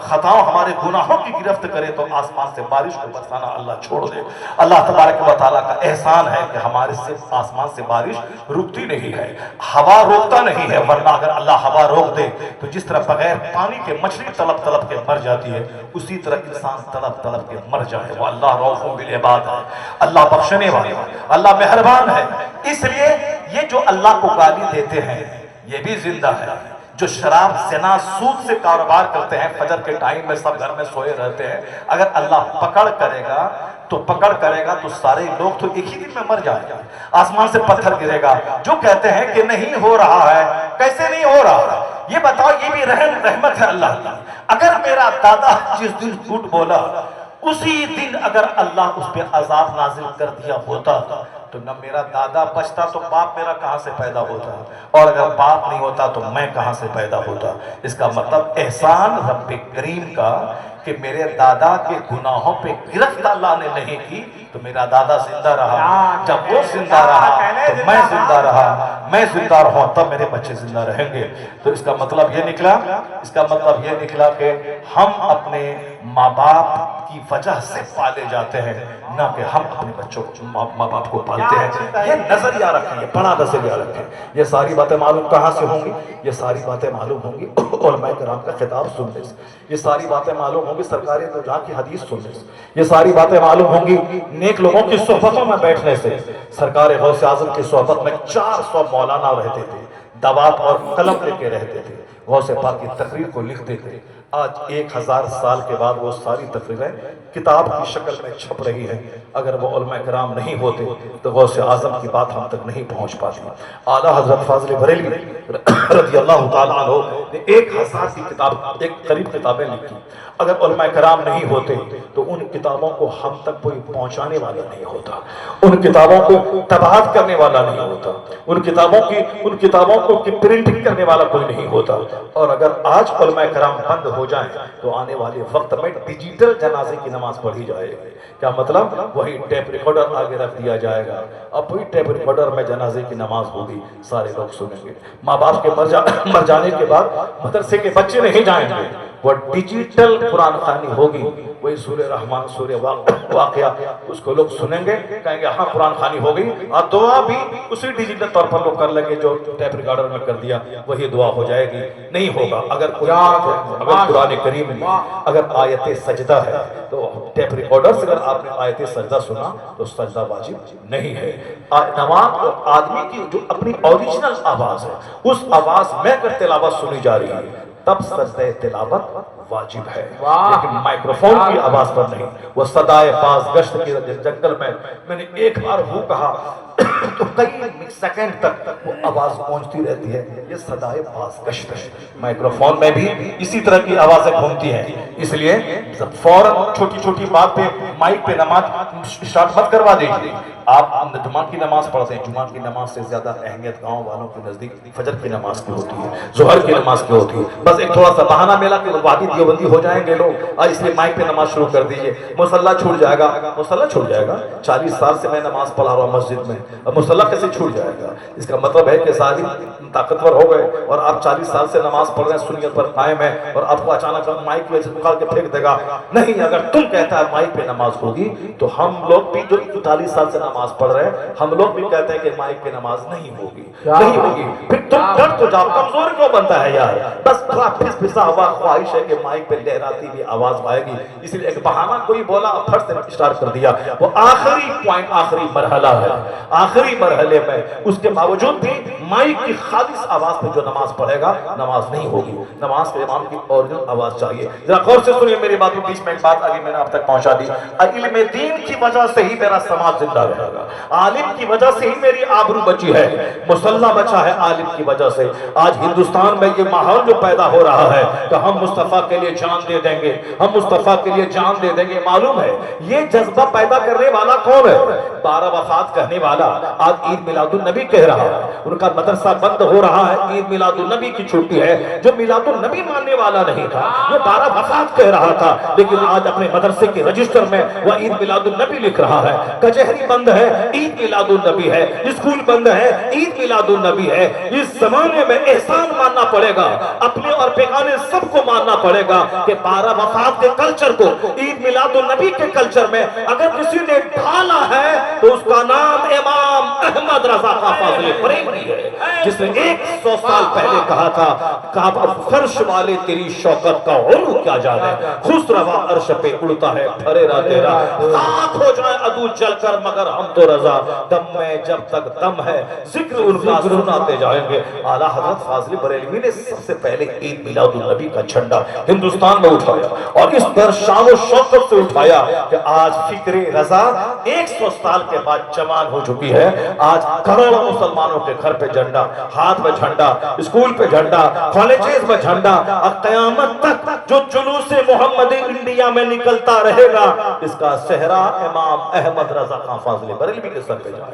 [SPEAKER 2] خطاؤں، ہمارے گناہوں کی گرفت کرے تو آسمان سے بارش کو برسانا اللہ چھوڑ دے۔ اللہ تبارک و تعالیٰ کا احسان ہے کہ ہمارے سے آسمان سے بارش رکتی نہیں ہے، ہوا روکتا نہیں ہے، ورنہ اگر اللہ ہوا روک دے تو جس طرح بغیر پانی کے مچھلی تڑپ کے مر جاتی ہے، اسی طرح انسان تڑپ کے مر جائے۔ وہ اللہ رؤوف بالعباد ہے، اللہ بخشنے والا، اللہ مہربان ہے۔ اس لیے یہ جو اللہ کو گالی دیتے ہیں یہ بھی زندہ ہے، جو شراب زنا سود سے کاروبار کرتے ہیں، فجر کے ٹائم میں سب گھر میں سوئے رہتے ہیں، اگر اللہ پکڑ کرے گا تو سارے لوگ تو ایک ہی دن میں مر جائیں گے، آسمان سے پتھر گرے گا۔ جو کہتے ہیں کہ نہیں ہو رہا ہے، کیسے نہیں ہو رہا؟ یہ بتاؤ، یہ بھی رحمت ہے اللہ کی۔ اگر میرا دادا جس دن جھوٹ بولا اسی دن اگر اللہ اس پہ عذاب نازل کر دیا ہوتا تو نہ میرا دادا بچتا تو باپ میرا کہاں سے پیدا ہوتا، اور اگر باپ نہیں ہوتا تو میں کہاں سے پیدا ہوتا۔ اس کا مطلب احسان رب کریم کا کہ میرے دادا کے گناہوں پہ گرفت اللہ نے نہیں کی تو میرا دادا زندہ رہا، جب وہ زندہ رہا تو میں زندہ رہا، میں زندہ رہا تب میرے بچے زندہ رہیں گے۔ تو اس کا مطلب یہ نکلا کہ ہم اپنے ماں باپ کی وجہ سے پالے جاتے ہیں، نہ کہ ہم اپنے بچوں کو ماں باپ کو پالتے ہیں۔ یہ نظریہ رکھیں، یہ بڑا نظریہ رکھیں۔ یہ ساری باتیں معلوم کہاں سے ہوں گی؟ یہ ساری باتیں معلوم ہوں گی علماء کرام کا خطاب سننے سے، یہ ساری باتیں معلوم ہوں گی سرکار دو جہاں کی حدیث سننے سے، یہ ساری باتیں معلوم ہوں گی نیک لوگوں کی صحبتوں میں بیٹھنے سے۔ سرکار غوث اعظم کی صحبت میں 400 مولانا رہتے تھے، دوات اور قلم لے کے رہتے تھے، غوث پاک کی تقریر کو لکھتے تھے۔ آج 1000 سال کے بعد وہ ساری تقریریں کتاب کی شکل میں چھپ رہی ہیں۔ اگر وہ علماء کرام نہیں ہوتے تو غوث اعظم کی بات ہم تک نہیں پہنچ پاتی۔ اعلیٰ حضرت فاضل بریلوی رضی اللہ تعالیٰ عنہ نے 1000 کی کتاب، ایک قریب کتابیں لکھی۔ اگر علماء کرام نہیں ہوتے تو ان کتابوں کو ہم تک کوئی پہنچانے والا نہیں ہوتا، ان کتابوں کو تباہت کرنے والا نہیں ہوتا، ان کتابوں کو پرنٹنگ کرنے والا کوئی نہیں ہوتا۔ اور اگر آج علماء کرام بند ہو جائیں تو آنے والے وقت میں ڈیجیٹل جنازے کی نماز پڑھی جائے گی۔ کیا مطلب؟ وہی ٹیپ ریکارڈر آگے رکھ دیا جائے گا، اب وہی ٹیپ ریکارڈر میں جنازے کی نماز ہوگی، سارے لوگ سنیں گے۔ ماں باپ کے مر جانے کے بعد مدرسے کے بچے نہیں جائیں گے، وہ ڈیجیٹل قرآن خوانی ہوگی، وہی سورہ رحمان، سورہ واقعہ، اس کو لوگ سنیں گے، کہیں گے ہاں قرآن خوانی ہو گئی، اور دعا بھی اسی ڈیجیٹل طور پر لوگ کر لیں گے جو ٹیپ ریکارڈر میں کر دیا، وہی دعا ہو جائے گی۔ نہیں ہوگا۔ اگر قرآن کریم میں اگر آیت سجدہ ہے تو ٹیپ ریکارڈر سے اگر آپ نے آیت سجدہ سنا تو سجدہ واجب نہیں ہے۔ نماز آدمی کی جو اپنی اوریجنل آواز ہے اس آواز میں اگر تلاوت سنی جا رہی ہے تب سجدہ تلاوت واجب ہے، لیکن مائکروفون کی آواز پر نہیں۔ وہ صدائے باز گشت کی جنگل میں نے ایک بار ہو کہا تو کئی سیکنڈ تک وہ آواز پہنچتی رہتی ہے، یہ صدائے باز گشت ہے۔ مائکروفون میں بھی اسی طرح کی آوازیں گھومتی ہیں، اس لیے فوراً چھوٹی چھوٹی بات پہ مائک پہ نماز اسٹارٹ مت کروا دیجیے۔ آپ جمعہ کی نماز پڑھتے ہیں، جمعہ کی نماز سے زیادہ اہمیت گاؤں والوں کے نزدیک فجر کی نماز کی ہوتی ہے، ظہر کی نماز کی ہوتی ہے۔ بس ایک تھوڑا سا بہانہ ملا کہ وہابی دیوبندی ہو جائیں گے لوگ، اس لیے مائک پہ نماز شروع کر دیجئے، مصلی چھوٹ جائے گا، مصلی چھوٹ جائے گا۔ 40 سال سے میں نماز پڑھا رہا ہوں مسجد میں، اب مصلی کیسے چھوٹ جائے گا؟ اس کا مطلب ہے کہ ظالم طاقتور ہو گئے اور آپ 40 سال سے نماز پڑھ رہے ہیں، سنیت پر قائم ہے، اور آپ کو اچانک مائک پہ نکال کے پھینک دے گا۔ نہیں، اگر تم کہتا ہے مائک پہ نماز ہوگی تو ہم لوگ بھی جو 40 سال سے نماز پڑھ رہے ہیں، ہم لوگ بھی کہتے ہیں کہ مائک پہ نماز نہیں ہوگی، نہیں ہوگی۔ پھر تم ڈر تو جاؤ، کمزور کیوں بنتا ہے یار؟ بس تھوڑا پھس پھسا ہوا خواہش ہے کہ مائک پہ لہراتی ہوئی آواز آئے گی، اس لیے ایک بہانہ کوئی بولا اور پھر سے اسٹارٹ کر دیا۔ وہ آخری پوائنٹ، آخری مرحلہ ہے، آخری مرحلے میں اس کے باوجود بھی مائک کی خالص آواز پہ جو نماز پڑھے گا نماز نہیں ہوگی، نماز کے امام کی اوریجنل آواز چاہیے۔ ذرا غور سے سنیے میری بات، بیچ میں ایک بات آگے میں نے آپ تک پہنچا دی۔ علم دین کی وجہ سے ہی میرا سماج زندہ رہے گا، عالم کی وجہ سے ہی میری آبرو بچی ہے، مسلح بچا ہے عالم کی وجہ سے۔ آج ہندوستان میں یہ ماحول جو پیدا ہو رہا ہے کہ ہم مصطفیٰ کے لیے جان دے دیں گے، ہم مصطفیٰ کے لیے جان دے دیں گے، معلوم ہے یہ جذبہ پیدا کرنے والا کون ہے؟ 12 وفات کہنے والا آج عید میلاد النبی کہہ رہا ہے، ان کا مدرسہ بند ہو رہا ہے، عید میلاد النبی کی چھٹی ہے۔ جو میلاد النبی ماننے والا نہیں تھا، جو 12 وفات کہہ رہا تھا، لیکن آج اپنے مدرسے کے رجسٹر میں وہ عید میلاد النبی لکھ رہا ہے۔ کچہری بند ہے، عید میلاد النبی ہے، اسکول بند ہے، عید میلاد النبی ہے۔ اس زمانے میں احسان ماننا پڑے گا، اپنے اور بیگانے سب کو ماننا پڑے گا کہ 12 وفات کے کلچر کو عید میلاد النبی کے کلچر میں اگر کسی نے ڈھالا ہے تو اس کا نام امام احمد رضا خان فاضل بریلوی ہے، جس نے 100 سال پہلے کہا تھا کعبہ فرش والے تیری شوکت کا علو کیا جانے، خسروا عرش پہ اڑتا ہے پھریرا تیرا، خاک ہو جائے عدو جل کر مگر ہم تو رضا، دم میں جب تک دم ہے ذکر ان کا سناتے جائیں گے۔ اعلیٰ حضرت فاضل بریلوی نے سب سے پہلے عید میلاد النبی کا جھنڈا ہندوستان میں اٹھایا اور اس پر شان و شوکت سے اٹھایا کہ آج فکر رضا 100 سال کے بعد جوان ہو چکی ہے۔ آج کروڑوں مسلمانوں کے گھر پہ جھنڈا، ہاتھ میں جھنڈا، اسکول پہ جھنڈا، کالجز میں جھنڈا، اور قیامت تک جو جلوس محمد انڈیا میں نکلتا رہے گا اس کا صحرا امام احمد رضا خان فاضل بریلوی کے سر پہ جائے۔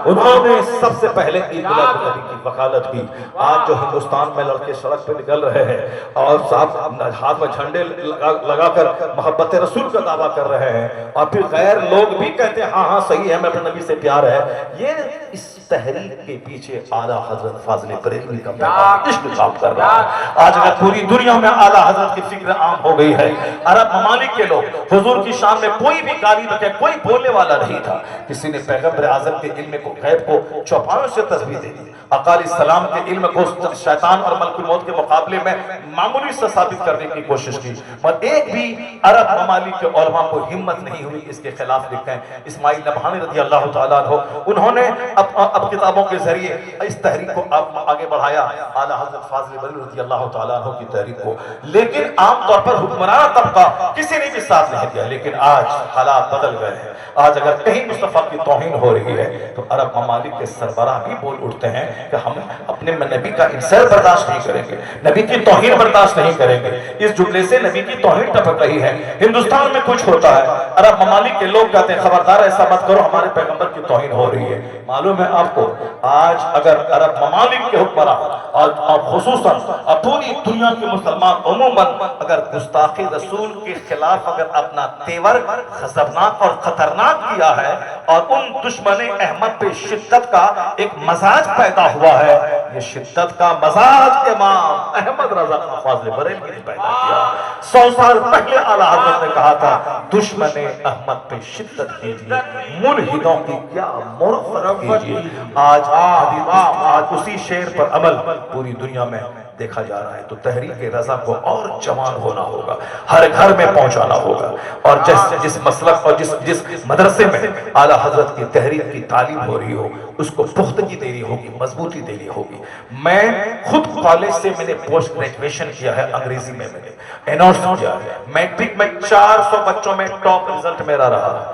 [SPEAKER 2] انہوں نے سب سے پہلے عید میلاد النبی کی وکالت کی۔ آج جو ہندوستان میں لڑکے سڑک پہ نکل رہے ہیں اور صاحب ہاتھ میں جھنڈے لگا کر محبت رسول کا دعویٰ کر رہے ہیں، اور پھر غیر لوگ بھی کہتے ہیں ہاں ہاں صحیح ہے، میں اپنے نبی سے پیار ہے، یہ اس تحریک کے پیچھے اعلیٰ حضرت فاضل بریلوی کا پیغام عشق کام کر رہا ہے۔ آج اگر پوری دنیا میں اعلیٰ حضرت کی فکر عام ہو گئی ہے، عرب ممالک کے لوگ حضور کی شان میں کوئی بھی گالی بکے، کوئی بولنے والا نہیں تھا۔ کسی نے پیغمبر اعظم کے علم کو غیب کو چوپایوں سے تسبیح دے دی، آقا علیہ السلام کے علم کو شیطان اور ملک الموت کے مقابلے میں معمولی سے ثابت کرنے کی کوشش کی، مگر ایک بھی عرب ممالک کے علماء کو ہمت نہیں ہوئی اس کے خلاف لکھیں۔ اسماعیل نبہانی رضی اللہ تعالیٰ عنہ انہوں نے اب کتابوں کے ذریعے اس تحریک کو آگے بڑھایا، اعلیٰ حضرت فاضل بریلوی رضی اللہ تعالیٰ عنہ کی تحریک کو، لیکن عام طور پر حکمران طبقہ کسی نے بھی ساتھ نہیں دیا۔ لیکن آج حالات بدل گئے ہیں، آج اگر کہیں مصطفیٰ کی توہین ہو رہی ہے تو عرب ممالک کے سربراہ بھی بول اٹھتے ہیں کہ ہم اپنے نبی کا انسان برداشت نہیں کریں گے، نبی کی توہین برداشت نہیں کریں گے۔ اس جملے سے نبی کی توہین ٹپک رہی ہے۔ ہندوستان میں کچھ ہوتا ہے، عرب ممالک کے لوگ کہتے ہیں خبردار ایسا مت کرو، ہمارے پیغمبر کی توہین ہو رہی ہے۔ معلوم ہے آپ کو آج اگر عرب ممالک کے حکمران اور خصوصاً پوری دنیا کے مسلمان عموماً اگر گستاخی رسول کے خلاف اگر اپنا تیور غضبناک اور خطرناک کیا ہے اور ان دشمن احمد پہ شدت کا ایک مزاج پیدا ہوا ہے، یہ شدت کا مزاج امام احمد رضا خان فاضل بریلوی نے پیدا کیا۔ 100 سال پہلے اعلیٰ حضرت نے کہا تھا دشمن احمد پہ شدت کیجیے، ملحدوں کی کیا مرفت کیجیے۔ آج اسی شعر پر عمل پوری دنیا میں دیکھا جا رہا ہے۔ تو تحریک رضا کو اور جوان ہونا ہوگا، ہر گھر میں پہنچانا ہوگا، اور جس مسلک اور جس مدرسے میں اعلیٰ حضرت کی تحریک کی تعلیم ہو رہی ہو اس کو پختگی دینی ہوگی، مضبوطی دینی ہوگی۔ میں خود کالج سے میں نے پوسٹ گریجویشن کیا ہے، انگریزی میں میں نے اناؤنس کیا ہے، میٹرک میں 400 بچوں میں ٹاپ رزلٹ میرا رہا،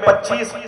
[SPEAKER 2] 25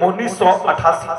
[SPEAKER 2] 1988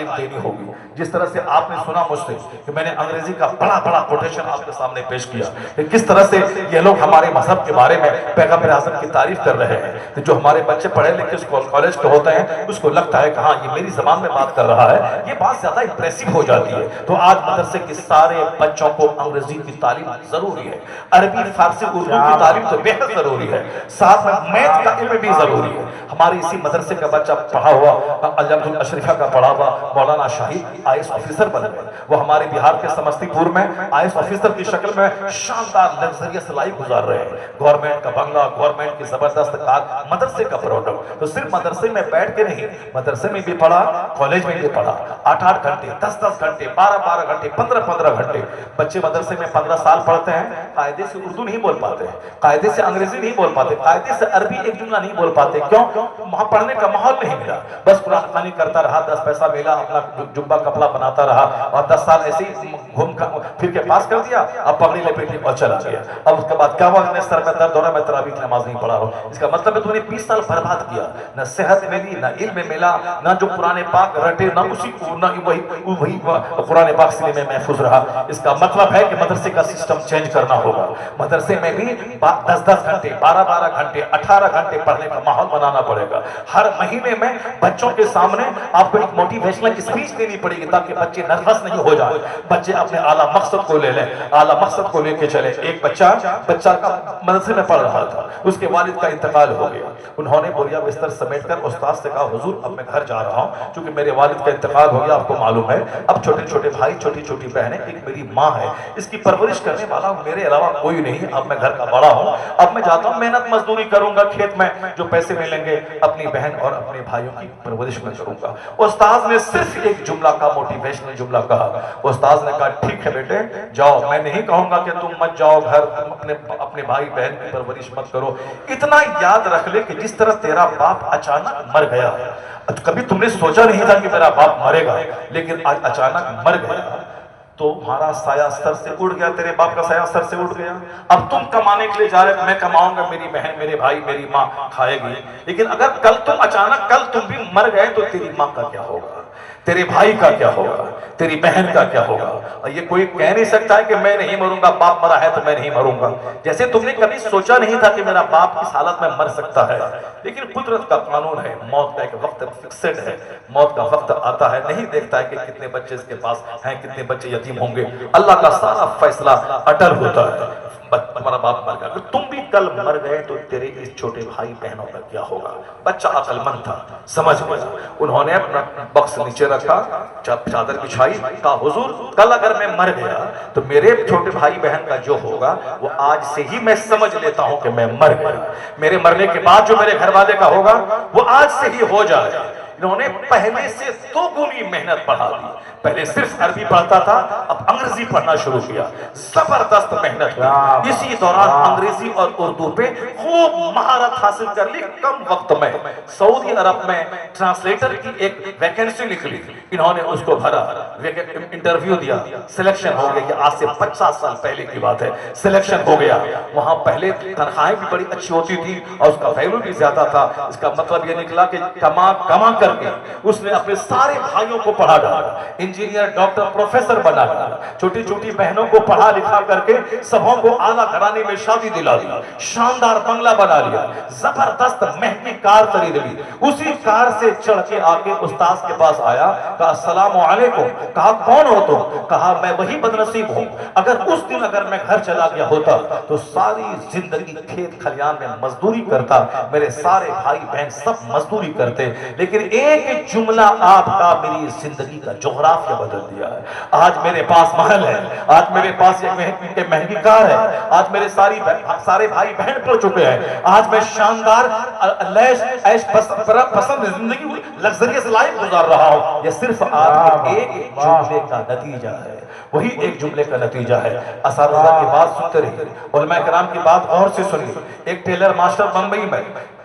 [SPEAKER 2] تعلیم دینی ہوگی. جس طرح سے آپ نے سنا مجھ سے کہ میں نے انگریزی کا بڑا بڑا کوٹیشن آپ کے سامنے پیش کیا کہ کس طرح سے یہ لوگ ہمارے مذہب کے بارے میں پیغمبر اعظم کی تعریف کر رہے ہیں. تو جو ہمارے بچے پڑھے لکھے کالج کے ہوتے ہیں اس کو لگتا ہے کہ ہاں یہ میری زبان میں بات کر رہا ہے, یہ بات زیادہ امپریسو ہو جاتی ہے. تو آج مدرسے کے سارے بچوں کو انگریزی کی تعلیم ضروری ہے, عربی فارسی اردو کی تعلیم تو بے حد ضروری ہے, ساتھ میں میتھ کا علم بھی ضروری ہے. ہمارے اسی مدرسے کا بچہ پڑھا ہوا الجامعۃ الاشرفیہ کا پڑھا ہوا مولانا شاہد IAS آفیسر بن گئے. وہ ہمارے بہار کے سمستی پور میں IAS آفیسر کی شکل میں شاندار لگژریس لائف گزار رہے ہیں. گورنمنٹ کا بنگلہ, گورنمنٹ کی زبردست کار, مدرسے کا پروڈکٹ. تو صرف مدرسے میں بیٹھ کے نہیں, مدرسے میں بھی پڑھا, کالج میں بھی پڑھا. 8-8 گھنٹے, 10-10 گھنٹے, 12-12 گھنٹے, 15-15 گھنٹے. بچے مدرسے میں 15 سال پڑھتے ہیں, قاعدے سے اردو نہیں بول پاتے, قاعدے سے انگریزی نہیں بول پاتے, قاعدے سے عربی ایک جملہ نہیں بول پاتے. کیوں؟ وہاں پڑھنے کا ماحول نہیں ملا. بس قرآن خوانی کرتا رہا, 10 پیسہ ملا, اپنا جبہ کپڑا بناتا رہا اور 10 سال ایسے ہی گھوم پھر کے پاس کر دیا. اب پگڑی لپیٹی اور چلا گیا. اب اس کے بعد کیا ہوا, میں سر میں درد ہو رہا ہے, میں تراویح کی نماز نہیں پڑھا رہا ہوں. اس کا مطلب ہے تو نے 20 سال برباد کیا, نہ صحت ملی, نہ علم ملا, نہ جو قرآن پاک رٹے, نہ اسی کو, نہ وہی قرآن پاک سینے میں محفوظ رہا. اس کا مطلب ہے کہ مدرسے کا سسٹم چینج کرنا ہوگا. مدرسے میں بھی 10-10 گھنٹے, 12-12 گھنٹے, 18 گھنٹے پڑھنے کا ماحول بنانا پڑے گا. ہر مہینے میں بچوں کے سامنے آپ کو ایک موٹیویشنل اسپیچ دینی پڑے گی تاکہ بچے نروس نہیں ہو جائیں, بچے اپنے اعلیٰ مقصد کو لے لیں, اعلیٰ مقصد کو لے کے چلے. ایک بچہ کا مدرسے میں پڑھ رہا تھا, اس کے والد کا انتقال ہو گیا. انہوں نے بوریا بستر سمیٹ کر استاد سے کہا, حضور اب میں گھر جا رہا ہوں چونکہ میرے والد کا انتقال ہو گیا, آپ کو معلوم ہے. اب چھوٹے چھوٹے بھائی, چھوٹی چھوٹی بہنیں, ایک میری ماں ہے, اس کی پرورش کرنے والا میرے علاوہ کوئی نہیں. اب میں گھر کا بڑا ہوں, اب میں جاتا ہوں, محنت مزدوری کروں گا کھیت میں, جو پیسے ملیں گے اپنی بہن اور اپنے بھائیوں کی پرورش میں کروں گا. استاد نے صرف ایک جملہ کا موٹیویشنل جملہ کہا. استاد نے کہا, ٹھیک ہے بیٹے جاؤ, میں نہیں کہوں گا کہ تم مت جاؤ گھر, اپنے بھائی بہن کی پرورش مت کرو. اتنا یاد رکھ لے کہ جس طرح تیرا باپ اچانک مر گیا, کبھی تم نے سوچا نہیں تھا کہ میرا باپ مرے گا, لیکن آج اچانک مر گیا, تو ہمارا سایہ سر سے اڑ گیا, تیرے باپ کا سایہ سر سے اڑ گیا. اب تم کمانے کے لیے جا رہے, میں کماؤں گا, میری بہن, میرے بھائی, میری ماں کھائے گی. لیکن اگر کل تم اچانک کل تم بھی مر گئے تو تیری ماں کا کیا ہوگا, تیرے بھائی کا کیا ہوگا, تیری بہن کا کیا ہوگا؟ اور یہ کوئی کہہ نہیں سکتا ہے کہ میں نہیں مروں گا, باپ مرا ہے تو میں نہیں مروں گا. جیسے تم نے کبھی سوچا نہیں تھا کہ میرا باپ اس حالت میں مر سکتا ہے, لیکن قدرت کا قانون ہے, موت کا ایک وقت فکسڈ ہے, موت کا وقت آتا ہے, نہیں دیکھتا ہے کہ کتنے بچے اس کے پاس ہیں, کتنے بچے یتیم ہوں گے. اللہ کا سارا فیصلہ اٹل ہوتا ہے. تمہارا باپ مر گیا, اگر تم بھی کل مر گئے تو تیرے اس چھوٹے بھائی بہنوں کا کیا ہوگا؟ بچہ عقل مند تھا, سمجھ گیا. انہوں نے اپنا بکس نیچے رکھا, چادر بچھائی, کہا حضور کل اگر میں مر گیا تو میرے چھوٹے بھائی بہن کا جو ہوگا وہ آج سے ہی میں سمجھ لیتا ہوں کہ میں مر گیا. میرے مرنے کے بعد جو میرے گھر والے کا ہوگا وہ آج سے ہی ہو جائے. انہوں نے پہلے سے 2 گنی محنت پڑھا دی. پہلے صرف عربی پڑھتا تھا, اب انگریزی پڑھنا شروع کیا. زبردست محنت کی. اسی دوران انگریزی اور اردو پہ خوب مہارت حاصل کر لی کم وقت میں. سعودی عرب میں ٹرانسلیٹر کی ایک ویکنسی نکلی, انہوں نے اس کو بھرا, انٹرویو دیا, سلیکشن ہو گیا. آج سے 50 سال پہلے کی بات ہے, سلیکشن ہو گیا. وہاں پہلے تنخواہیں بھی بڑی اچھی ہوتی تھی اور اس کا ویلیو بھی زیادہ تھا. اس کا مطلب یہ نکلا کہ کما کر کے اس نے اپنے سارے بھائیوں کو پڑھا ڈالا, انجینئر, ڈاکٹر, پروفیسر بنا ڈالا. چھوٹی چھوٹی بہنوں کو پڑھا لکھا کر کے سبوں کو اعلیٰ گھرانے میں شادی دلا دی, شاندار بنگلہ بنا لیا, زبردست مہنگی کار خرید لی. اسی کار سے چڑھ کے آ کے استاذ کے پاس آیا, کہا السلام علیکم. کہا کون ہو تم؟ کہا میں وہی بدنصیب ہوں, اگر اس دن اگر میں گھر چلا گیا ہوتا تو ساری زندگی کھیت کھلیان میں مزدوری کرتا, میرے سارے بھائی بہن سب مزدوری کرتے, لیکن ایک جملہ آپ کا میری زندگی کا جغرافیہ بدل دیا ہے. آج میرے پاس محل ہے, آج میرے پاس ایک مہنگی کار ہے, آج میرے سارے بھائی بہن پڑھ چکے ہیں, آج میں شاندار عیش پسند زندگی لگژریس لائف گزار رہا ہوں. یہ صرف آپ کے ایک جملے کا نتیجہ ہے, وہی ایک جملے کا نتیجہ ہے. اساتذہ کی بات سنتے رہیے, علماء کرام کی بات غور سے سنیے. ایک ٹیلر ماسٹر بمبئی میں